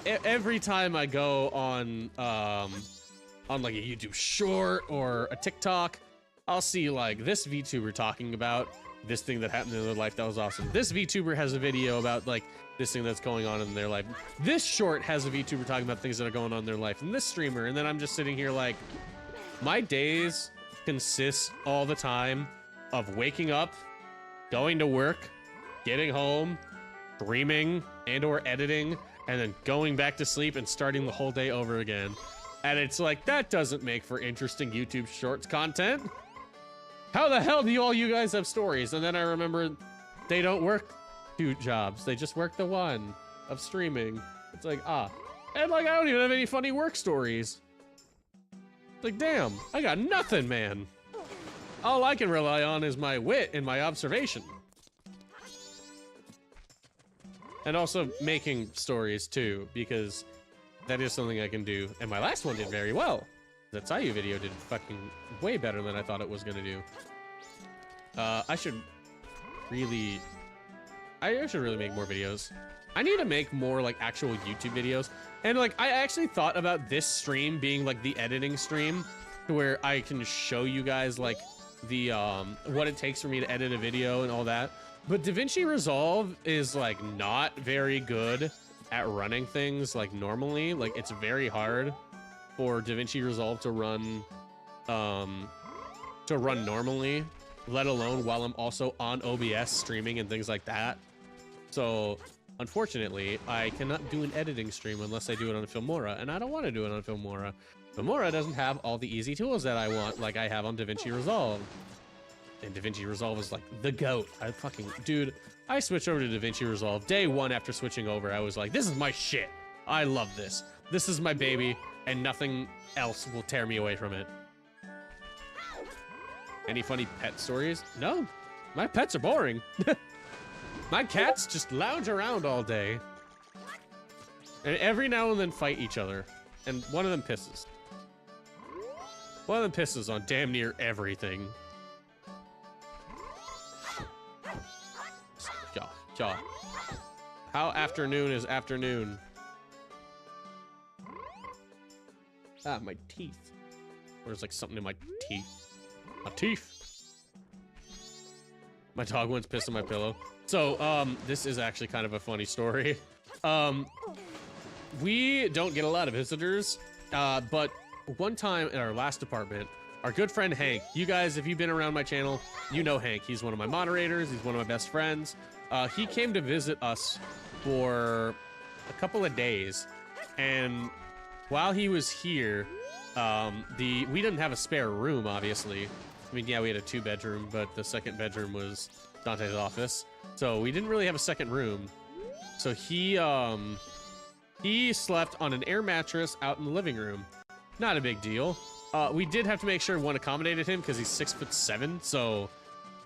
every time I go on like a YouTube short or a TikTok, I'll see like this VTuber talking about this thing that happened in their life that was awesome. This VTuber has a video about like this thing that's going on in their life. This short has a VTuber talking about things that are going on in their life, and this streamer. And then I'm just sitting here like, my days consist all the time of waking up, going to work, getting home, streaming and or editing, and then going back to sleep and starting the whole day over again. And it's like, that doesn't make for interesting YouTube Shorts content. How the hell do all you guys have stories? And then I remember they don't work 2 jobs. They just work the one of streaming. It's like, and like, I don't even have any funny work stories. It's like, damn, I got nothing, man. All I can rely on is my wit and my observation. And also making stories too, because that is something I can do. And my last one did very well. That Sayu video did fucking way better than I thought it was gonna do. I should really make more videos. I need to make more like actual YouTube videos. And like, I actually thought about this stream being like the editing stream, where I can show you guys like the what it takes for me to edit a video and all that. But DaVinci Resolve is like not very good at running things like normally. Like, it's very hard for DaVinci Resolve to run normally, let alone while I'm also on OBS streaming and things like that. So unfortunately, I cannot do an editing stream unless I do it on Filmora, and I don't want to do it on Filmora. Filmora doesn't have all the easy tools that I want like I have on DaVinci Resolve. And DaVinci Resolve is like the GOAT. Dude, I switched over to DaVinci Resolve day 1 after switching over. I was like, this is my shit. I love this. This is my baby, and nothing else will tear me away from it. Any funny pet stories? No, my pets are boring. My cats just lounge around all day. And every now and then fight each other. And one of them pisses. One of them pisses on damn near everything. Ja. How afternoon is afternoon? Ah, my teeth. There's like something in my teeth. My teeth. My dog once pissed on my pillow. So, this is actually kind of a funny story. We don't get a lot of visitors, but one time in our last apartment, our good friend Hank, you guys, if you've been around my channel, you know Hank. He's one of my moderators. He's one of my best friends. He came to visit us for a couple of days, and while he was here, we didn't have a spare room, obviously. I mean, yeah, we had a 2-bedroom, but the second bedroom was Dante's office, so we didn't really have a second room. So he slept on an air mattress out in the living room. Not a big deal. We did have to make sure one accommodated him because he's 6'7", so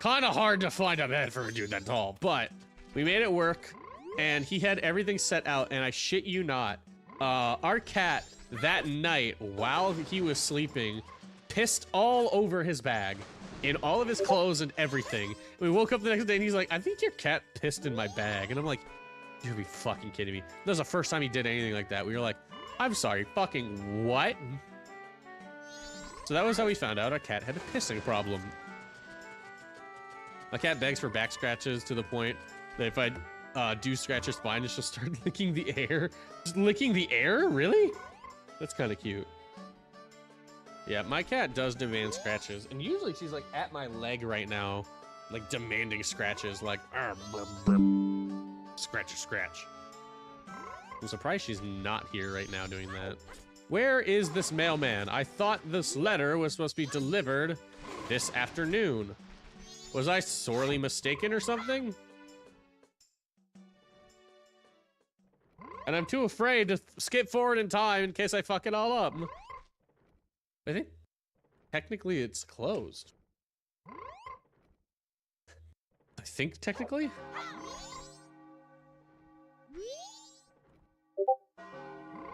kind of hard to find a bed for a dude that tall, but we made it work, and he had everything set out, and I shit you not, our cat that night while he was sleeping pissed all over his bag, in all of his clothes and everything. We woke up the next day and he's like, I think your cat pissed in my bag. And I'm like, you'd be fucking kidding me. That was the first time he did anything like that. We were like, I'm sorry, fucking what? So that was how we found out our cat had a pissing problem. My cat begs for back scratches to the point that if I do scratch her spine, she'll start licking the air. Just licking the air? Really? That's kind of cute. Yeah, my cat does demand scratches, and usually she's like at my leg right now, like demanding scratches, like scratch, scratch. I'm surprised she's not here right now doing that. Where is this mailman? I thought this letter was supposed to be delivered this afternoon. Was I sorely mistaken or something? And I'm too afraid to skip forward in time in case I fuck it all up. I think technically it's closed. I think technically?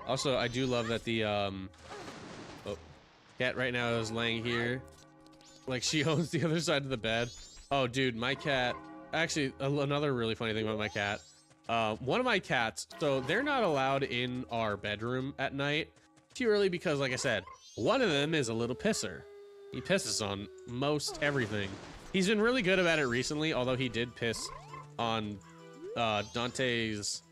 Also, I do love that the cat right now is laying here. Like she owns the other side of the bed. Oh dude, my cat, actually another really funny thing about my cat. One of my cats, so they're not allowed in our bedroom at night purely because, like I said, one of them is a little pisser. He pisses on most everything. He's been really good about it recently, although he did piss on Dante's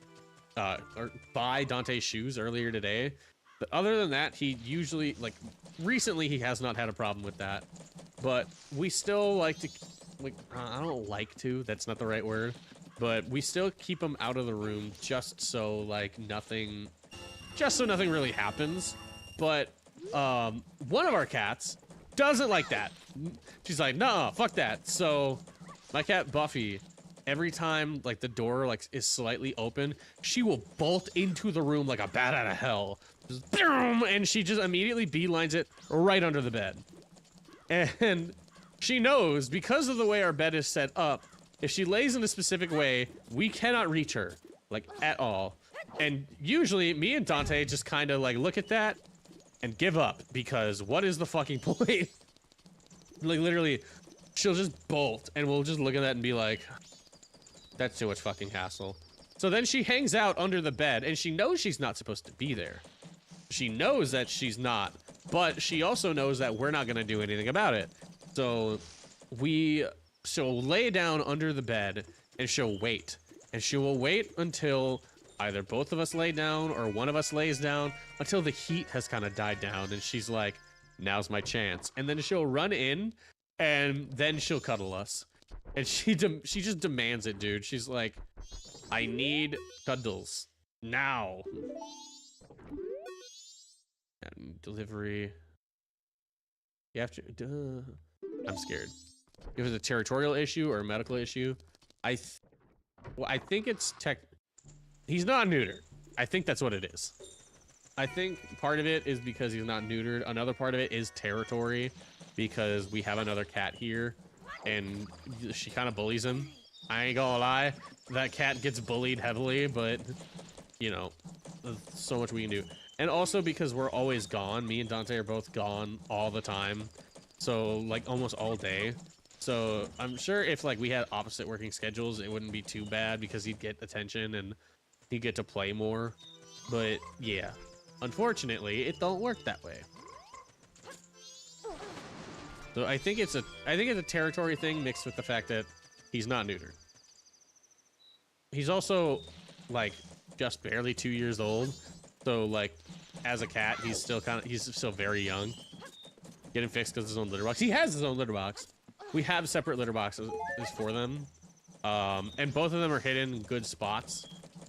or buy Dante's shoes earlier today. But other than that, he usually, like, recently he has not had a problem with that. But we still like to, like, I don't like to, that's not the right word. But we still keep him out of the room just so, like, nothing really happens. But one of our cats doesn't like that. She's like, nah, fuck that. So my cat Buffy, every time like the door like is slightly open, she will bolt into the room like a bat out of hell. Just, boom, and she just immediately beelines it right under the bed. And she knows, because of the way our bed is set up, if she lays in a specific way, we cannot reach her, like, at all. And usually me and Dante just kind of like look at that and give up, because what is the fucking point? Like, literally, she'll just bolt and we'll just look at that and be like, that's too much fucking hassle. So then she hangs out under the bed, and she knows she's not supposed to be there. She knows that she's not, but she also knows that we're not gonna do anything about it. So she'll lay down under the bed and she'll wait. And she will wait until either both of us lay down or one of us lays down, until the heat has kind of died down, and she's like, now's my chance. And then she'll run in, and then she'll cuddle us. And she just demands it, dude. She's like, I need cuddles now. And delivery. You have to. I'm scared. If it's a territorial issue or a medical issue, I think it's tech. He's not neutered. I think that's what it is. I think part of it is because he's not neutered. Another part of it is territory, because we have another cat here, and she kind of bullies him. I ain't gonna lie, that cat gets bullied heavily, but, you know, there's so much we can do. And also because we're always gone. Me and Dante are both gone all the time. So, like, almost all day. So, I'm sure if, like, we had opposite working schedules, it wouldn't be too bad, because he'd get attention and he'd get to play more. But, yeah. Unfortunately, it don't work that way. So I think it's a territory thing mixed with the fact that he's not neutered. He's also, like, just barely 2 years old. So, like, as a cat, he's still very young. Get him fixed because his own litter box. He has his own litter box. We have separate litter boxes for them. And both of them are hidden in good spots.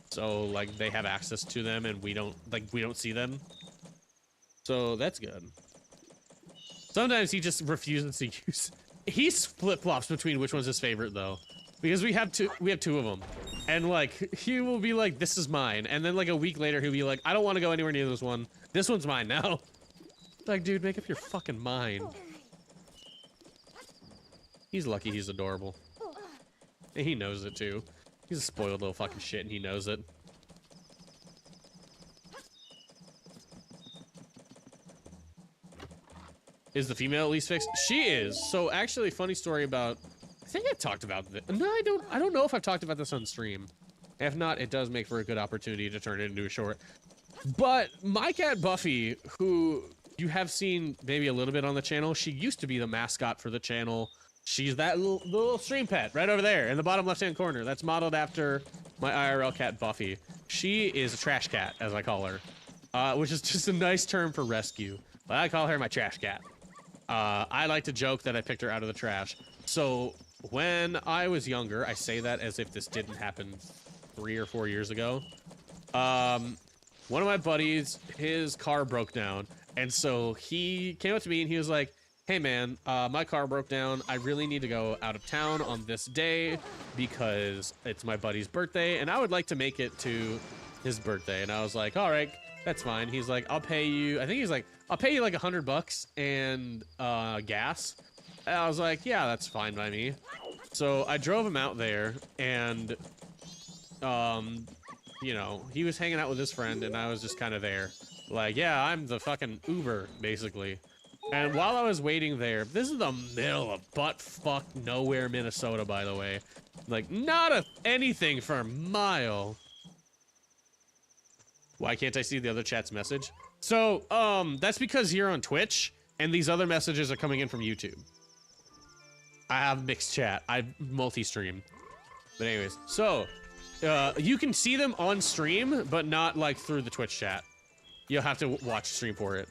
So, like, they have access to them, and we don't see them. So that's good. Sometimes he just refuses to use. He flip-flops between which one's his favorite, though, because we have two of them, and like he will be like, "This is mine," and then like a week later he'll be like, "I don't want to go anywhere near this one. This one's mine now." Like, dude, make up your fucking mind. He's lucky he's adorable, and he knows it too. He's a spoiled little fucking shit, and he knows it. Is the female at least fixed? She is. So actually, funny story about. I think I talked about this. No, I don't know if I've talked about this on stream. If not, it does make for a good opportunity to turn it into a short. But my cat Buffy, who you have seen maybe a little bit on the channel, she used to be the mascot for the channel. She's that little stream pet right over there in the bottom left-hand corner. That's modeled after my IRL cat Buffy. She is a trash cat, as I call her, which is just a nice term for rescue. But I call her my trash cat. I like to joke that I picked her out of the trash. So when I was younger, I say that as if this didn't happen 3 or 4 years ago. One of my buddies, his car broke down. And so he came up to me and he was like, "Hey man, my car broke down. I really need to go out of town on this day because it's my buddy's birthday and I would like to make it to his birthday." And I was like, "All right, that's fine." He's like, "I'll pay you." I think he's like, "I'll pay you like $100 and gas." And I was like, "Yeah, that's fine by me." So I drove him out there, and you know, he was hanging out with his friend, and I was just kind of there, like, "Yeah, I'm the fucking Uber, basically." And while I was waiting there, this is the middle of butt-fuck nowhere, Minnesota, by the way. Like, not anything for a mile. Why can't I see the other chat's message? So, that's because you're on Twitch, and these other messages are coming in from YouTube. I have mixed chat. I multi-stream. But anyways, so, you can see them on stream, but not, like, through the Twitch chat. You'll have to watch stream for it.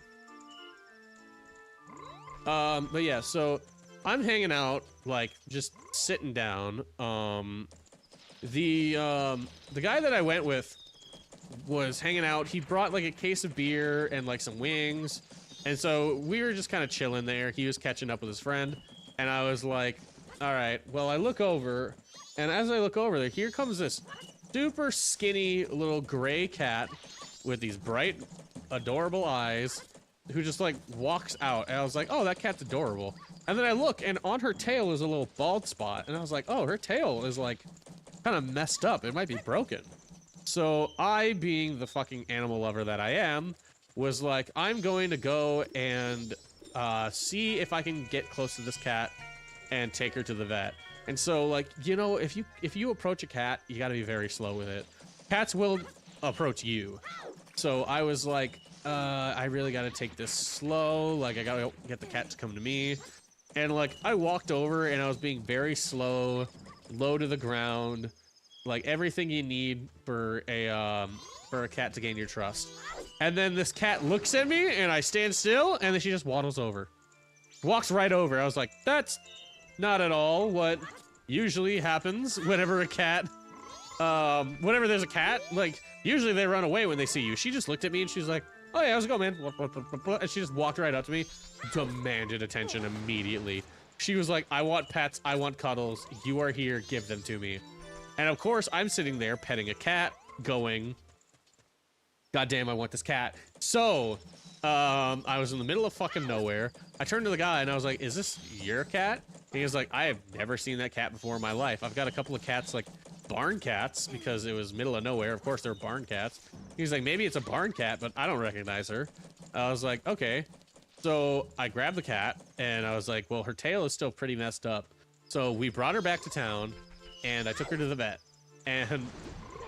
But yeah, so I'm hanging out, like, just sitting down. The guy that I went with was hanging out. He brought, like, a case of beer and, like, some wings. And so we were just kind of chilling there. He was catching up with his friend. And I was like, all right, well, I look over. And as I look over there, here comes this super skinny little gray cat with these bright, adorable eyes who just, like, walks out. And I was like, oh, that cat's adorable. And then I look, and on her tail is a little bald spot. And I was like, oh, her tail is, like, kind of messed up. It might be broken. So I, being the fucking animal lover that I am, was like, I'm going to go and see if I can get close to this cat and take her to the vet. And so, like, you know, if you approach a cat, you gotta be very slow with it. Cats will approach you. So I was like, I really gotta take this slow. Like, I gotta get the cat to come to me. And, like, I walked over and I was being very slow, low to the ground. Like, everything you need for a cat to gain your trust. And then this cat looks at me and I stand still and then she just waddles over. Walks right over. I was like, that's not at all what usually happens whenever a cat, whenever there's a cat, like, usually they run away when they see you. She just looked at me and she's like, oh yeah, how's it going, man? And she just walked right up to me, demanded attention immediately. She was like, I want pets, I want cuddles, you are here, give them to me. And of course, I'm sitting there petting a cat, going, God damn, I want this cat. So, I was in the middle of fucking nowhere. I turned to the guy and I was like, is this your cat? And he was like, I have never seen that cat before in my life. I've got a couple of cats, like barn cats, because it was middle of nowhere. Of course, they're barn cats. He's like, maybe it's a barn cat, but I don't recognize her. I was like, okay. So I grabbed the cat and I was like, well, her tail is still pretty messed up. So we brought her back to town and I took her to the vet. And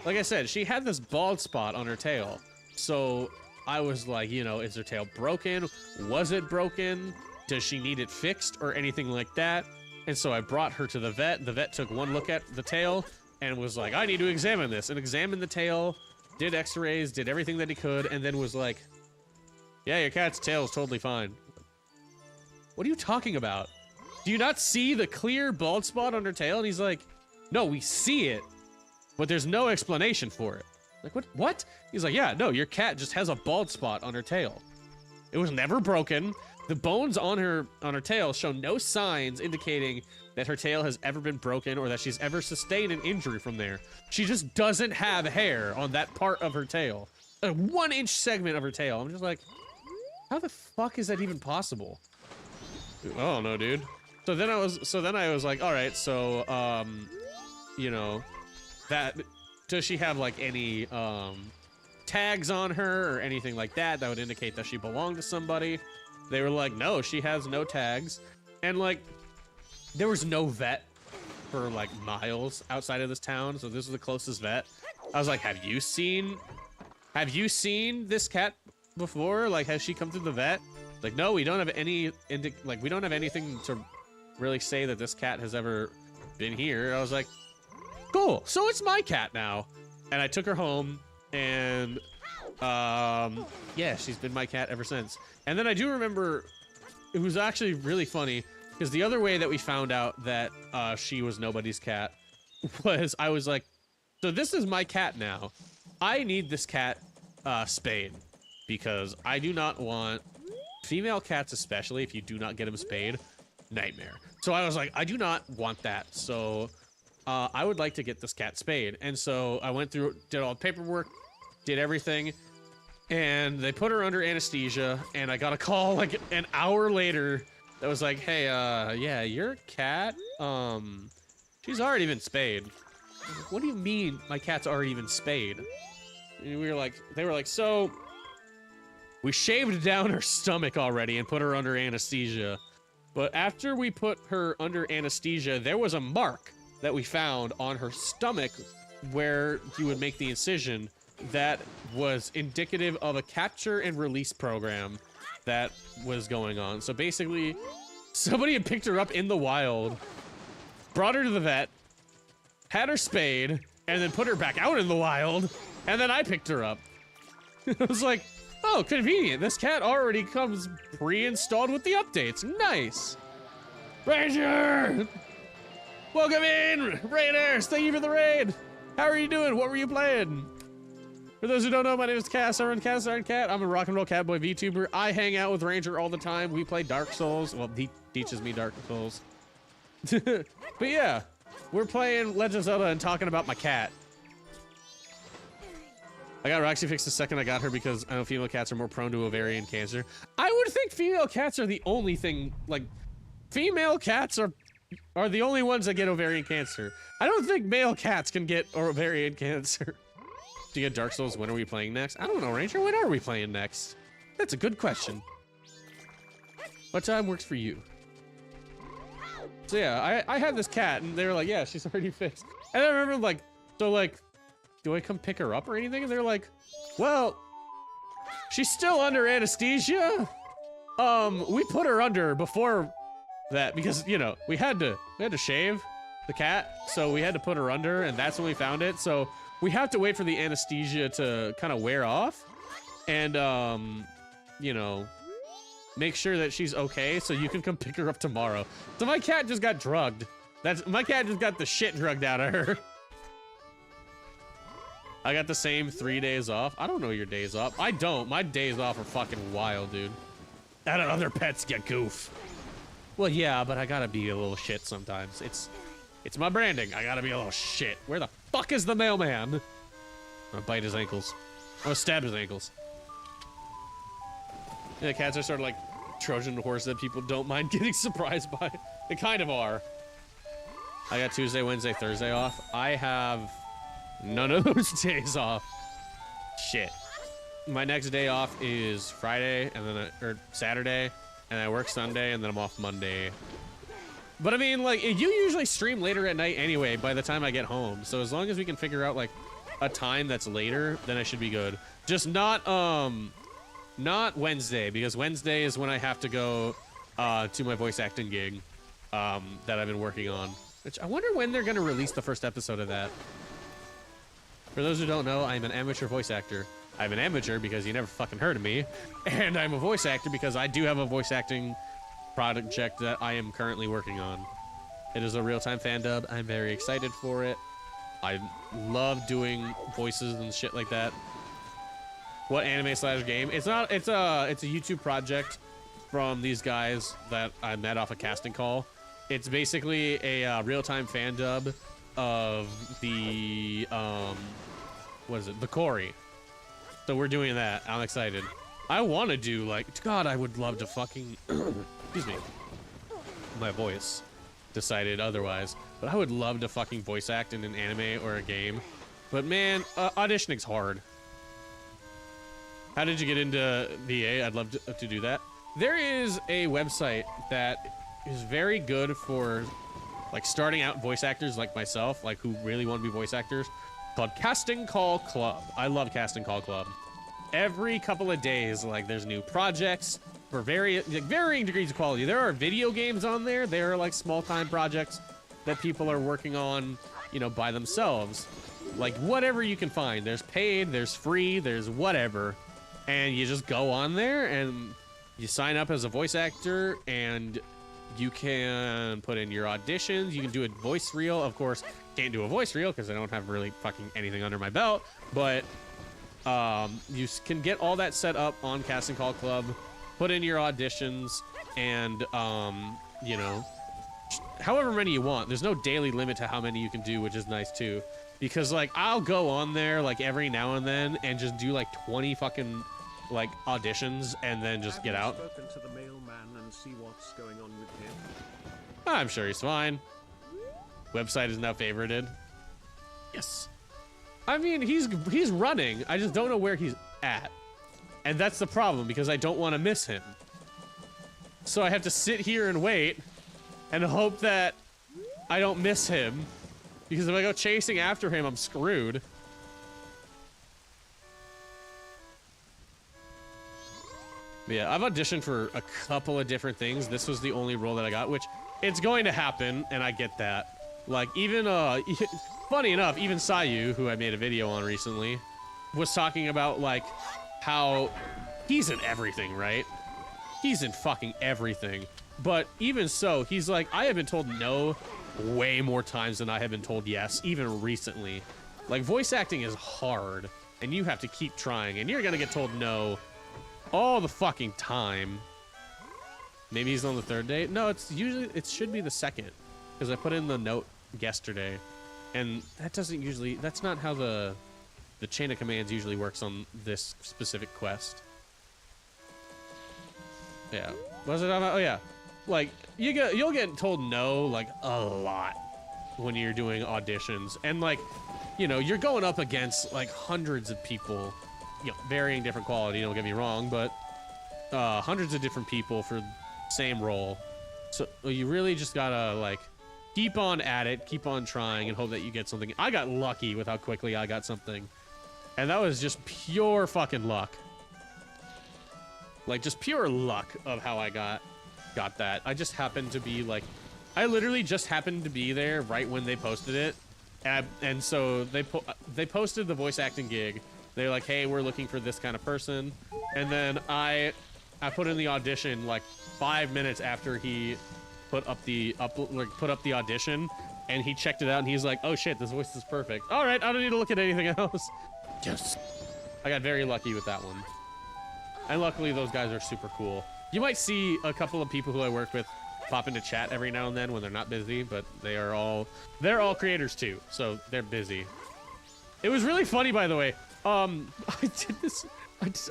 like I said, she had this bald spot on her tail. So I was like, you know, is her tail broken? Was it broken? Does she need it fixed or anything like that? And so I brought her to the vet. The vet took one look at the tail and was like, I need to examine this, and examined the tail, did x-rays, did everything that he could, and then was like, yeah, your cat's tail is totally fine. What are you talking about? Do you not see the clear bald spot on her tail? And he's like, no, we see it, but there's no explanation for it. Like, what? He's like, yeah, no, your cat just has a bald spot on her tail. It was never broken. The bones on her tail show no signs indicating that her tail has ever been broken or that she's ever sustained an injury from there. She just doesn't have hair on that part of her tail. A 1-inch segment of her tail. I'm just like, how the fuck is that even possible? I don't know, dude. So then I was like, all right, so, you know, does she have like any, tags on her or anything like that would indicate that she belonged to somebody? They were like, no, she has no tags. And like, there was no vet for like miles outside of this town. So this was the closest vet. I was like, have you seen this cat before? Like, has she come through the vet? Like, no, we don't have any, we don't have anything to really say that this cat has ever been here. I was like, cool. So it's my cat now. And I took her home and, yeah, she's been my cat ever since. And then I do remember it was actually really funny because the other way that we found out that she was nobody's cat was I was like, so this is my cat now. I need this cat spayed because I do not want female cats, especially if you do not get them spayed, nightmare. So I was like, I do not want that. So I would like to get this cat spayed. And so I went through, did all the paperwork, did everything. And they put her under anesthesia, and I got a call like an hour later that was like, hey, yeah, your cat, she's already been spayed. I was like, what do you mean my cat's already been spayed? And we were like, they were like, so We shaved down her stomach already and put her under anesthesia. But after we put her under anesthesia, there was a mark that we found on her stomach where you would make the incision that was indicative of a capture and release program that was going on. So basically, somebody had picked her up in the wild, brought her to the vet, had her spayed, and then put her back out in the wild, and then I picked her up. I was like, oh, convenient. This cat already comes pre-installed with the updates. Nice. Ranger! Welcome in, Raiders! Thank you for the raid! How are you doing? What were you playing? For those who don't know, my name is Cass. I run Cass Iron Cat. I'm a rock and roll catboy VTuber. I hang out with Ranger all the time. We play Dark Souls. Well, he teaches me Dark Souls. But yeah, we're playing Legend of Zelda and talking about my cat. I got Roxy fixed the second I got her because I know female cats are more prone to ovarian cancer. I would think female cats are the only thing, like, female cats are the only ones that get ovarian cancer. I don't think male cats can get ovarian cancer. Do you get Dark Souls? When are we playing next? I don't know, Ranger. When are we playing next? That's a good question. What time works for you? So yeah, I had this cat and they were like, yeah, she's already fixed. And I remember like, so like, do I come pick her up or anything? And they're like, well, she's still under anesthesia. We put her under before that because, you know, we had to shave the cat. So we had to put her under and that's when we found it. So we have to wait for the anesthesia to kind of wear off and, you know, make sure that she's okay so you can come pick her up tomorrow. So my cat just got drugged. My cat just got the shit drugged out of her. I got the same 3 days off. I don't know your days off. I don't. My days off are fucking wild, dude. And other pets get goof. Well, yeah, but I gotta be a little shit sometimes. It's my branding. I gotta be a little shit. Where the fuck is the mailman? I'm gonna bite his ankles. I'm gonna stab his ankles. Yeah, cats are sort of like Trojan horse that people don't mind getting surprised by. They kind of are. I got Tuesday, Wednesday, Thursday off. I have none of those days off. Shit. My next day off is Friday and then or Saturday, and I work Sunday and then I'm off Monday. But I mean, like, you usually stream later at night anyway by the time I get home. So as long as we can figure out like a time that's later, then I should be good. Just not Wednesday, because Wednesday is when I have to go to my voice acting gig that I've been working on. Which I wonder when they're gonna release the first episode of that. For those who don't know, I'm an amateur voice actor. I'm an amateur because you never fucking heard of me. And I'm a voice actor because I do have a voice acting project that I am currently working on. It is a real-time fan dub. I'm very excited for it. I love doing voices and shit like that. What anime / game? It's a YouTube project from these guys that I met off a casting call. It's basically a real-time fan dub of the what is it? The Cory. So we're doing that. I'm excited. I want to do like, God, I would love to fucking excuse me. My voice decided otherwise, but I would love to fucking voice act in an anime or a game. But man, auditioning's hard. How did you get into VA? I'd love to do that. There is a website that is very good for like starting out voice actors like myself, like who really want to be voice actors, called Casting Call Club. I love Casting Call Club. Every couple of days, like there's new projects for varying degrees of quality. There are video games on there. There are like small time projects that people are working on, you know, by themselves. Like whatever you can find. There's paid, there's free, there's whatever. And you just go on there and you sign up as a voice actor and you can put in your auditions. You can do a voice reel. Of course, can't do a voice reel because I don't have really fucking anything under my belt. But you can get all that set up on Casting Call Club, put in your auditions, and you know, however many you want. There's no daily limit to how many you can do, which is nice too. Because like I'll go on there like every now and then and just do like 20 fucking like auditions and then just get out. Spoken to the mailman and see what's going on with him. I'm sure he's fine. Website is now favorited. Yes. I mean, he's running. I just don't know where he's at. And that's the problem, because I don't want to miss him. So I have to sit here and wait and hope that I don't miss him. Because if I go chasing after him, I'm screwed. But yeah, I've auditioned for a couple of different things. This was the only role that I got, which it's going to happen, and I get that. Like, even, funny enough, even Sayu, who I made a video on recently, was talking about, like, how he's in everything, right? He's in fucking everything. But even so, he's like, I have been told no way more times than I have been told yes, even recently. Like, voice acting is hard, and you have to keep trying, and you're gonna get told no all the fucking time. Maybe he's on the third date? No, it should be the second, because I put in the note yesterday, and that doesn't usually, that's not how the chain of commands usually works on this specific quest. Yeah. Was it on? Oh yeah. Like, you'll get told no, like, a lot when you're doing auditions. And, like, you know, you're going up against, like, hundreds of people, you know, varying different quality, don't get me wrong, but hundreds of different people for the same role. So you really just gotta, like, keep on at it, keep on trying, and hope that you get something. I got lucky with how quickly I got something. And that was just pure fucking luck. Like, just pure luck of how I got that. I just happened to be, like, I literally just happened to be there right when they posted it. And so they posted the voice acting gig. They're like, hey, we're looking for this kind of person. And then I put in the audition, like, 5 minutes after he put up the audition, and he checked it out, and he's like, oh shit, this voice is perfect. All right, I don't need to look at anything else. Yes. I got very lucky with that one. And luckily, those guys are super cool. You might see a couple of people who I work with pop into chat every now and then when they're not busy, but they're all creators too, so they're busy. It was really funny, by the way. I did this.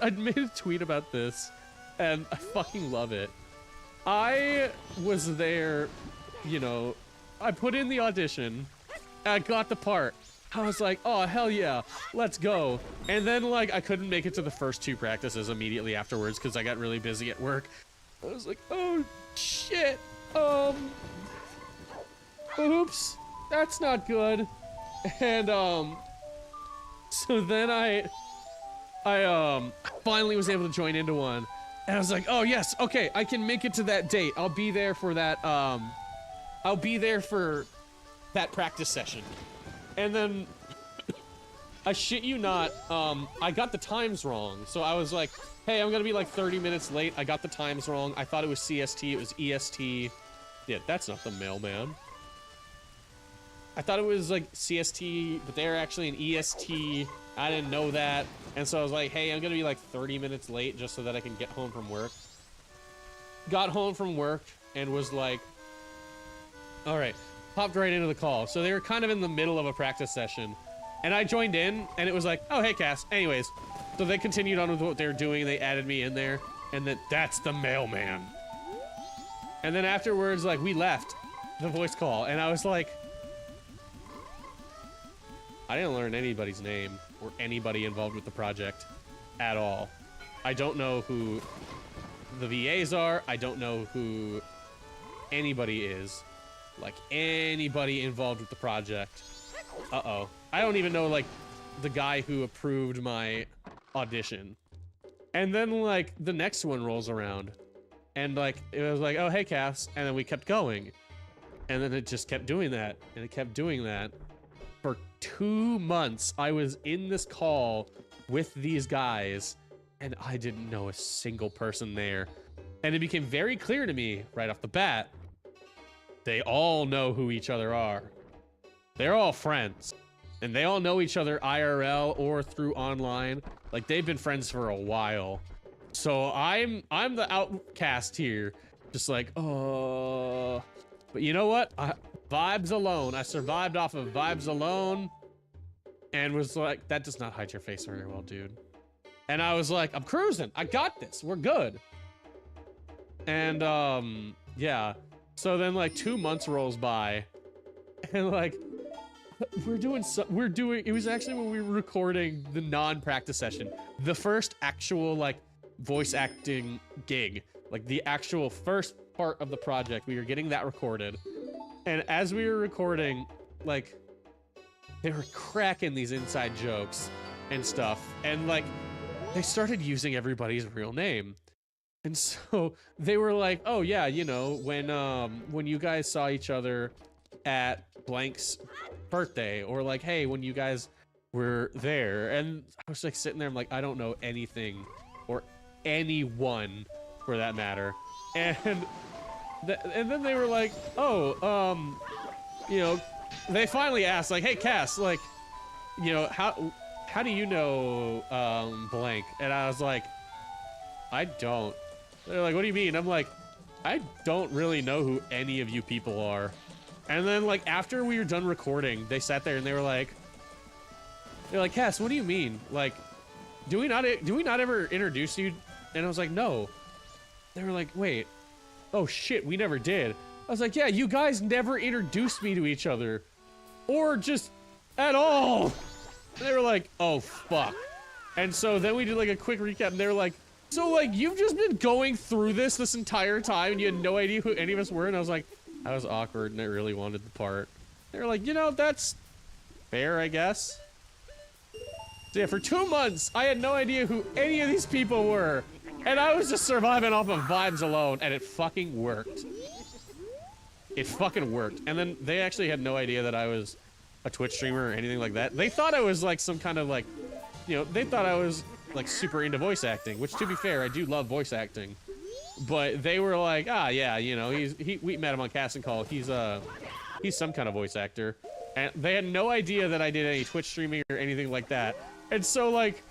I made a tweet about this, and I fucking love it. I was there, you know, I put in the audition, I got the part. I was like, oh, hell yeah, let's go. And then, like, I couldn't make it to the first 2 practices immediately afterwards because I got really busy at work. I was like, oh, shit. Oops, that's not good. And, so then I finally was able to join into one. And I was like, oh, yes, okay, I can make it to that date. I'll be there for that, I'll be there for that practice session. And then, I shit you not, I got the times wrong. So I was like, hey, I'm gonna be like 30 minutes late. I got the times wrong. I thought it was CST, it was EST. Yeah, that's not the mailman. I thought it was like CST, but they're actually an EST. I didn't know that. And so I was like, hey, I'm gonna be like 30 minutes late just so that I can get home from work. Got home from work and was like, all right. Popped right into the call. So they were kind of in the middle of a practice session. And I joined in, and it was like, oh, hey, Cass. Anyways, so they continued on with what they were doing. They added me in there, and that's the mailman. And then afterwards, like, we left the voice call, and I was like, I didn't learn anybody's name or anybody involved with the project at all. I don't know who the VAs are. I don't know who anybody is. Like, anybody involved with the project. Uh-oh. I don't even know, like, the guy who approved my audition. And then, like, the next one rolls around. And, like, it was like, oh, hey, Cass. And then we kept going. And then it just kept doing that. And it kept doing that. For 2 months, I was in this call with these guys. And I didn't know a single person there. And it became very clear to me, right off the bat, they all know who each other are. They're all friends. And they all know each other IRL or through online. Like, they've been friends for a while. So I'm the outcast here. Just like, oh. But you know what? Vibes alone. I survived off of vibes alone. And was like, that does not hide your face very well, dude. And I was like, I'm cruising. I got this. We're good. And, yeah. So then, like, 2 months rolls by, and, like, it was actually when we were recording the non-practice session, the first actual like voice acting gig, like the actual first part of the project. We were getting that recorded, and as we were recording, like they were cracking these inside jokes and stuff, and like they started using everybody's real name. And so they were like, oh yeah, you know, when you guys saw each other at blank's birthday, or like, hey, when you guys were there. And I was like sitting there, I'm like, I don't know anything or anyone for that matter. And then they were like, oh, you know, they finally asked like, hey Cass, like, you know, how do you know blank? And I was like, I don't. They're like, what do you mean? I'm like, I don't really know who any of you people are. And then like after we were done recording, they sat there and they're like, Cass, what do you mean? Like, do we not ever introduce you? And I was like, no. They were like, wait, oh shit, we never did. I was like, yeah, you guys never introduced me to each other, or just at all. And they were like, oh fuck. And so then we did like a quick recap, and they were like, so like you've just been going through this entire time and you had no idea who any of us were? And I was like, I was awkward and I really wanted the part. They were like, you know, that's fair, I guess. So yeah, for 2 months, I had no idea who any of these people were. And I was just surviving off of vibes alone, and it fucking worked. It fucking worked. And then they actually had no idea that I was a Twitch streamer or anything like that. They thought I was like some kind of like, you know, they thought I was like super into voice acting, which to be fair, I do love voice acting. But they were like, ah, yeah, you know, we met him on casting call. He's some kind of voice actor. And they had no idea that I did any Twitch streaming or anything like that. And so like,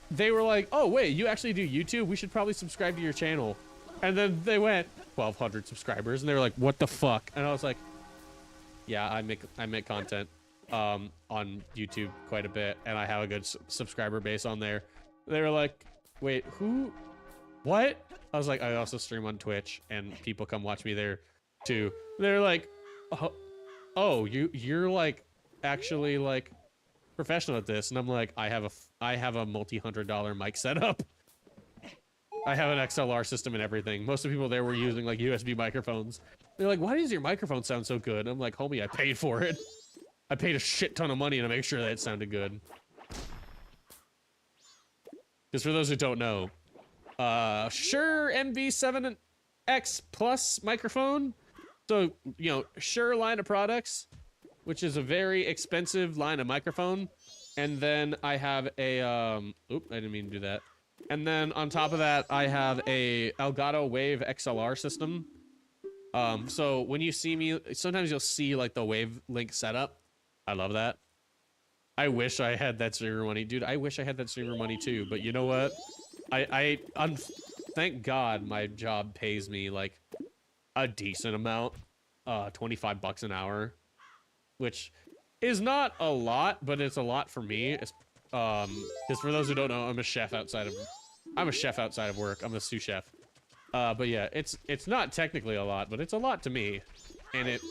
they were like, oh wait, you actually do YouTube? We should probably subscribe to your channel. And then they went 1,200 subscribers, and they were like, what the fuck? And I was like, yeah, I make content on YouTube quite a bit, and I have a good subscriber base on there. They were like, wait, who? What? I was like, I also stream on Twitch, and people come watch me there too. They're like, oh, you're like actually like professional at this. And I'm like, I have a multi-$100 mic setup. I have an XLR system and everything. Most of the people there were using like USB microphones. They're like, why does your microphone sound so good? And I'm like, homie, I paid for it. I paid a shit ton of money to make sure that it sounded good. Because for those who don't know, Shure MV7X Plus microphone. So, you know, Shure line of products, which is a very expensive line of microphone. And then I have a, oop, I didn't mean to do that. And then on top of that, I have a Elgato Wave XLR system. So when you see me, sometimes you'll see like the Wavelink setup. I love that. I wish I had that streamer money. Dude, I wish I had that streamer money too. But you know what? Thank God my job pays me like a decent amount. 25 bucks an hour. Which is not a lot, but it's a lot for me. It's, because for those who don't know, I'm a chef outside of work. I'm a sous chef. But yeah, it's not technically a lot, but it's a lot to me. And it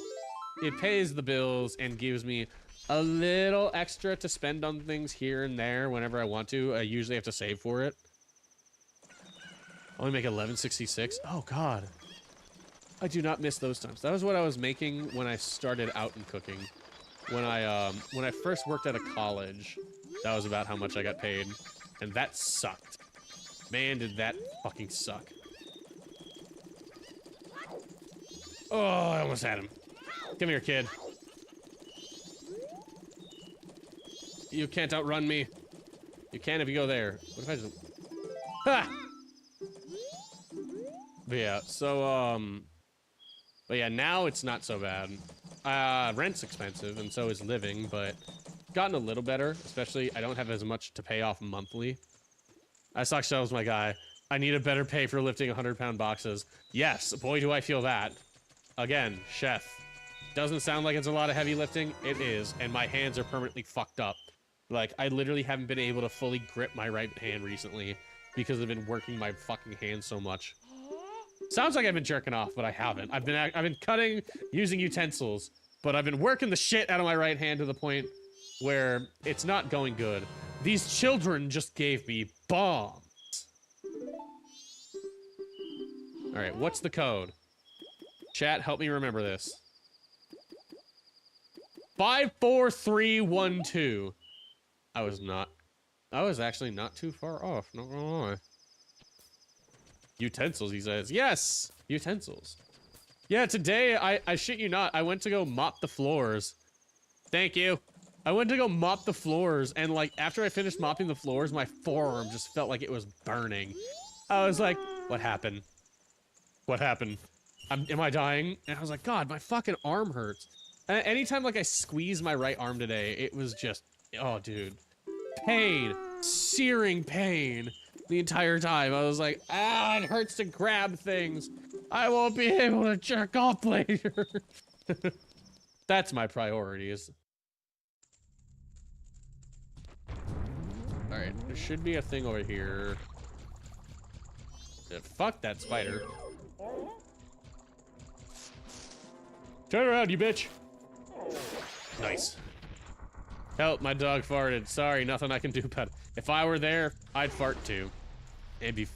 pays the bills and gives me a little extra to spend on things here and there whenever I want to. I usually have to save for it. Only make 1166. Oh God. I do not miss those times. That was what I was making when I started out in cooking. When I first worked at a college, that was about how much I got paid. And that sucked. Man, did that fucking suck. Oh, I almost had him. Come here, kid. You can't outrun me. You can if you go there. What if I just... Ha! But yeah, so, but yeah, now it's not so bad. Rent's expensive, and so is living, but gotten a little better. Especially, I don't have as much to pay off monthly. I suck shelves, my guy. I need a better pay for lifting 100-pound boxes. Yes, boy, do I feel that. Again, chef. Doesn't sound like it's a lot of heavy lifting. It is, and my hands are permanently fucked up. Like, I literally haven't been able to fully grip my right hand recently because I've been working my fucking hands so much. Sounds like I've been jerking off, but I haven't. I've been cutting using utensils, but I've been working the shit out of my right hand to the point where it's not going good. These children just gave me bombs. All right, what's the code? Chat, help me remember this. 54312. I was actually not too far off, not gonna lie. Utensils, he says. Yes, utensils. Yeah, today, I shit you not, I went to go mop the floors. Thank you. I went to go mop the floors, and like, after I finished mopping the floors, my forearm just felt like it was burning. I was like, what happened? What happened? Am I dying? And I was like, God, my fucking arm hurts. And anytime like I squeezed my right arm today, it was just, oh dude. Pain. Searing pain. The entire time. I was like, ah, it hurts to grab things. I won't be able to jerk off later. That's my priorities. Alright, there should be a thing over here. Fuck that spider. Turn around, you bitch. Nice. Help, my dog farted. Sorry, nothing I can do about it. If I were there, I'd fart too. It'd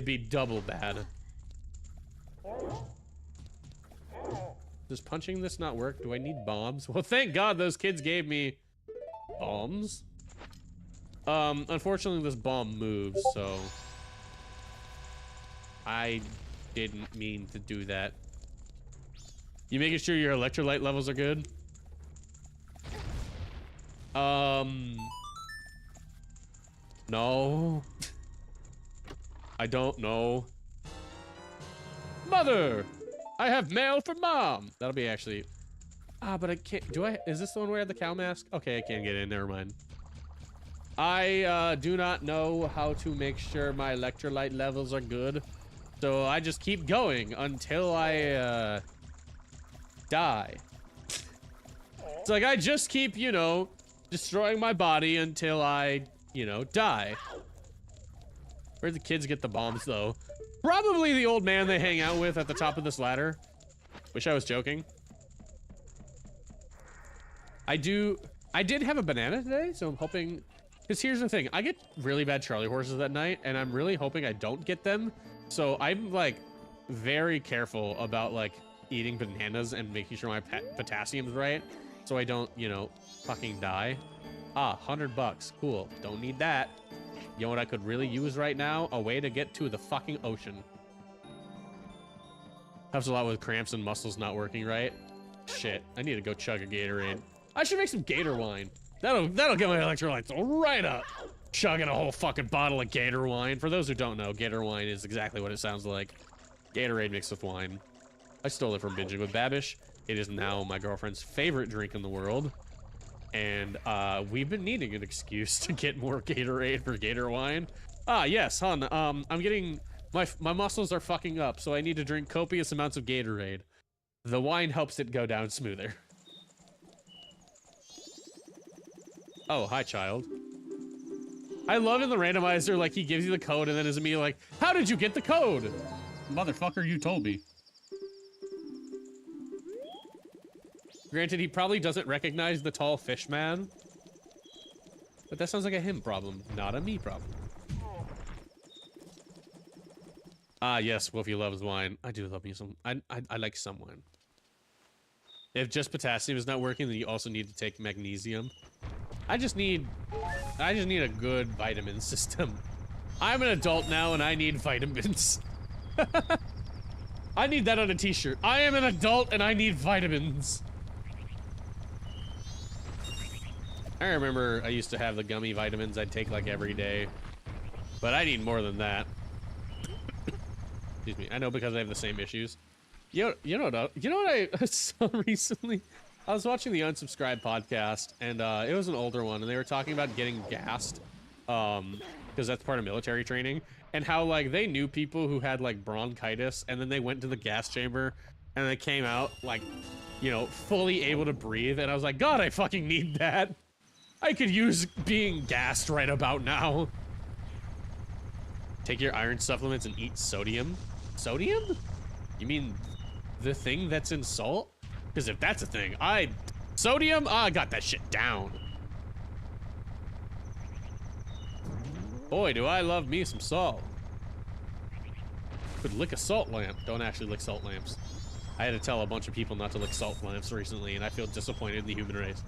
be double bad. Does punching this not work? Do I need bombs? Well, thank God those kids gave me bombs. Unfortunately this bomb moves, so I didn't mean to do that. You making sure your electrolyte levels are good? No. I don't know. Mother! I have mail for mom! That'll be actually... Ah, but I can't... Is this the one where I have the cow mask? Okay, I can't get in, never mind. I, do not know how to make sure my electrolyte levels are good. So I just keep going until I, die. It's like I just keep, you know, destroying my body until I, you know, die. Where'd the kids get the bombs, though? Probably the old man they hang out with at the top of this ladder. Wish I was joking. I did have a banana today, so I'm hoping... Because here's the thing, I get really bad Charlie horses at night, and I'm really hoping I don't get them. So I'm, like, very careful about, like, eating bananas and making sure my potassium's right, so I don't, you know, fucking die. Ah, $100. Cool. Don't need that. You know what I could really use right now? A way to get to the fucking ocean. Helps a lot with cramps and muscles not working right. Shit, I need to go chug a Gatorade. I should make some Gator wine. That'll get my electrolytes right up. Chugging a whole fucking bottle of Gator wine. For those who don't know, Gator wine is exactly what it sounds like. Gatorade mixed with wine. I stole it from Binging with Babish. It is now my girlfriend's favorite drink in the world. And we've been needing an excuse to get more Gatorade for Gator wine. Ah, yes, hon. I'm getting... My muscles are fucking up, so I need to drink copious amounts of Gatorade. The wine helps it go down smoother. Oh, hi, child. I love in the randomizer, like, he gives you the code and then is immediately like, how did you get the code? Motherfucker, you told me. Granted, he probably doesn't recognize the tall fish man. But that sounds like a him problem, not a me problem. Ah, yes, Wolfie loves wine. I do love me some. I like some wine. If just potassium is not working, then you also need to take magnesium. I just need a good vitamin system. I'm an adult now and I need vitamins. I need that on a t-shirt. I am an adult and I need vitamins. I remember I used to have the gummy vitamins I'd take like every day. But I need more than that. Excuse me. I know because I have the same issues. You know what I saw recently? I was watching the Unsubscribed podcast, and it was an older one, and they were talking about getting gassed, because that's part of military training, and how, like, they knew people who had, like, bronchitis, and then they went to the gas chamber, and they came out, like, you know, fully able to breathe, and I was like, God, I fucking need that. I could use being gassed right about now. Take your iron supplements and eat sodium. Sodium? You mean the thing that's in salt? Because if that's a thing, sodium, I got that shit down. Boy, do I love me some salt. Could lick a salt lamp. Don't actually lick salt lamps. I had to tell a bunch of people not to lick salt lamps recently, and I feel disappointed in the human race.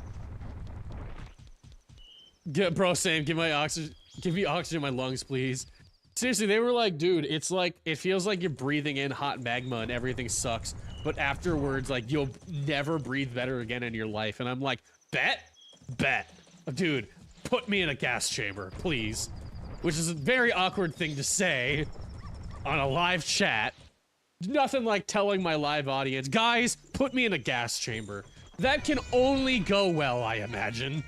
Bro, Sam, give me oxygen in my lungs, please. Seriously, they were like, dude, it's like, it feels like you're breathing in hot magma and everything sucks, but afterwards, like, you'll never breathe better again in your life. And I'm like, bet? Dude, put me in a gas chamber, please. Which is a very awkward thing to say on a live chat. Nothing like telling my live audience, guys, put me in a gas chamber. That can only go well, I imagine.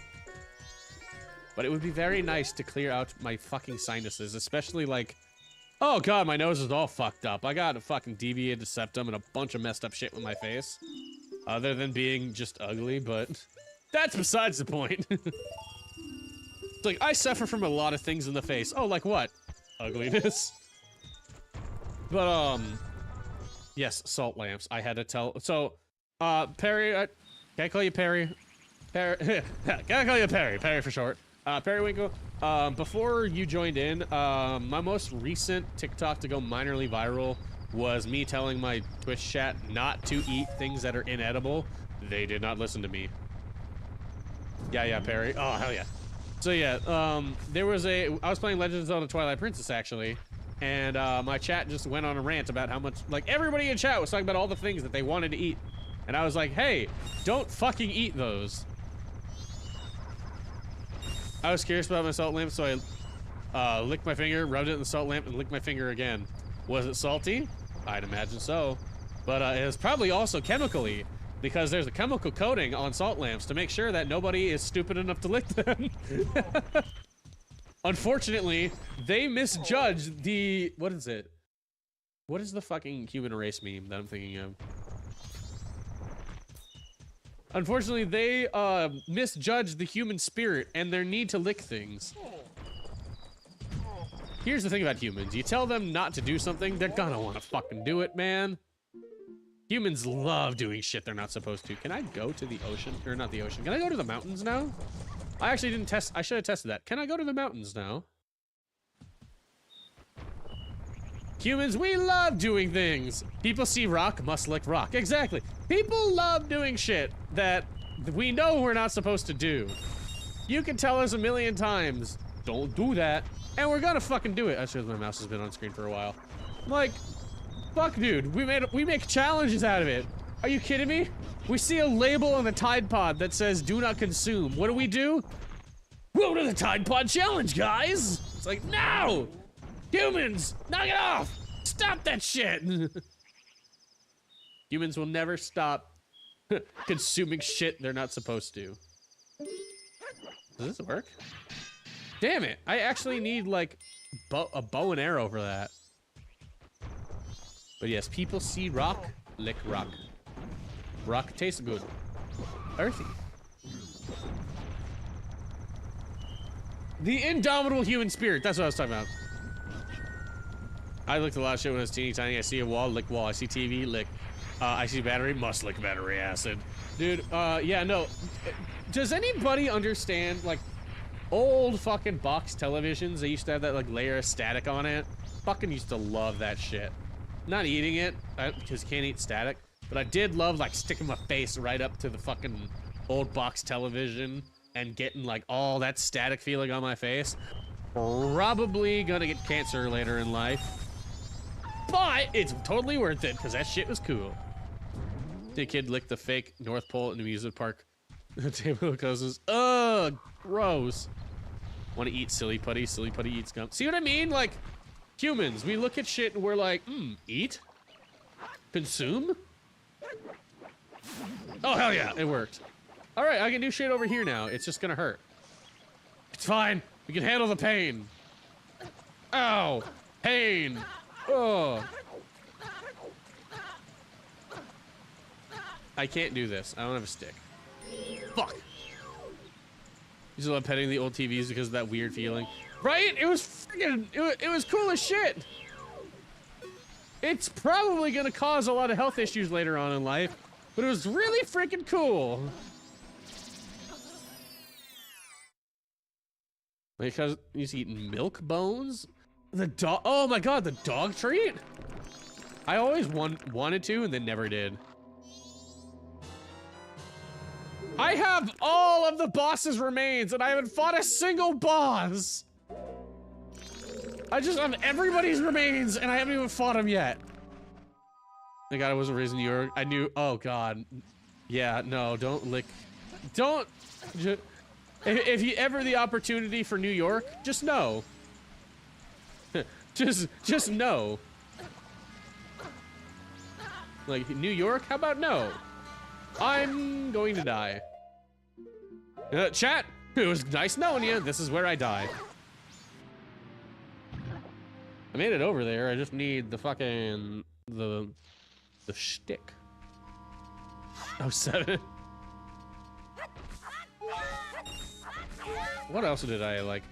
But it would be very nice to clear out my fucking sinuses, especially like, oh god, my nose is all fucked up. I got a fucking deviated septum and a bunch of messed up shit with my face. Other than being just ugly, but that's besides the point. It's like, I suffer from a lot of things in the face. Oh, like what? Ugliness. But, yes, salt lamps. I had to tell, so, Perry, can I call you Perry? Perry, can I call you Perry? Perry for short. Periwinkle, before you joined in, my most recent TikTok to go minorly viral was me telling my Twitch chat not to eat things that are inedible. They did not listen to me. Yeah, Perry. Oh, hell yeah. So yeah, I was playing Legends of Zelda Twilight Princess, actually, and, my chat just went on a rant about how much, like, everybody in chat was talking about all the things that they wanted to eat. And I was like, hey, don't fucking eat those. I was curious about my salt lamp, so I licked my finger, rubbed it in the salt lamp, and licked my finger again. Was it salty? I'd imagine so. But it was probably also chemically, because there's a chemical coating on salt lamps to make sure that nobody is stupid enough to lick them. Unfortunately, they misjudged the... What is it? What is the fucking human race meme that I'm thinking of? Unfortunately, they misjudged the human spirit and their need to lick things. Here's the thing about humans. You tell them not to do something, they're gonna want to fucking do it, man. Humans love doing shit they're not supposed to. Can I go to the ocean? Or not the ocean. Can I go to the mountains now? I actually didn't test. I should have tested that. Can I go to the mountains now? Humans, we love doing things. People see rock, must lick rock. Exactly. People love doing shit that we know we're not supposed to do. You can tell us a million times, don't do that, and we're gonna fucking do it. I suppose my mouse has been on screen for a while. Like, fuck, dude. We make challenges out of it. Are you kidding me? We see a label on the Tide Pod that says "Do not consume." What do? Go to the Tide Pod challenge, guys. It's like, no. Humans, knock it off! Stop that shit! Humans will never stop consuming shit they're not supposed to. Does this work? Damn it! I actually need, like, a bow and arrow for that. But yes, people see rock, lick rock. Rock tastes good. Earthy. The indomitable human spirit, that's what I was talking about. I licked a lot of shit when I was teeny tiny. I see a wall, lick wall. I see TV, lick. I see battery, must lick battery acid. Dude, yeah, no. Does anybody understand, like, old fucking box televisions? They used to have that, like, layer of static on it. Fucking used to love that shit. Not eating it, because you can't eat static. But I did love, like, sticking my face right up to the fucking old box television and getting, like, all that static feeling on my face. Probably gonna get cancer later in life. But it's totally worth it, because that shit was cool. The kid licked the fake North Pole in the amusement park. Table of cousins. Ugh, gross. Want to eat silly putty? Silly putty eats gum. See what I mean? Like, humans, we look at shit and we're like, eat? Consume? Oh, hell yeah, it worked. All right, I can do shit over here now. It's just gonna hurt. It's fine. We can handle the pain. Ow. Pain. Oh. I can't do this. I don't have a stick. Fuck. You still love petting the old TVs because of that weird feeling. Right? It was freaking, it was cool as shit. It's probably gonna cause a lot of health issues later on in life, but it was really freaking cool. Because he's eating milk bones. The dog. Oh my god, the dog treat. I always wanted to and then never did. I have all of the boss's remains and I haven't fought a single boss. I just have everybody's remains and I haven't even fought them yet. Thank God I wasn't raised in New York. I knew, oh God. Yeah, no, don't lick. Don't, if you ever the opportunity for New York, just know. just know. Like, New York, how about no? I'm going to die. Chat, it was nice knowing you. This is where I die. I made it over there. I just need the fucking, the shtick. Oh, 7. What else did I like?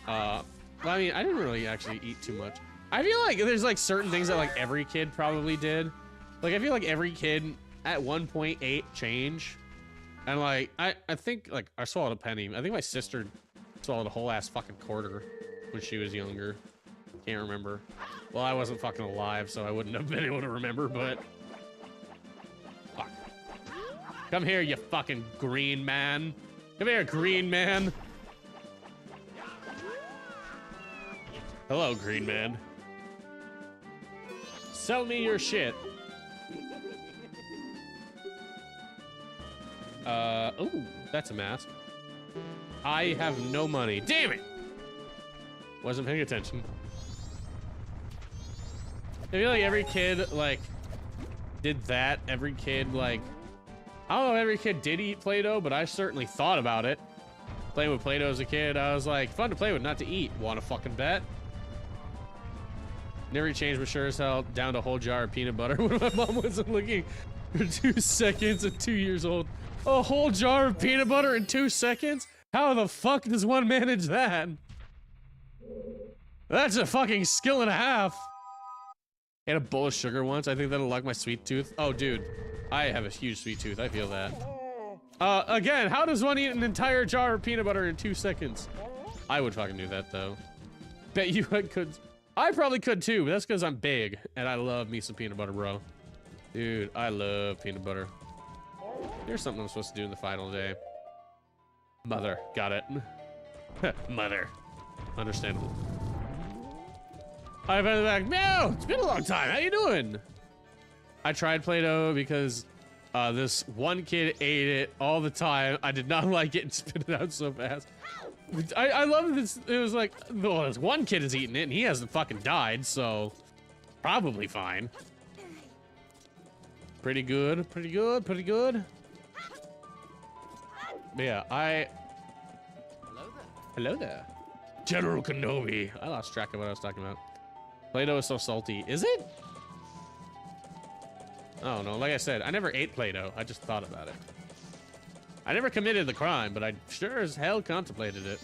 Well, I mean, I didn't really actually eat too much. I feel like there's like certain things that like every kid probably did. Like, I feel like every kid at one point ate change. And like, I think like I swallowed a penny. I think my sister swallowed a whole ass fucking quarter when she was younger. Can't remember. Well, I wasn't fucking alive, so I wouldn't have been able to remember, but... Fuck. Come here, you fucking green man. Come here, green man. Hello, green man. Sell me your shit. Oh, that's a mask. I have no money. Damn it! Wasn't paying attention. I feel like every kid, like, did that. Every kid, like, I don't know if every kid did eat Play-Doh, but I certainly thought about it. Playing with Play-Doh as a kid, I was like, fun to play with, not to eat. Want to fucking bet? Never changed, but sure as hell down to a whole jar of peanut butter when my mom wasn't looking for 2 seconds at 2 years old. A whole jar of peanut butter in 2 seconds? How the fuck does one manage that? That's a fucking skill and a half. I had a bowl of sugar once. I think that'll lock my sweet tooth. Oh, dude. I have a huge sweet tooth. I feel that. Again, how does one eat an entire jar of peanut butter in 2 seconds? I would fucking do that, though. Bet you I could. I probably could, too, but that's because I'm big, and I love me some peanut butter, bro. Dude, I love peanut butter. Here's something I'm supposed to do in the final day. Mother. Got it. Mother. Understandable. I've been back. No, it's been a long time. How you doing? I tried Play-Doh because this one kid ate it all the time. I did not like it and spit it out so fast. I love this. It was like, well, this one kid is eating it and he hasn't fucking died, so probably fine. Pretty good, pretty good, pretty good. But yeah, Hello there. General Kenobi. I lost track of what I was talking about. Play-Doh is so salty. Is it? I don't know. Like I said, I never ate Play-Doh. I just thought about it. I never committed the crime, but I sure as hell contemplated it.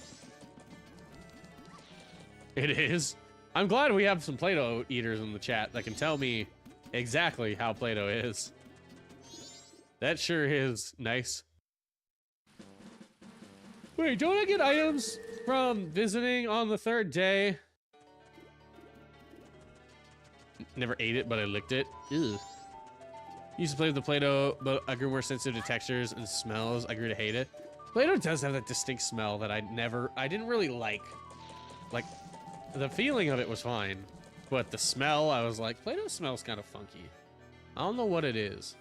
It is. I'm glad we have some Play-Doh eaters in the chat that can tell me exactly how Play-Doh is. That sure is nice. Wait, don't I get items from visiting on the 3rd day? Never ate it, but I licked it. Ew. Used to play with the Play-Doh, but I grew more sensitive to textures and smells. I grew to hate it. Play-Doh does have that distinct smell that I didn't really like. Like, the feeling of it was fine, but the smell, I was like, Play-Doh smells kind of funky. I don't know what it is.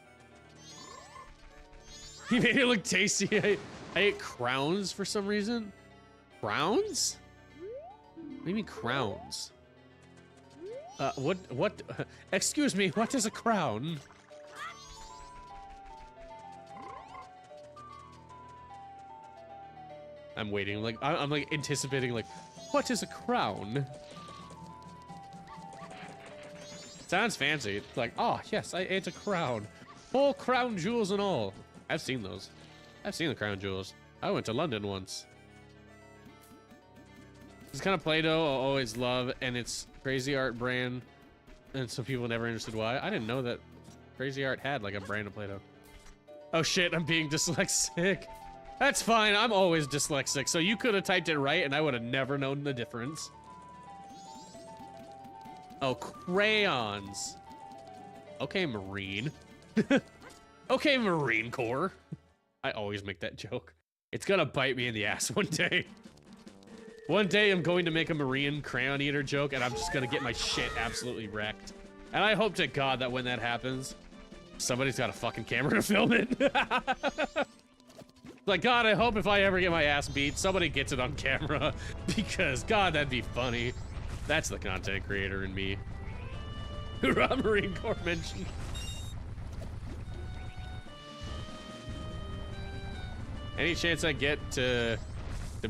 He made it look tasty. I ate crowns for some reason. Crowns? What do you mean crowns? What, excuse me, what is a crown? I'm waiting, like, I'm like anticipating, like, what is a crown? Sounds fancy. It's like, oh, yes, I ate a crown. Full crown jewels and all. I've seen those. I've seen the crown jewels. I went to London once. This kind of Play-Doh I'll always love, and it's Crazy Art brand, and some people never understood why. I didn't know that Crazy Art had like a brand of Play-Doh. Oh shit, I'm being dyslexic. That's fine, I'm always dyslexic, so you could have typed it right and I would have never known the difference. Oh, crayons. Okay, Marine. Okay, Marine Corps. I always make that joke. It's gonna bite me in the ass one day. One day I'm going to make a Marine crayon eater joke and I'm just gonna get my shit absolutely wrecked. And I hope to God that when that happens, somebody's got a fucking camera to film it. Like, God, I hope if I ever get my ass beat, somebody gets it on camera. Because, God, that'd be funny. That's the content creator in me. Hoorah, Marine Corps mention. Any chance I get to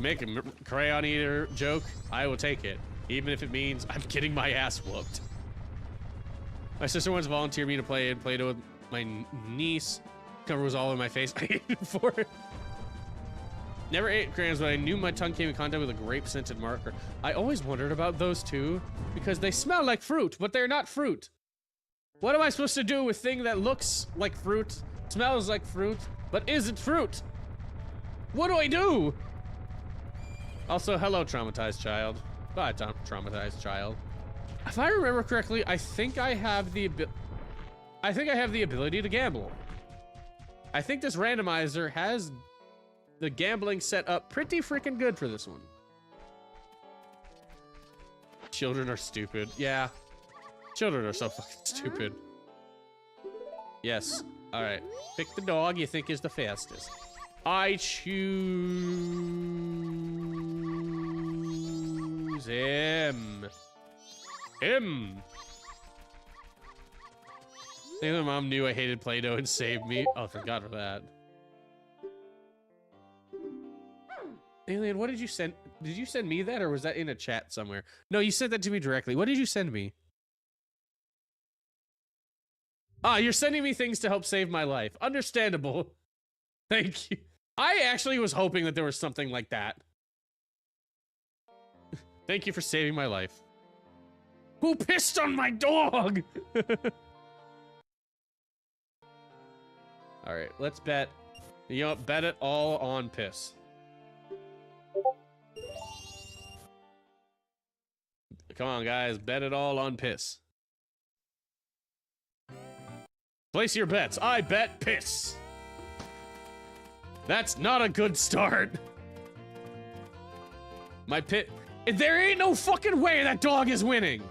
make a crayon eater joke, I will take it. Even if it means I'm getting my ass whooped. My sister once volunteered me to play in Play-Doh with my niece. Cover was all in my face. I hated for it. Never ate crayons, but I knew my tongue came in contact with a grape-scented marker. I always wondered about those too, because they smell like fruit, but they're not fruit. What am I supposed to do with thing that looks like fruit, smells like fruit, but isn't fruit? What do I do? Also, hello, traumatized child. Bye, traumatized child. If I remember correctly, I think I have the ability to gamble. I think this randomizer has the gambling set up pretty freaking good for this one. Children are stupid. Yeah. Children are so fucking stupid. Yes. Alright. Pick the dog you think is the fastest. I choose him. Him. I think my mom knew I hated Play-Doh and saved me. Oh, thank God for that. Alien, what did you send? Did you send me that, or was that in a chat somewhere? No, you sent that to me directly. What did you send me? Ah, you're sending me things to help save my life. Understandable. Thank you. I actually was hoping that there was something like that. Thank you for saving my life. Who pissed on my dog? All right, let's bet. You know, bet it all on piss. Come on, guys, bet it all on piss. Place your bets. I bet piss. That's not a good start. My pit. There ain't no fucking way that dog is winning.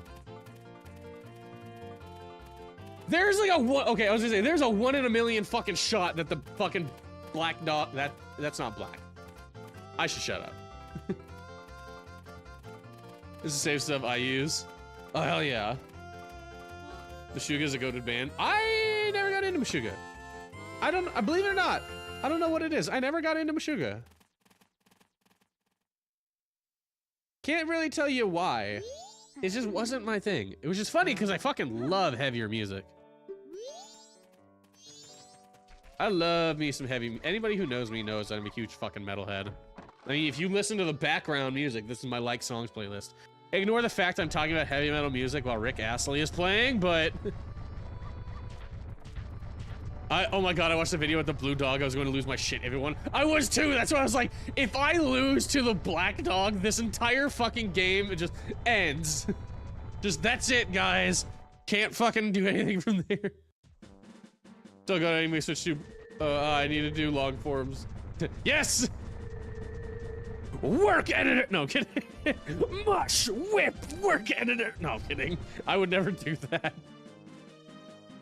There's like a one. Okay, I was gonna say there's a 1 in a million fucking shot that the fucking black dog. That's not black. I should shut up. This is safe stuff I use. Oh hell yeah. Meshuggah's a goated band. I never got into Meshuggah. I believe it or not. I don't know what it is. I never got into Meshuggah. Can't really tell you why. It just wasn't my thing. It was just funny because I fucking love heavier music. I love me some heavy. Anybody who knows me knows that I'm a huge fucking metalhead. I mean, if you listen to the background music, this is my like songs playlist. Ignore the fact I'm talking about heavy metal music while Rick Astley is playing, but... oh my God, I watched the video with the blue dog. I was going to lose my shit, everyone. I was too, that's why I was like, if I lose to the black dog, this entire fucking game, it just ends. Just, that's it, guys. Can't fucking do anything from there. Still got anime switch to, I need to do long forms. Yes! Work editor! No, kidding. Mush, whip, work editor! No, kidding. I would never do that.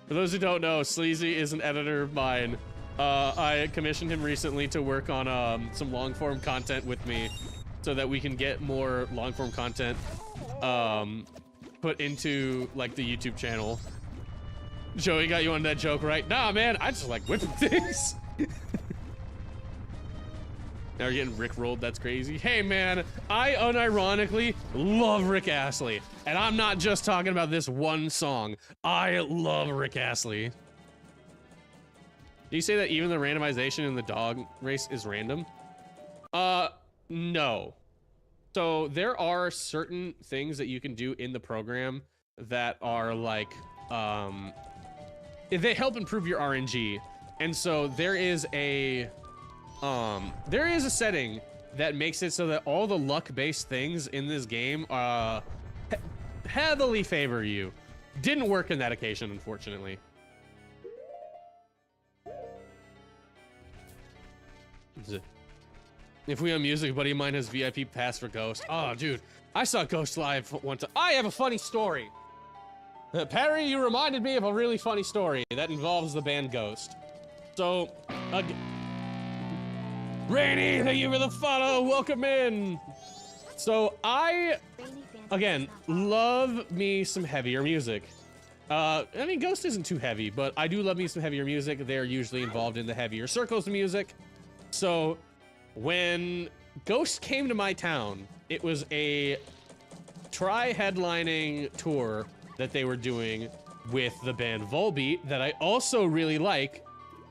For those who don't know, Sleazy is an editor of mine. I commissioned him recently to work on some long-form content with me so that we can get more long-form content put into, like, the YouTube channel. Joey got you on that joke, right? Nah, man, I just like whipping things. Now we're getting Rick-rolled, that's crazy. Hey, man, I unironically love Rick Astley. And I'm not just talking about this one song. I love Rick Astley. Do you say that even the randomization in the dog race is random? No. So there are certain things that you can do in the program that are like, they help improve your RNG. And so there is a setting that makes it so that all the luck-based things in this game heavily favor you. Didn't work in that occasion, unfortunately. If we on music, a buddy of mine has VIP pass for Ghost. Oh, dude, I saw Ghost live one time. I have a funny story. Perry, you reminded me of a really funny story that involves the band Ghost. So, Rainy, thank you for the follow. Welcome in. So I, again, love me some heavier music. I mean, Ghost isn't too heavy, but I do love me some heavier music. They're usually involved in the heavier circles of music. So when Ghost came to my town, it was a tri-headlining tour that they were doing with the band Volbeat that I also really like,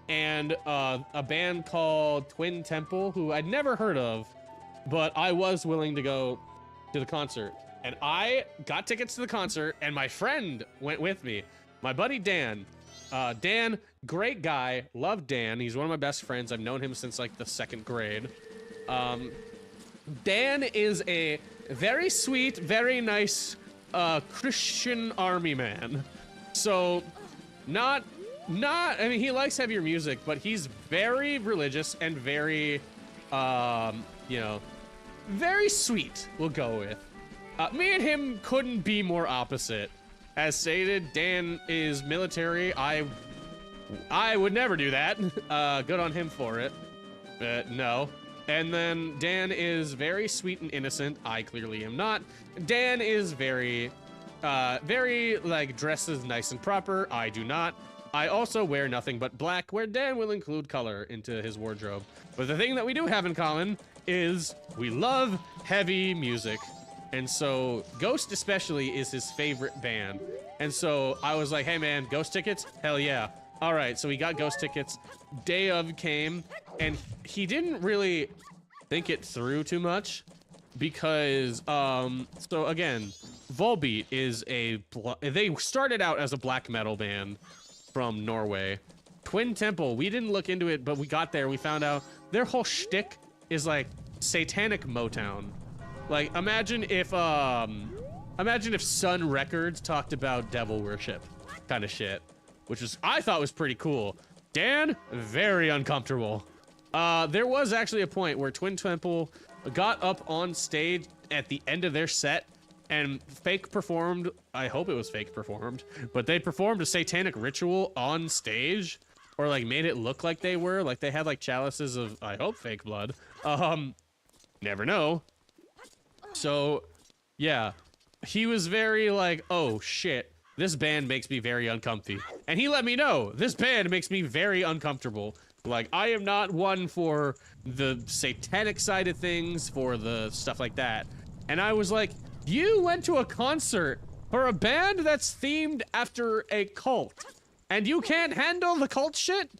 and a band called Twin Temple, who I'd never heard of, but I was willing to go to the concert. And I got tickets to the concert, and my friend went with me. My buddy Dan. Dan, great guy. Love Dan. He's one of my best friends. I've known him since like the 2nd grade. Dan is a very sweet, very nice Christian army man. So, I mean, he likes heavier music, but he's very religious and very, you know, very sweet, we'll go with. Me and him couldn't be more opposite. As stated, Dan is military. I would never do that. Good on him for it. No. And then Dan is very sweet and innocent. I clearly am not. Dan is very, like, dresses nice and proper. I do not. I also wear nothing but black, where Dan will include color into his wardrobe. But the thing that we do have in common is we love heavy music. And so Ghost especially is his favorite band. And so I was like, hey man, Ghost tickets? Hell yeah. All right, so we got Ghost tickets. Day of came, and he didn't really think it through too much because, so again, Volbeat is they started out as a black metal band from Norway. Twin Temple, we didn't look into it, but we got there, we found out their whole shtick is like satanic Motown. Like, imagine if Sun Records talked about devil worship kind of shit, which I thought was pretty cool. Dan, very uncomfortable. There was actually a point where Twin Temple got up on stage at the end of their set and fake performed, I hope it was fake performed, but they performed a satanic ritual on stage, or like made it look like they were, like they had like chalices of, I hope, fake blood. Never know. So, yeah, he was very like, oh shit, this band makes me very uncomfy. And he let me know, this band makes me very uncomfortable. Like, I am not one for the satanic side of things, for the stuff like that. And I was like, you went to a concert for a band that's themed after a cult, and you can't handle the cult shit?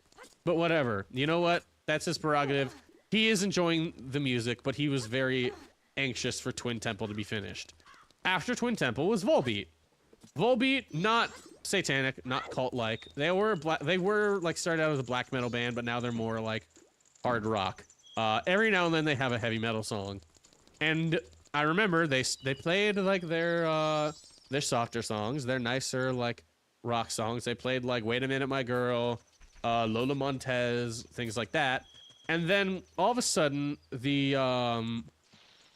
But whatever, you know what? That's his prerogative. He is enjoying the music, but he was very anxious for Twin Temple to be finished. After Twin Temple was Volbeat. Volbeat, not satanic, not cult-like. They were like started out as a black metal band, but now they're more like hard rock. Every now and then they have a heavy metal song. And I remember they played like their softer songs, their nicer like rock songs. They played like Wait a Minute My Girl, Lola Montez, things like that. And then all of a sudden the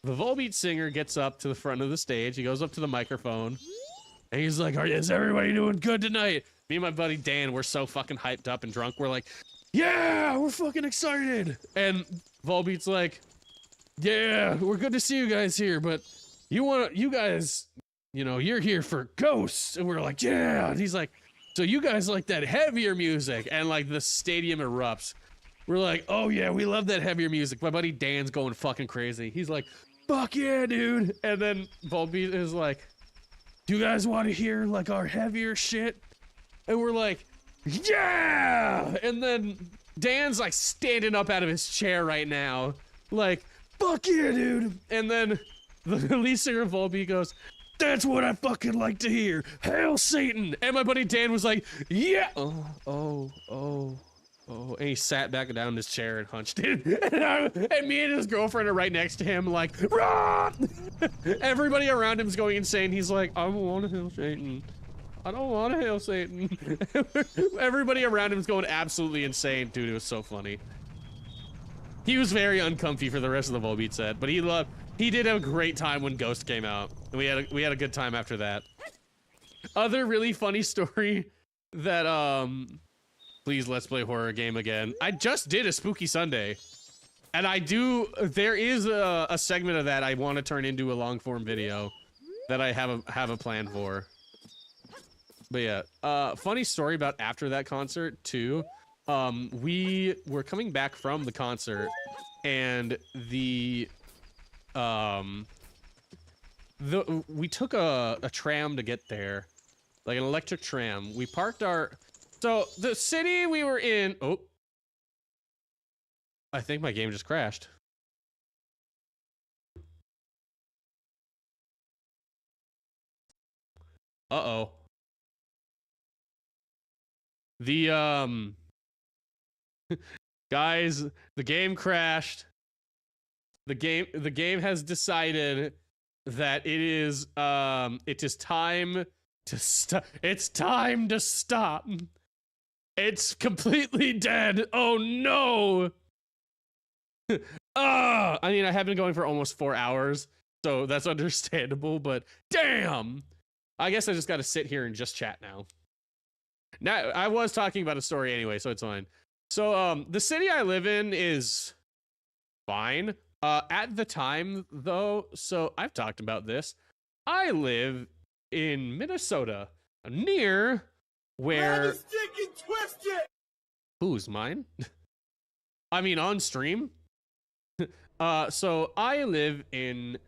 Volbeat singer gets up to the front of the stage. He goes up to the microphone, and he's like, is everybody doing good tonight? Me and my buddy Dan, we're so fucking hyped up and drunk. We're like, yeah, we're fucking excited. And Volbeat's like, yeah, we're good to see you guys here, but you guys, you know, you're here for Ghosts. And we're like, yeah. And he's like, so you guys like that heavier music? And like the stadium erupts. We're like, oh yeah, we love that heavier music. My buddy Dan's going fucking crazy. He's like, fuck yeah, dude. And then Volbeat is like, do you guys want to hear like our heavier shit? And we're like, yeah. And then Dan's like standing up out of his chair right now, like, fuck yeah, dude. And then the lead singer of Volbeat goes, that's what I fucking like to hear. Hail Satan. And my buddy Dan was like, yeah. Oh, and he sat back down in his chair and hunched it. And me and his girlfriend are right next to him, like, "Rah!" Everybody around him's going insane. He's like, I don't want to heal Satan. I don't want to hail Satan. Everybody around him's going absolutely insane. Dude, it was so funny. He was very uncomfy for the rest of the Volbeat set, but he did have a great time when Ghost came out. And we had a good time after that. Other really funny story that, please let's play horror game again. I just did a Spooky Sunday. And there is a segment of that I want to turn into a long form video that I have a plan for. But yeah, funny story about after that concert too. We were coming back from the concert, and we took a tram to get there, like an electric tram. We parked so the city we were in. Oh, I think my game just crashed. Uh-oh. The guys, the game crashed. The game has decided that it is time to stop. It's time to stop. It's completely dead. Oh no. I mean, I have been going for almost 4 hours, so that's understandable, but damn. I guess I just got to sit here and just chat now. Now, I was talking about a story anyway, so it's fine. So, the city I live in is fine. At the time, though, so I've talked about this. I live in Minnesota, near where... Who's mine? I mean, on stream? So I live in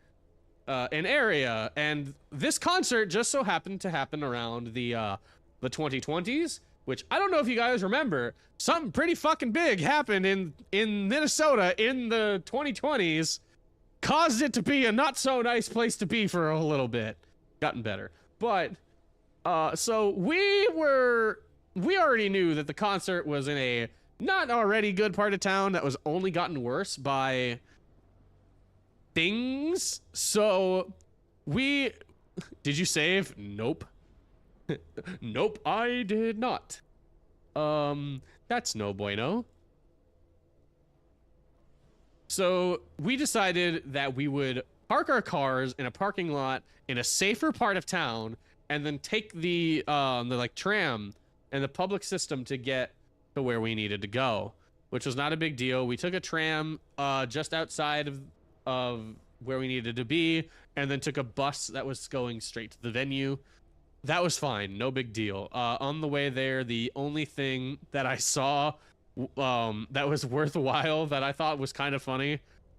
an area, and this concert just so happened to happen around the 2020s, which I don't know if you guys remember. Something pretty fucking big happened in Minnesota in the 2020s, caused it to be a not so nice place to be for a little bit. Gotten better, but so we already knew that the concert was in a not already good part of town that was only gotten worse by things. So did you save? Nope. Nope, I did not. That's no bueno. So we decided that we would park our cars in a parking lot in a safer part of town, and then take the like tram and the public system to get to where we needed to go, which was not a big deal. We took a tram just outside of where we needed to be, and then took a bus that was going straight to the venue. That was fine, no big deal. On the way there, the only thing that I saw that was worthwhile, that I thought was kind of funny,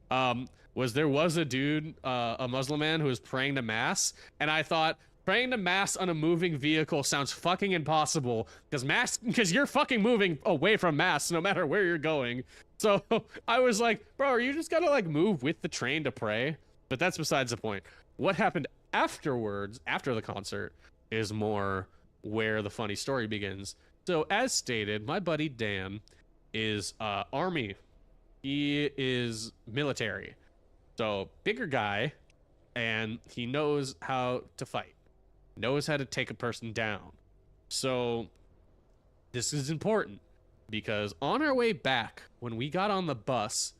was there was a dude, a Muslim man, who was praying to mass, and I thought, praying to mass on a moving vehicle sounds fucking impossible, because you're fucking moving away from mass no matter where you're going. So I was like, bro, are you just gonna like move with the train to pray? But that's besides the point. What happened afterwards, after the concert, is more where the funny story begins. So as stated, my buddy Dan is Army. He is military. So bigger guy, and he knows how to fight. Knows how to take a person down. So this is important, because on our way back, when we got on the bus,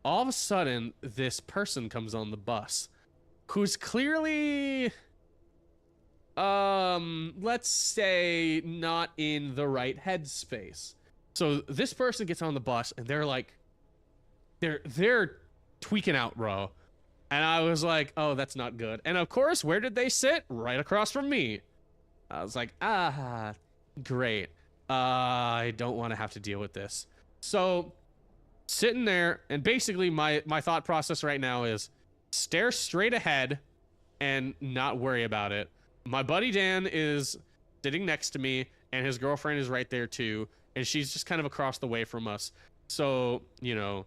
all of a sudden this person comes on the bus who's clearly let's say not in the right headspace. So this person gets on the bus, and they're like, they're tweaking out, bro. And I was like, oh, that's not good. And of course, where did they sit? Right across from me. I was like, great. I don't want to have to deal with this. So sitting there, and basically my thought process right now is stare straight ahead and not worry about it. My buddy Dan is sitting next to me, and his girlfriend is right there too, and she's just kind of across the way from us. So, you know,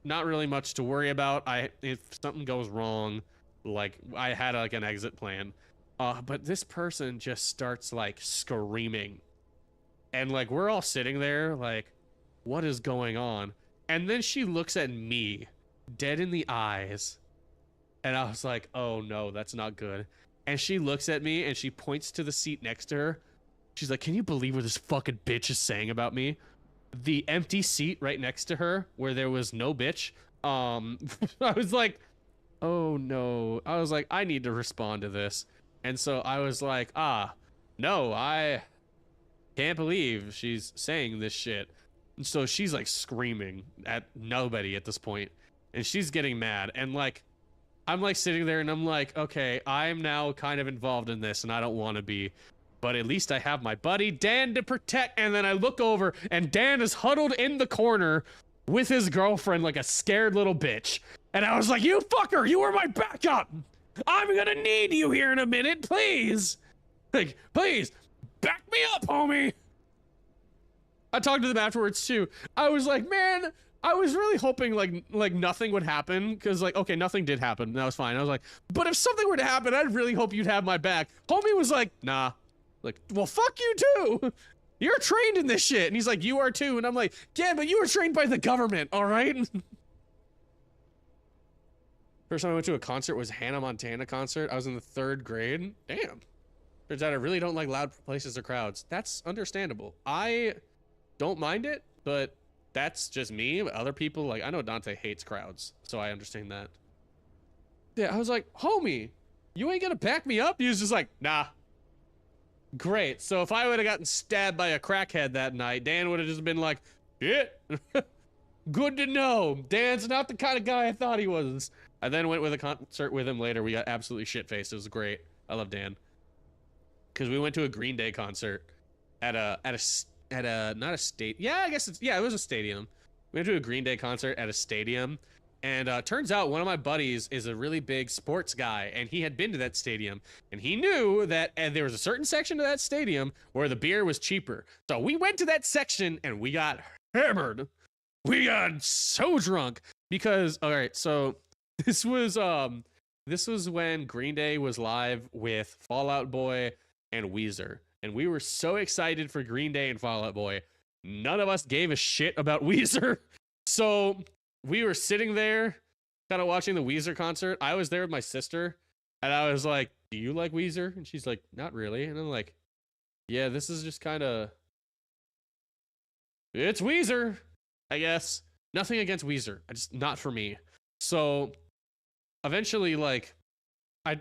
not really much to worry about. If something goes wrong, like I had like an exit plan. But this person just starts like screaming. And like we're all sitting there like, what is going on? And then she looks at me dead in the eyes. And I was like, oh no, that's not good. And she looks at me and she points to the seat next to her. She's like, can you believe what this fucking bitch is saying about me? The empty seat right next to her where there was no bitch. I was like, oh no. I was like, I need to respond to this. And so I was like, no, I can't believe she's saying this shit. And so she's like screaming at nobody at this point, and she's getting mad. And like, I'm like sitting there and I'm like, okay, I'm now kind of involved in this and I don't want to be, but at least I have my buddy Dan to protect. And then I look over and Dan is huddled in the corner with his girlfriend like a scared little bitch. And I was like, you fucker, you were my backup. I'm gonna need you here in a minute, please. Like, please, back me up, homie. I talked to them afterwards too. I was like, man, I was really hoping like nothing would happen, because like, okay, nothing did happen. That was fine. I was like, but if something were to happen, I'd really hope you'd have my back. Homie was like, nah. Like, well, fuck you too. You're trained in this shit. And he's like, you are too. And I'm like, yeah, but you were trained by the government, all right? First time I went to a concert was Hannah Montana concert. I was in the 3rd grade. Damn. Turns out I really don't like loud places or crowds. That's understandable. I don't mind it, but that's just me. Other people, like, I know Dante hates crowds, so I understand that. Yeah, I was like, homie, you ain't gonna back me up? He was just like, nah. Great. So if I would have gotten stabbed by a crackhead that night, Dan would have just been like, shit. Good to know. Dan's not the kind of guy I thought he was. I then went with a concert with him later. We got absolutely shit-faced. It was great. I love Dan. Because we went to a Green Day concert at a not a state. Yeah, I guess it was a stadium. We went to a Green Day concert at a stadium. And turns out one of my buddies is a really big sports guy, and he had been to that stadium, and he knew that there was a certain section of that stadium where the beer was cheaper. So we went to that section and we got hammered. We got so drunk because, all right, so this was when Green Day was live with Fall Out Boy and Weezer, and we were so excited for Green Day and Fall Out Boy. None of us gave a shit about Weezer. So we were sitting there kind of watching the Weezer concert. I was there with my sister, and I was like, do you like Weezer? And she's like, not really. And I'm like, yeah, this is just kind of, it's Weezer, I guess. Nothing against Weezer. Just not for me. So eventually, like, I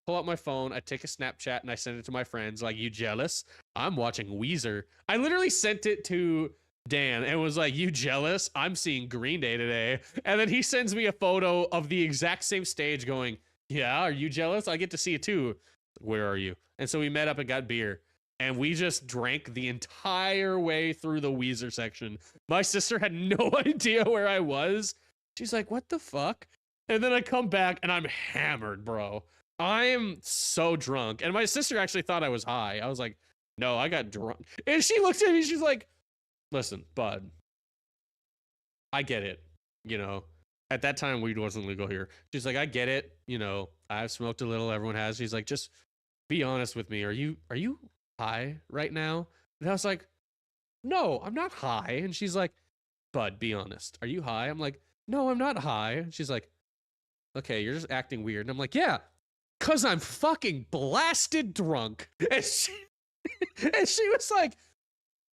pull out my phone, I take a Snapchat, and I send it to my friends, like, you jealous? I'm watching Weezer. I literally sent it to Dan and was like, you jealous? I'm seeing Green Day today. And then he sends me a photo of the exact same stage going, yeah, are you jealous? I get to see it too. Where are you? And so we met up and got beer, and we just drank the entire way through the Weezer section. My sister had no idea where I was. She's like, what the fuck? And then I come back and I'm hammered, bro. I am so drunk. And my sister actually thought I was high. I was like, no, I got drunk. And she looks at me, she's like, listen, bud, I get it. You know, at that time, weed wasn't legal here. She's like, I get it. You know, I've smoked a little. Everyone has. She's like, just be honest with me. Are you high right now? And I was like, no, I'm not high. And she's like, bud, be honest. Are you high? I'm like, no, I'm not high. And she's like, okay, you're just acting weird. And I'm like, yeah, because I'm fucking blasted drunk. And she was like,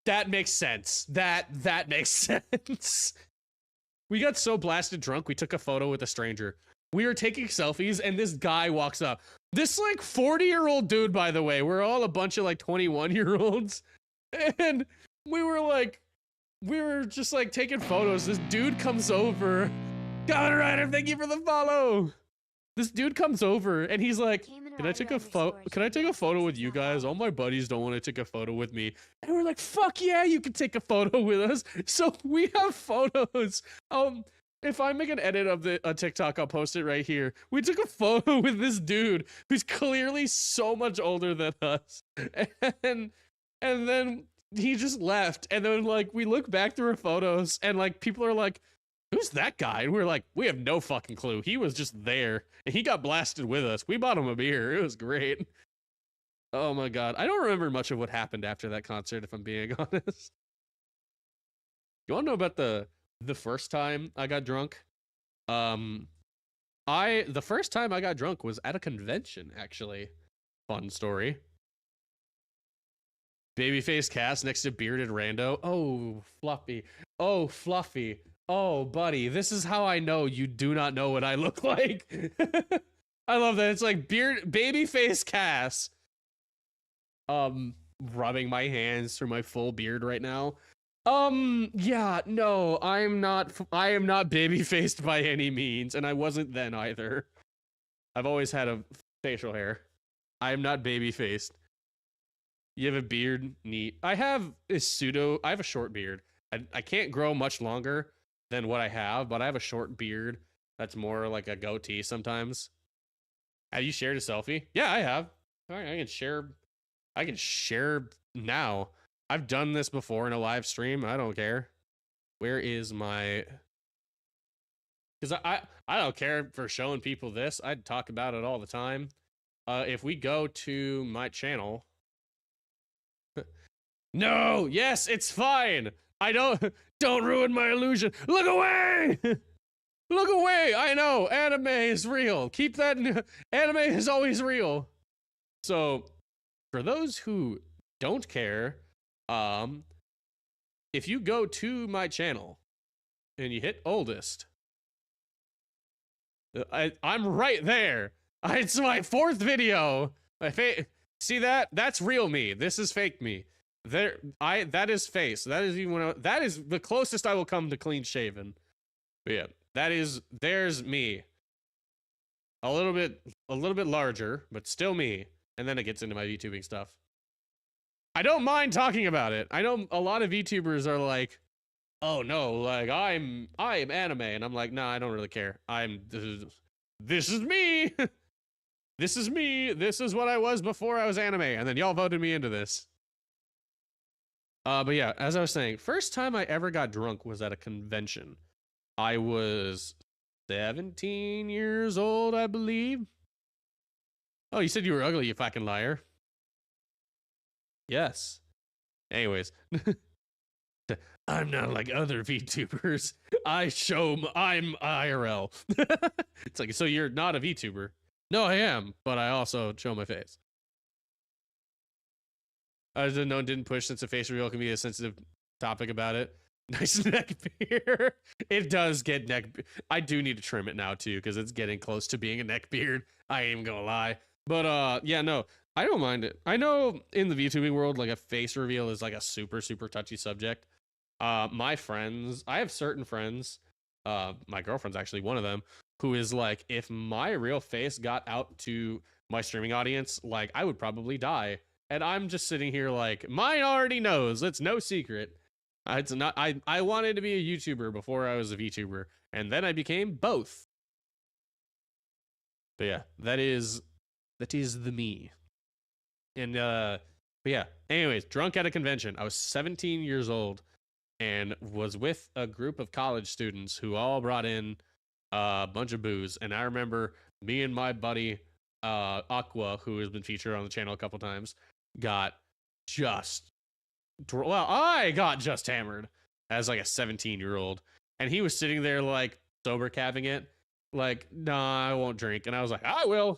that makes sense. That makes sense. We got so blasted drunk, we took a photo with a stranger. We were taking selfies, and this guy walks up. This, like, 40-year-old dude, by the way. We're all a bunch of, like, 21-year-olds. And we were just, like, taking photos. This dude comes over. Kamen Rider, thank you for the follow. This dude comes over, and he's like, can I take a photo with you guys? All my buddies don't want to take a photo with me. And we're like, fuck yeah, you can take a photo with us. So we have photos. If I make an edit of the TikTok, I'll post it right here. We took a photo with this dude who's clearly so much older than us. And then he just left. And then, like, we look back through our photos, and, like, people are like, who's that guy? And we're like, we have no fucking clue. He was just there, and he got blasted with us. We bought him a beer. It was great. Oh my god. I don't remember much of what happened after that concert, if I'm being honest. You want to know about the first time I got drunk? The first time I got drunk was at a convention, actually. Fun story. Babyface cast next to bearded rando. Oh, Fluffy. Oh, Fluffy. Oh, buddy. This is how I know you do not know what I look like. I love that. It's like babyface Cass. Rubbing my hands through my full beard right now. Yeah, no, I am not baby-faced by any means, and I wasn't then either. I've always had a facial hair. I am not baby-faced. You have a beard? Neat. I have a short beard. I can't grow much longer than what I have, but I have a short beard that's more like a goatee sometimes. Have you shared a selfie? Yeah, I have. All right, I can share now. I've done this before in a live stream. I don't care. Where is my... Because I don't care for showing people this. I'd talk about it all the time. If we go to my channel... No! Yes, it's fine! I don't ruin my illusion. Look away! Look away! I know, anime is real. Keep that... Anime is always real. So, for those who don't care... if you go to my channel and you hit oldest, I'm right there. It's my 4th video. See that? That's real me. This is fake me. That is face. That is that is the closest I will come to clean shaven. But yeah, there's me. A little bit larger, but still me. And then it gets into my VTubing stuff. I don't mind talking about it. I know a lot of VTubers are like, oh no, like I am anime, and I'm like, nah, I don't really care. This is me. This is me. This is what I was before I was anime, and then y'all voted me into this. But yeah, as I was saying, first time I ever got drunk was at a convention. I was 17 years old, I believe. Oh, you said you were ugly, you fucking liar. Yes. Anyways, I'm not like other VTubers. I'm IRL. It's like, so you're not a VTuber? No, I am, but I also show my face. I didn't push since a face reveal can be a sensitive topic about it. Nice neck beard. It does get neck. I do need to trim it now too because it's getting close to being a neck beard. I ain't gonna lie, but yeah, no. I don't mind it. I know in the VTubing world, like a face reveal is like a super, super touchy subject. My friends, I have certain friends, my girlfriend's actually one of them, who is like, if my real face got out to my streaming audience, like I would probably die. And I'm just sitting here like, mine already knows. It's no secret. It's not. I wanted to be a YouTuber before I was a VTuber, and then I became both. But yeah, that is the me. And but yeah, anyways, drunk at a convention. I was 17 years old and was with a group of college students who all brought in a bunch of booze. And I remember me and my buddy Aqua, who has been featured on the channel a couple times, got just hammered as like a 17-year-old. And he was sitting there like sober capping it, like, nah, I won't drink. And I was like, I will.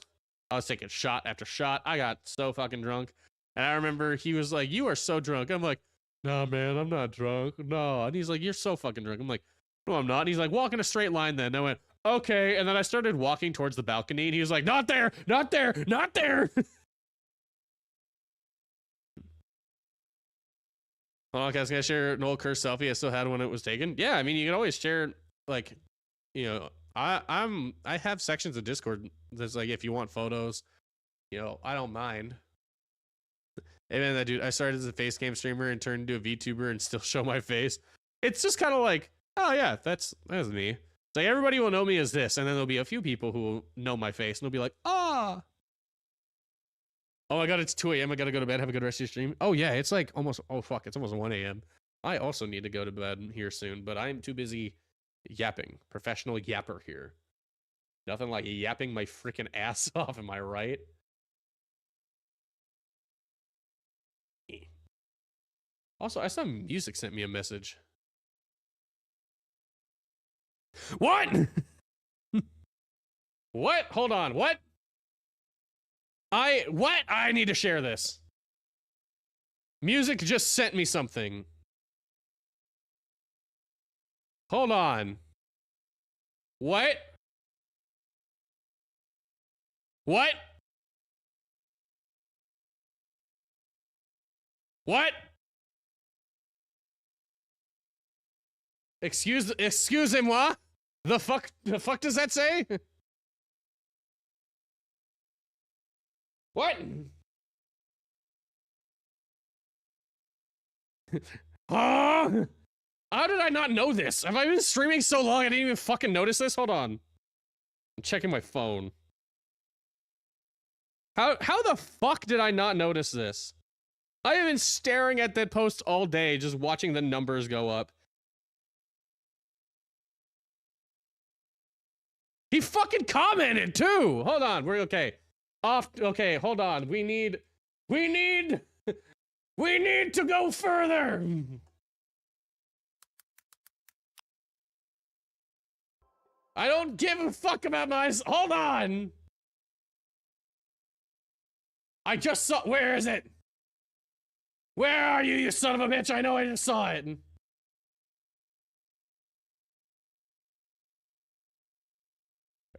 I was taking shot after shot. I got so fucking drunk. And I remember he was like, you are so drunk. I'm like, nah, man, I'm not drunk. No. And he's like, you're so fucking drunk. I'm like, no, I'm not. And he's like, walk in a straight line then. And I went, okay. And then I started walking towards the balcony and he was like, not there, not there, not there. Oh, okay, I was gonna share an old cursed selfie I still had when it was taken. Yeah, I mean, you can always share, like, you know, I have sections of Discord that's like, if you want photos, you know, I don't mind. Hey man, that dude, I started as a face cam streamer and turned into a VTuber and still show my face. It's just kind of like, oh yeah, that's me. It's like everybody will know me as this, and then there'll be a few people who will know my face and they'll be like, ah. Oh my god, it's 2 a.m. I gotta go to bed. Have a good rest of your stream. Oh yeah, it's like almost, oh fuck, it's almost 1 a.m. I also need to go to bed here soon, but I'm too busy yapping. Professional yapper here. Nothing like yapping my freaking ass off, am I right? Also, I saw Music sent me a message. What? What? Hold on. What? What? I need to share this. Music just sent me something. Hold on. What? What? What? Excusez-moi? The fuck does that say? What? How did I not know this? Have I been streaming so long I didn't even fucking notice this? Hold on. I'm checking my phone. How the fuck did I not notice this? I have been staring at that post all day, just watching the numbers go up. He fucking commented too! Hold on, we're okay. Okay, hold on. We need to go further! I don't give a fuck about hold on! I just saw- where is it? Where are you, you son of a bitch? I know I just saw it.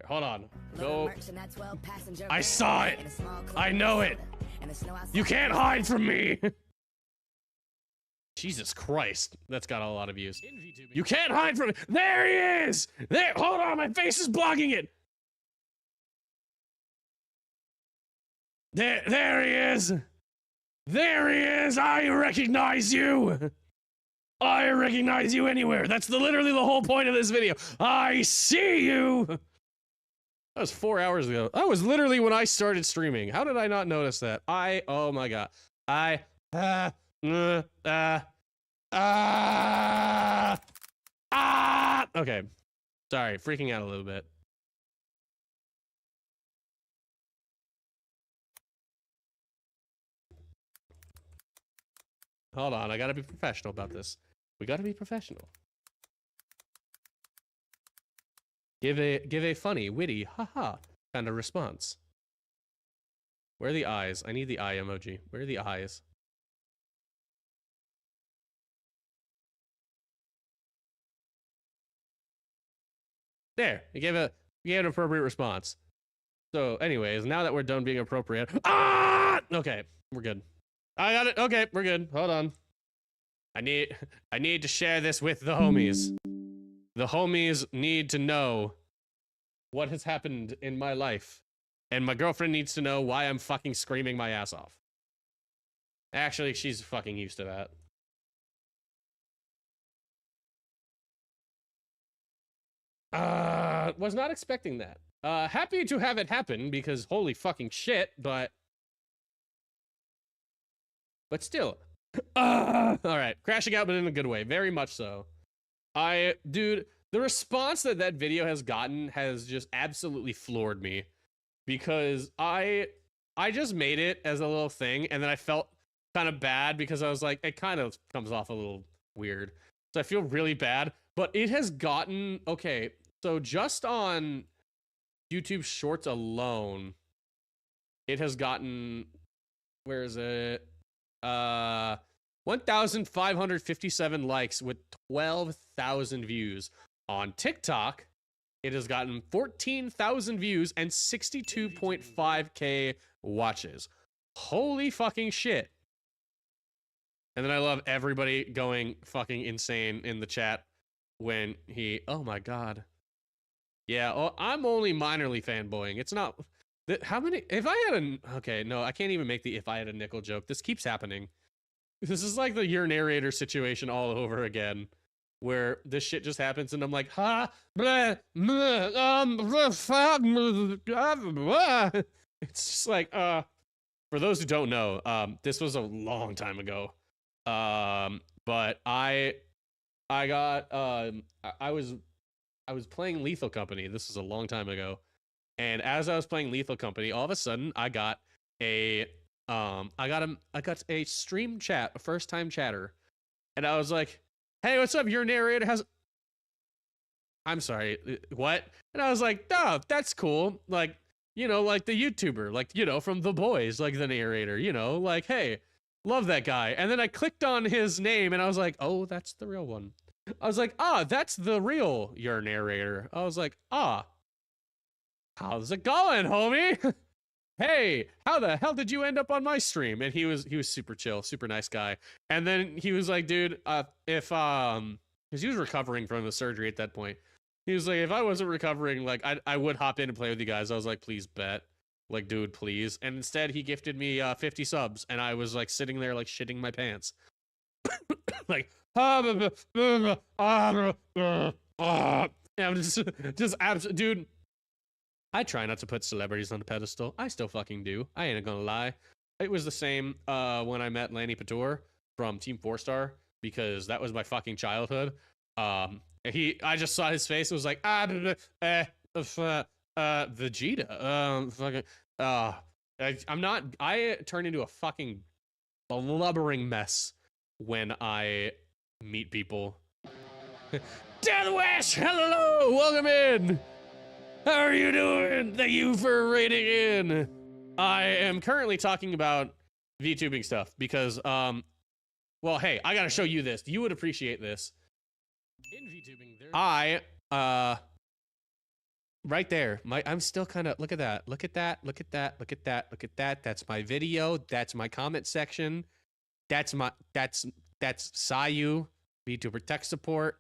Hold on. Go. I saw it. I know it. You can't hide from me. Jesus Christ. That's got a lot of views. You can't hide from me. There he is. There. Hold on. My face is blocking it. There he is. There he is. I recognize you. I recognize you anywhere. That's literally the whole point of this video. I see you. That was 4 hours ago. That was literally when I started streaming. How did I not notice that? Oh my god. Okay. Sorry, freaking out a little bit. Hold on, I gotta be professional about this. We gotta be professional. Give a funny, witty, haha kind of response. Where are the eyes? I need the eye emoji. Where are the eyes? There, you gave an appropriate response. So, anyways, now that we're done being appropriate, okay, we're good. I got it. Okay, we're good. Hold on. I need to share this with the homies. The homies need to know what has happened in my life. And my girlfriend needs to know why I'm fucking screaming my ass off. Actually, she's fucking used to that. Was not expecting that. Happy to have it happen because holy fucking shit, but still. Alright, crashing out, but in a good way. Very much so. Dude, the response that video has gotten has just absolutely floored me. Because I just made it as a little thing, and then I felt kind of bad because I was like, it kind of comes off a little weird. So I feel really bad, but it has gotten, okay, so just on YouTube Shorts alone, it has gotten, where is it? 1,557 likes with 12,000 views. On TikTok, it has gotten 14,000 views and 62.5k watches. Holy fucking shit. And then I love everybody going fucking insane in the chat when oh my god. Yeah, I'm only minorly fanboying. It's not, how many, if I had okay, no, I can't even make the if I had a nickel joke. This keeps happening. This is like the your narrator situation all over again, where this shit just happens and I'm like, ha, blah, blah, it's just like, for those who don't know, this was a long time ago. But I was playing Lethal Company. This was a long time ago. And as I was playing Lethal Company, all of a sudden I got a stream chat, a first time chatter. And I was like, hey, what's up? Your narrator has I'm sorry, what? And I was like, oh, that's cool. Like, you know, like the YouTuber, like, you know, from The Boys, like the narrator, you know, like, hey, love that guy. And then I clicked on his name and I was like, oh, that's the real one. I was like, ah, that's the real your narrator. I was like, ah, how's it going, homie? Hey, how the hell did you end up on my stream? And he was super chill, super nice guy. And then he was like, dude, if because he was recovering from the surgery at that point. He was like, if I wasn't recovering, like I would hop in and play with you guys. I was like, please bet. Like, dude, please. And instead he gifted me 50 subs and I was like sitting there like shitting my pants. Like, and I'm just absolutely, dude. I try not to put celebrities on a pedestal. I still fucking do. I ain't gonna lie. It was the same when I met Lanny Pator from Team 4-Star because that was my fucking childhood. I just saw his face. It was like Vegeta. Fucking. I turn into a fucking blubbering mess when I meet people. Deathwish, hello, welcome in. How are you doing? Thank you for raiding in. I am currently talking about VTubing stuff because, well, hey, I gotta show you this. You would appreciate this. In VTubing, right there. I'm still kind of, look at that. Look at that. Look at that. Look at that. Look at that. That's my video. That's my comment section. That's Sayu, VTuber tech support.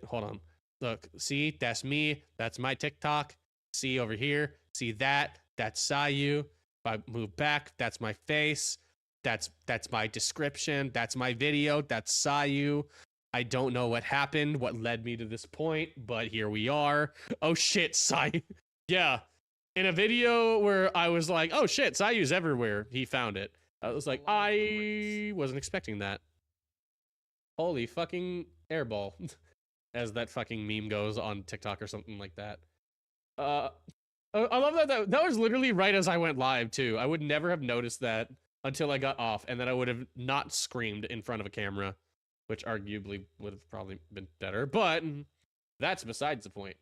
Hold on. Look, see, that's me. That's my TikTok. See over here. See that? That's Sayu. If I move back, that's my face. That's my description. That's my video. That's Sayu. I don't know what happened, what led me to this point, but here we are. Oh shit, Sayu. Yeah. In a video where I was like, oh shit, Sayu's everywhere. He found it. I was like, I wasn't expecting that. Holy fucking airball. As that fucking meme goes on TikTok or something like that. I love that was literally right as I went live too. I would never have noticed that until I got off, and then I would have not screamed in front of a camera, which arguably would have probably been better, but that's besides the point.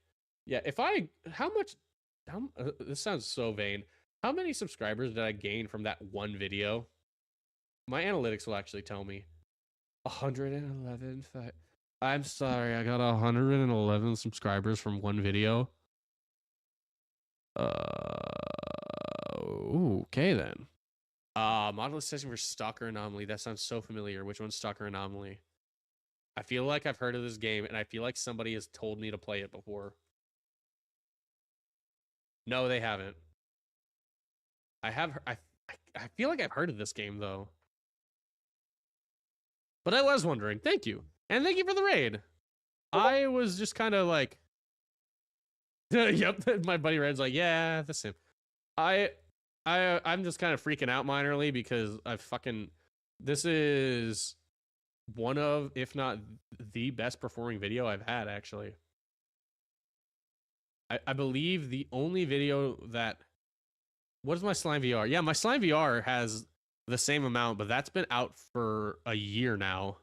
Yeah, this sounds so vain. How many subscribers did I gain from that one video? My analytics will actually tell me. 111. I'm sorry, I got 111 subscribers from one video. Okay then. Model testing for Stalker Anomaly. That sounds so familiar. Which one's Stalker Anomaly? I feel like I've heard of this game, and I feel like somebody has told me to play it before. No, they haven't. I feel like I've heard of this game though. But I was wondering. Thank you. And thank you for the raid. I was just kind of like, yep. My buddy Red's like, yeah, that's him. I'm just kind of freaking out minorly because this is one of, if not the best performing video I've had actually. I believe the only video that, what is my Slime VR? Yeah, my Slime VR has the same amount, but that's been out for a year now.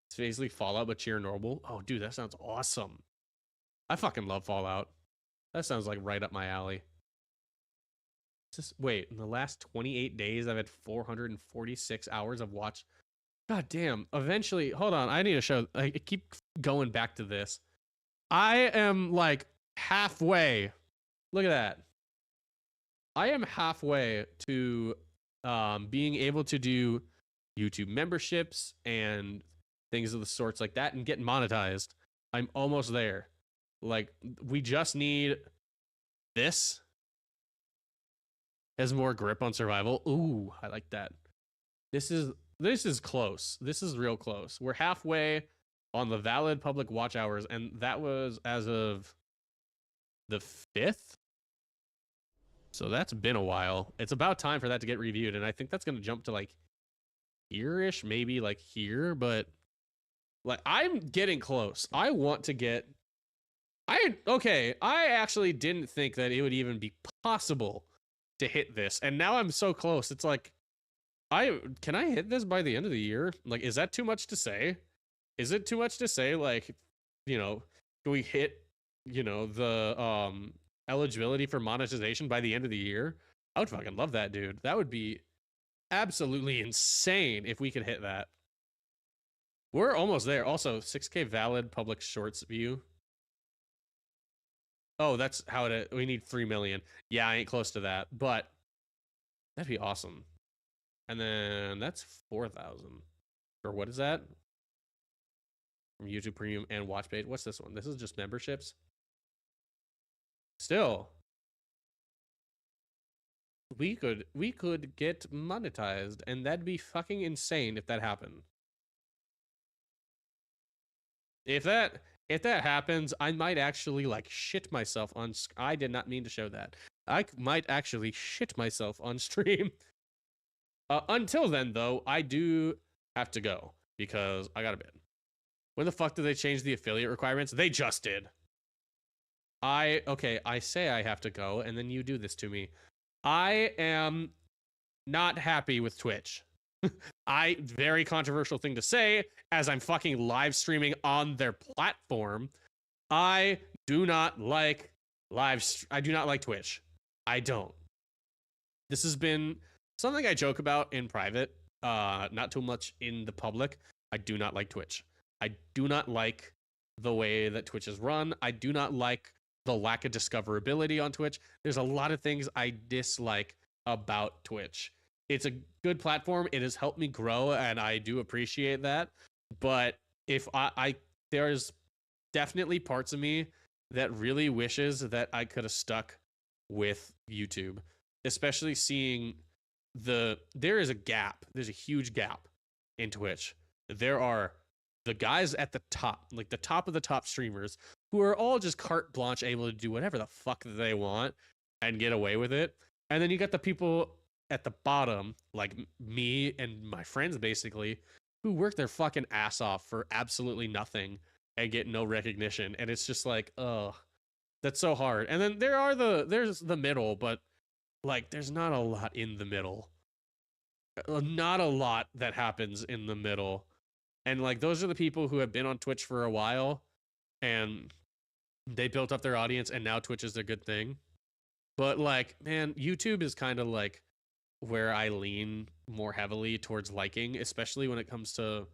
It's basically Fallout, but cheer normal. Oh, dude, that sounds awesome. I fucking love Fallout. That sounds like right up my alley. Wait, in the last 28 days, I've had 446 hours of watch. God damn. Eventually, hold on. I need to show. I keep going back to this. I am like halfway. Look at that. I am halfway to being able to do YouTube memberships and things of the sorts like that and getting monetized. I'm almost there. Like, we just need this. Has more grip on survival. Ooh, I like that. This is close. This is real close. We're halfway on the valid public watch hours, and that was as of the 5th. So that's been a while. It's about time for that to get reviewed, and I think that's going to jump to like here-ish, maybe like here, but like I'm getting close. I want to get I actually didn't think that it would even be possible to hit this, and now I'm so close. It's like can I hit this by the end of the year? Like, is that too much to say? Is it too much to say like can we hit, the eligibility for monetization by the end of the year? I would fucking love that, dude. That would be absolutely insane if we could hit that. We're almost there. Also, 6K valid public shorts view. Oh, that's how we need 3 million. Yeah, I ain't close to that, but that'd be awesome. And then that's 4,000. Or what is that? From YouTube Premium and WatchPage. What's this one? This is just memberships. Still, we could get monetized, and that'd be fucking insane if that happened. If that happens, I might actually like shit myself on. I did not mean to show that. I might actually shit myself on stream. Until then, though, I do have to go because I got a bid. When the fuck did they change the affiliate requirements? They just did. I say I have to go, and then you do this to me. I am not happy with Twitch. Very controversial thing to say, as I'm fucking live streaming on their platform. I do not like I do not like Twitch. I don't. This has been something I joke about in private, not too much in the public. I do not like Twitch. I do not like the way that Twitch is run. I do not like the lack of discoverability on Twitch. There's a lot of things I dislike about Twitch. It's a good platform. It has helped me grow, and I do appreciate that. But if there's definitely parts of me that really wishes that I could have stuck with YouTube, especially seeing there is a gap. There's a huge gap in Twitch. There are the guys at the top, like the top of the top streamers, who are all just carte blanche able to do whatever the fuck they want and get away with it. And then you got the people at the bottom, like me and my friends, basically, who work their fucking ass off for absolutely nothing and get no recognition. And it's just like, ugh, that's so hard. And then there's the middle, but like, there's not a lot in the middle. Not a lot that happens in the middle. And like, those are the people who have been on Twitch for a while and they built up their audience, and now Twitch is a good thing. But like, man, YouTube is kind of like where I lean more heavily towards liking, especially when it comes to,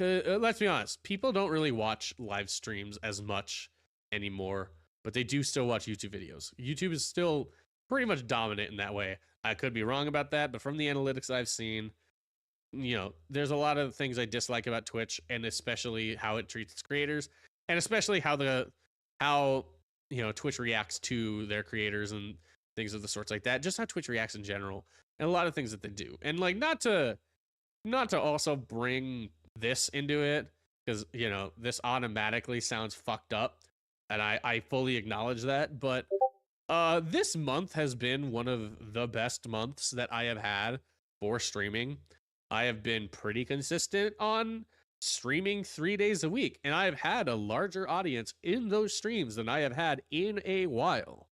let's be honest, people don't really watch live streams as much anymore, but they do still watch YouTube videos. YouTube is still pretty much dominant in that way. I could be wrong about that, but from the analytics I've seen, there's a lot of things I dislike about Twitch, and especially how it treats its creators, and especially how Twitch reacts to their creators and things of the sorts like that. Just how Twitch reacts in general, and a lot of things that they do. And like, not to also bring this into it, because this automatically sounds fucked up, and I fully acknowledge that. But this month has been one of the best months that I have had for streaming. I have been pretty consistent on streaming 3 days a week, and I have had a larger audience in those streams than I have had in a while.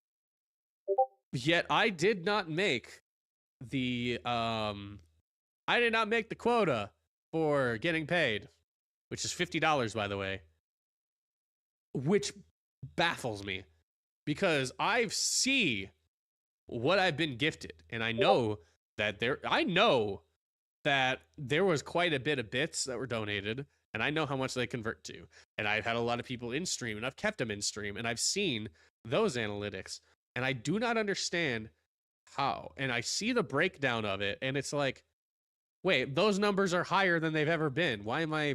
Yet I did not make the quota for getting paid, which is $50, by the way, which baffles me, because I see what I've been gifted, and I know that there was quite a bit of bits that were donated, and I know how much they convert to. And I've had a lot of people in stream, and I've kept them in stream, and I've seen those analytics, and I do not understand how. And I see the breakdown of it, and it's like, wait, those numbers are higher than they've ever been. Why am I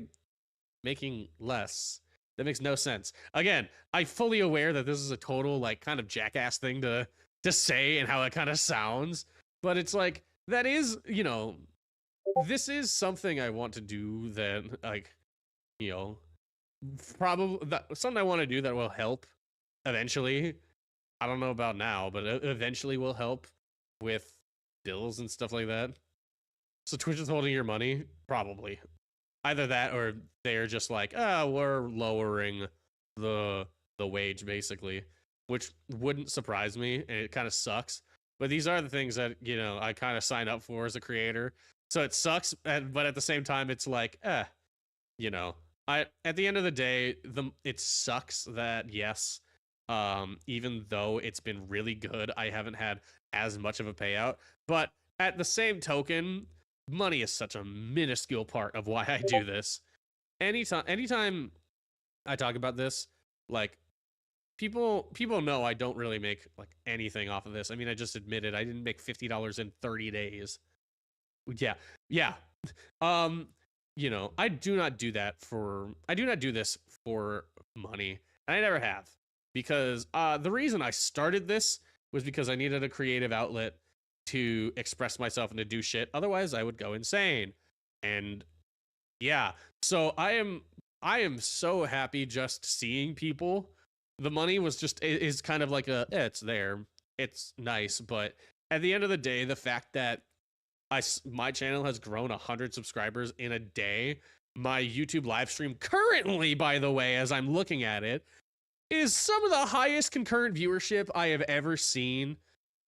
making less? That makes no sense. Again, I'm fully aware that this is a total like kind of jackass thing to say and how it kind of sounds, but it's like, that is, this is something I want to do that, like, probably something I want to do that will help eventually. I don't know about now, but eventually will help with bills and stuff like that. So Twitch is holding your money? Probably. Either that, or they're just like, we're lowering the wage, basically, which wouldn't surprise me, and it kind of sucks. But these are the things that, I kind of sign up for as a creator. So it sucks, but at the same time, it's like, I'm at the end of the day, it sucks that yes, even though it's been really good, I haven't had as much of a payout. But at the same token, money is such a minuscule part of why I do this. Anytime I talk about this, like people know I don't really make like anything off of this. I mean, I just admitted I didn't make $50 in 30 days. Yeah. You know, I do not do this for money. And I never have. Because the reason I started this was because I needed a creative outlet to express myself and to do shit. Otherwise, I would go insane. And yeah, so I am so happy just seeing people. The money was just is kind of like it's there, it's nice, but at the end of the day, the fact that my channel has grown 100 subscribers in a day. My YouTube live stream currently, by the way, as I'm looking at it, is some of the highest concurrent viewership I have ever seen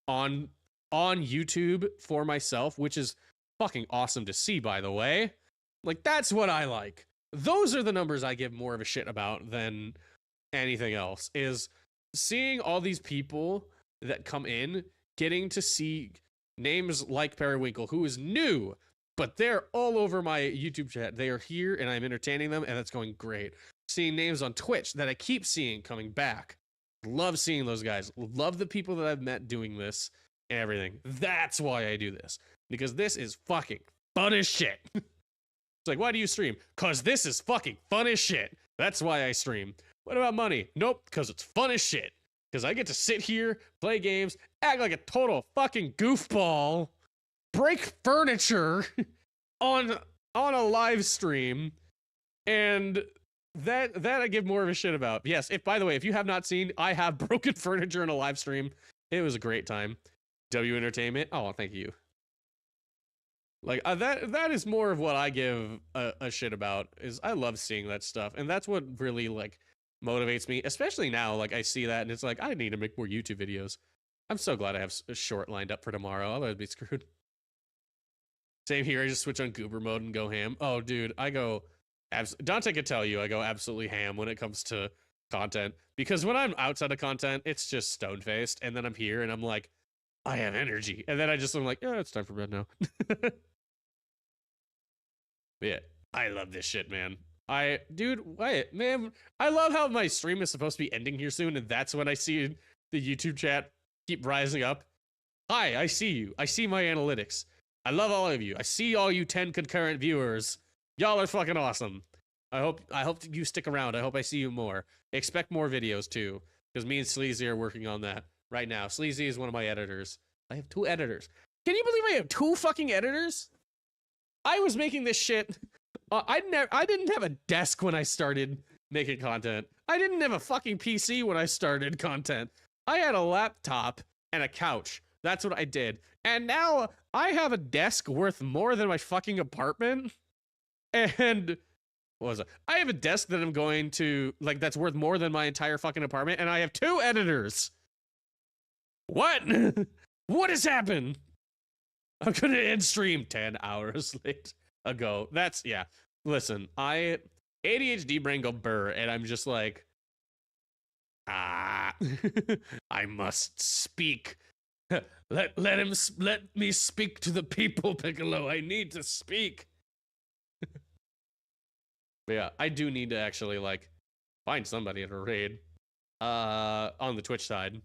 on YouTube for myself, which is fucking awesome to see, by the way. Like, that's what I like. Those are the numbers I give more of a shit about than anything else, is seeing all these people that come in, getting to see names like Periwinkle, who is new, but they're all over my YouTube chat. They are here and I'm entertaining them, and that's going great. Seeing names on Twitch that I keep seeing coming back. Love seeing those guys. Love the people that I've met doing this and everything. That's why I do this. Because this is fucking fun as shit. It's like, why do you stream? Because this is fucking fun as shit. That's why I stream. What about money? Nope, because it's fun as shit. Because I get to sit here, play games, act like a total fucking goofball, break furniture on a live stream, and that I give more of a shit about. Yes, by the way, if you have not seen, I have broken furniture in a live stream. It was a great time. W Entertainment. Oh, thank you. Like that is more of what I give a shit about. Is I love seeing that stuff, and that's what really like motivates me, especially now. Like I see that and it's like, I need to make more YouTube videos. I'm so glad I have a short lined up for tomorrow. Otherwise I'd be screwed. Same here. I just switch on goober mode and go ham. Oh dude, I go Dante could tell you I go absolutely ham when it comes to content, because when I'm outside of content it's just stone faced, and then I'm here and I'm like, I have energy, and then I'm like, yeah, it's time for bed now. Yeah, I love this shit, man. Man, I love how my stream is supposed to be ending here soon, and that's when I see the YouTube chat keep rising up. Hi, I see you. I see my analytics. I love all of you. I see all you 10 concurrent viewers. Y'all are fucking awesome. I hope you stick around. I hope I see you more. Expect more videos too, because me and Sleazy are working on that right now. Sleazy is one of my editors. I have 2 editors. Can you believe I have 2 fucking editors? I was making this shit. I didn't have a desk when I started making content. I didn't have a fucking PC when I started content. I had a laptop and a couch. That's what I did. And now I have a desk worth more than my fucking apartment. And what was it? I have a desk that I'm going to, like, that's worth more than my entire fucking apartment. And I have 2 editors. What? What has happened? I'm gonna end stream 10 hours late ago. That's, yeah. Listen, ADHD brain go burr, and I'm just like, I must speak. Let me speak to the people, Piccolo. I need to speak. But yeah, I do need to actually like find somebody at a raid on the Twitch side.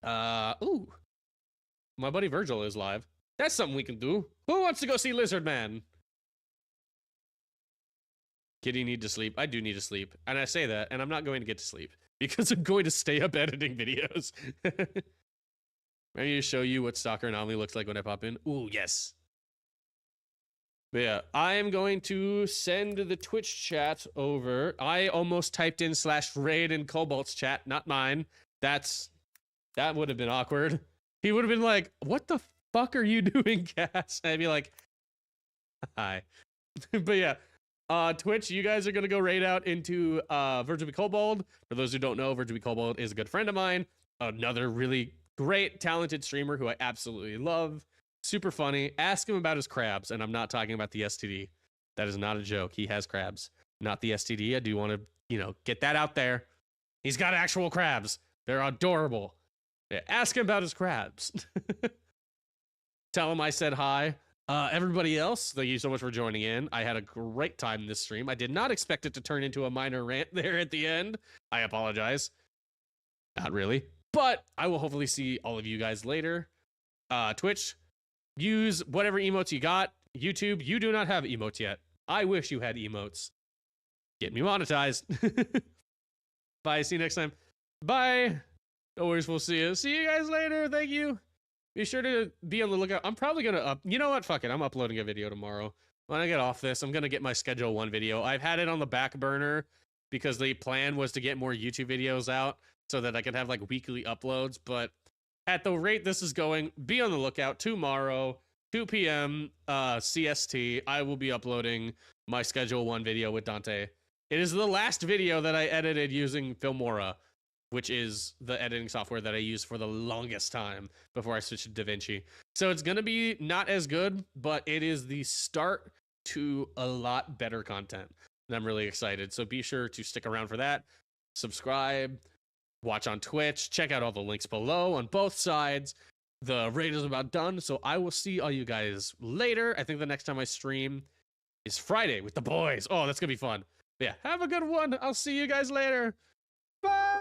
Ooh. My buddy Virgil is live. That's something we can do. Who wants to go see Lizard Man? Kitty need to sleep. I do need to sleep. And I say that, and I'm not going to get to sleep because I'm going to stay up editing videos. Maybe to show you what Stalker Anomaly looks like when I pop in. Ooh, yes. But yeah, I am going to send the Twitch chat over. I almost typed in /raid in Cobalt's chat, not mine. That would have been awkward. He would have been like, what the fuck are you doing, Cass? And I'd be like, hi. But yeah, Twitch, you guys are going to go raid out into Virgil B. Cobalt. For those who don't know, Virgil B. Cobalt is a good friend of mine. Another really great, talented streamer who I absolutely love. Super funny. Ask him about his crabs, and I'm not talking about the STD. That is not a joke. He has crabs, not the STD. I do want to, get that out there. He's got actual crabs. They're adorable. Yeah, ask him about his crabs. Tell him I said hi. Everybody else, thank you so much for joining in. I had a great time this stream. I did not expect it to turn into a minor rant there at the end. I apologize. Not really. But I will hopefully see all of you guys later. Twitch, use whatever emotes you got. YouTube, you do not have emotes yet. I wish you had emotes. Get me monetized. Bye. See you next time. Bye. No worries. We'll see you. See you guys later. Thank you. Be sure to be on the lookout. I'm probably going to you know what? Fuck it. I'm uploading a video tomorrow. When I get off this, I'm going to get my Schedule 1 video. I've had it on the back burner because the plan was to get more YouTube videos out so that I could have like weekly uploads. But at the rate this is going, be on the lookout. Tomorrow, 2 p.m. CST, I will be uploading my Schedule 1 video with Dante. It is the last video that I edited using Filmora, which is the editing software that I used for the longest time before I switched to DaVinci. So it's going to be not as good, but it is the start to a lot better content. And I'm really excited. So be sure to stick around for that. Subscribe, watch on Twitch, check out all the links below on both sides. The raid is about done, so I will see all you guys later. I think the next time I stream is Friday with the boys. Oh, that's going to be fun. But yeah, have a good one. I'll see you guys later. Bye.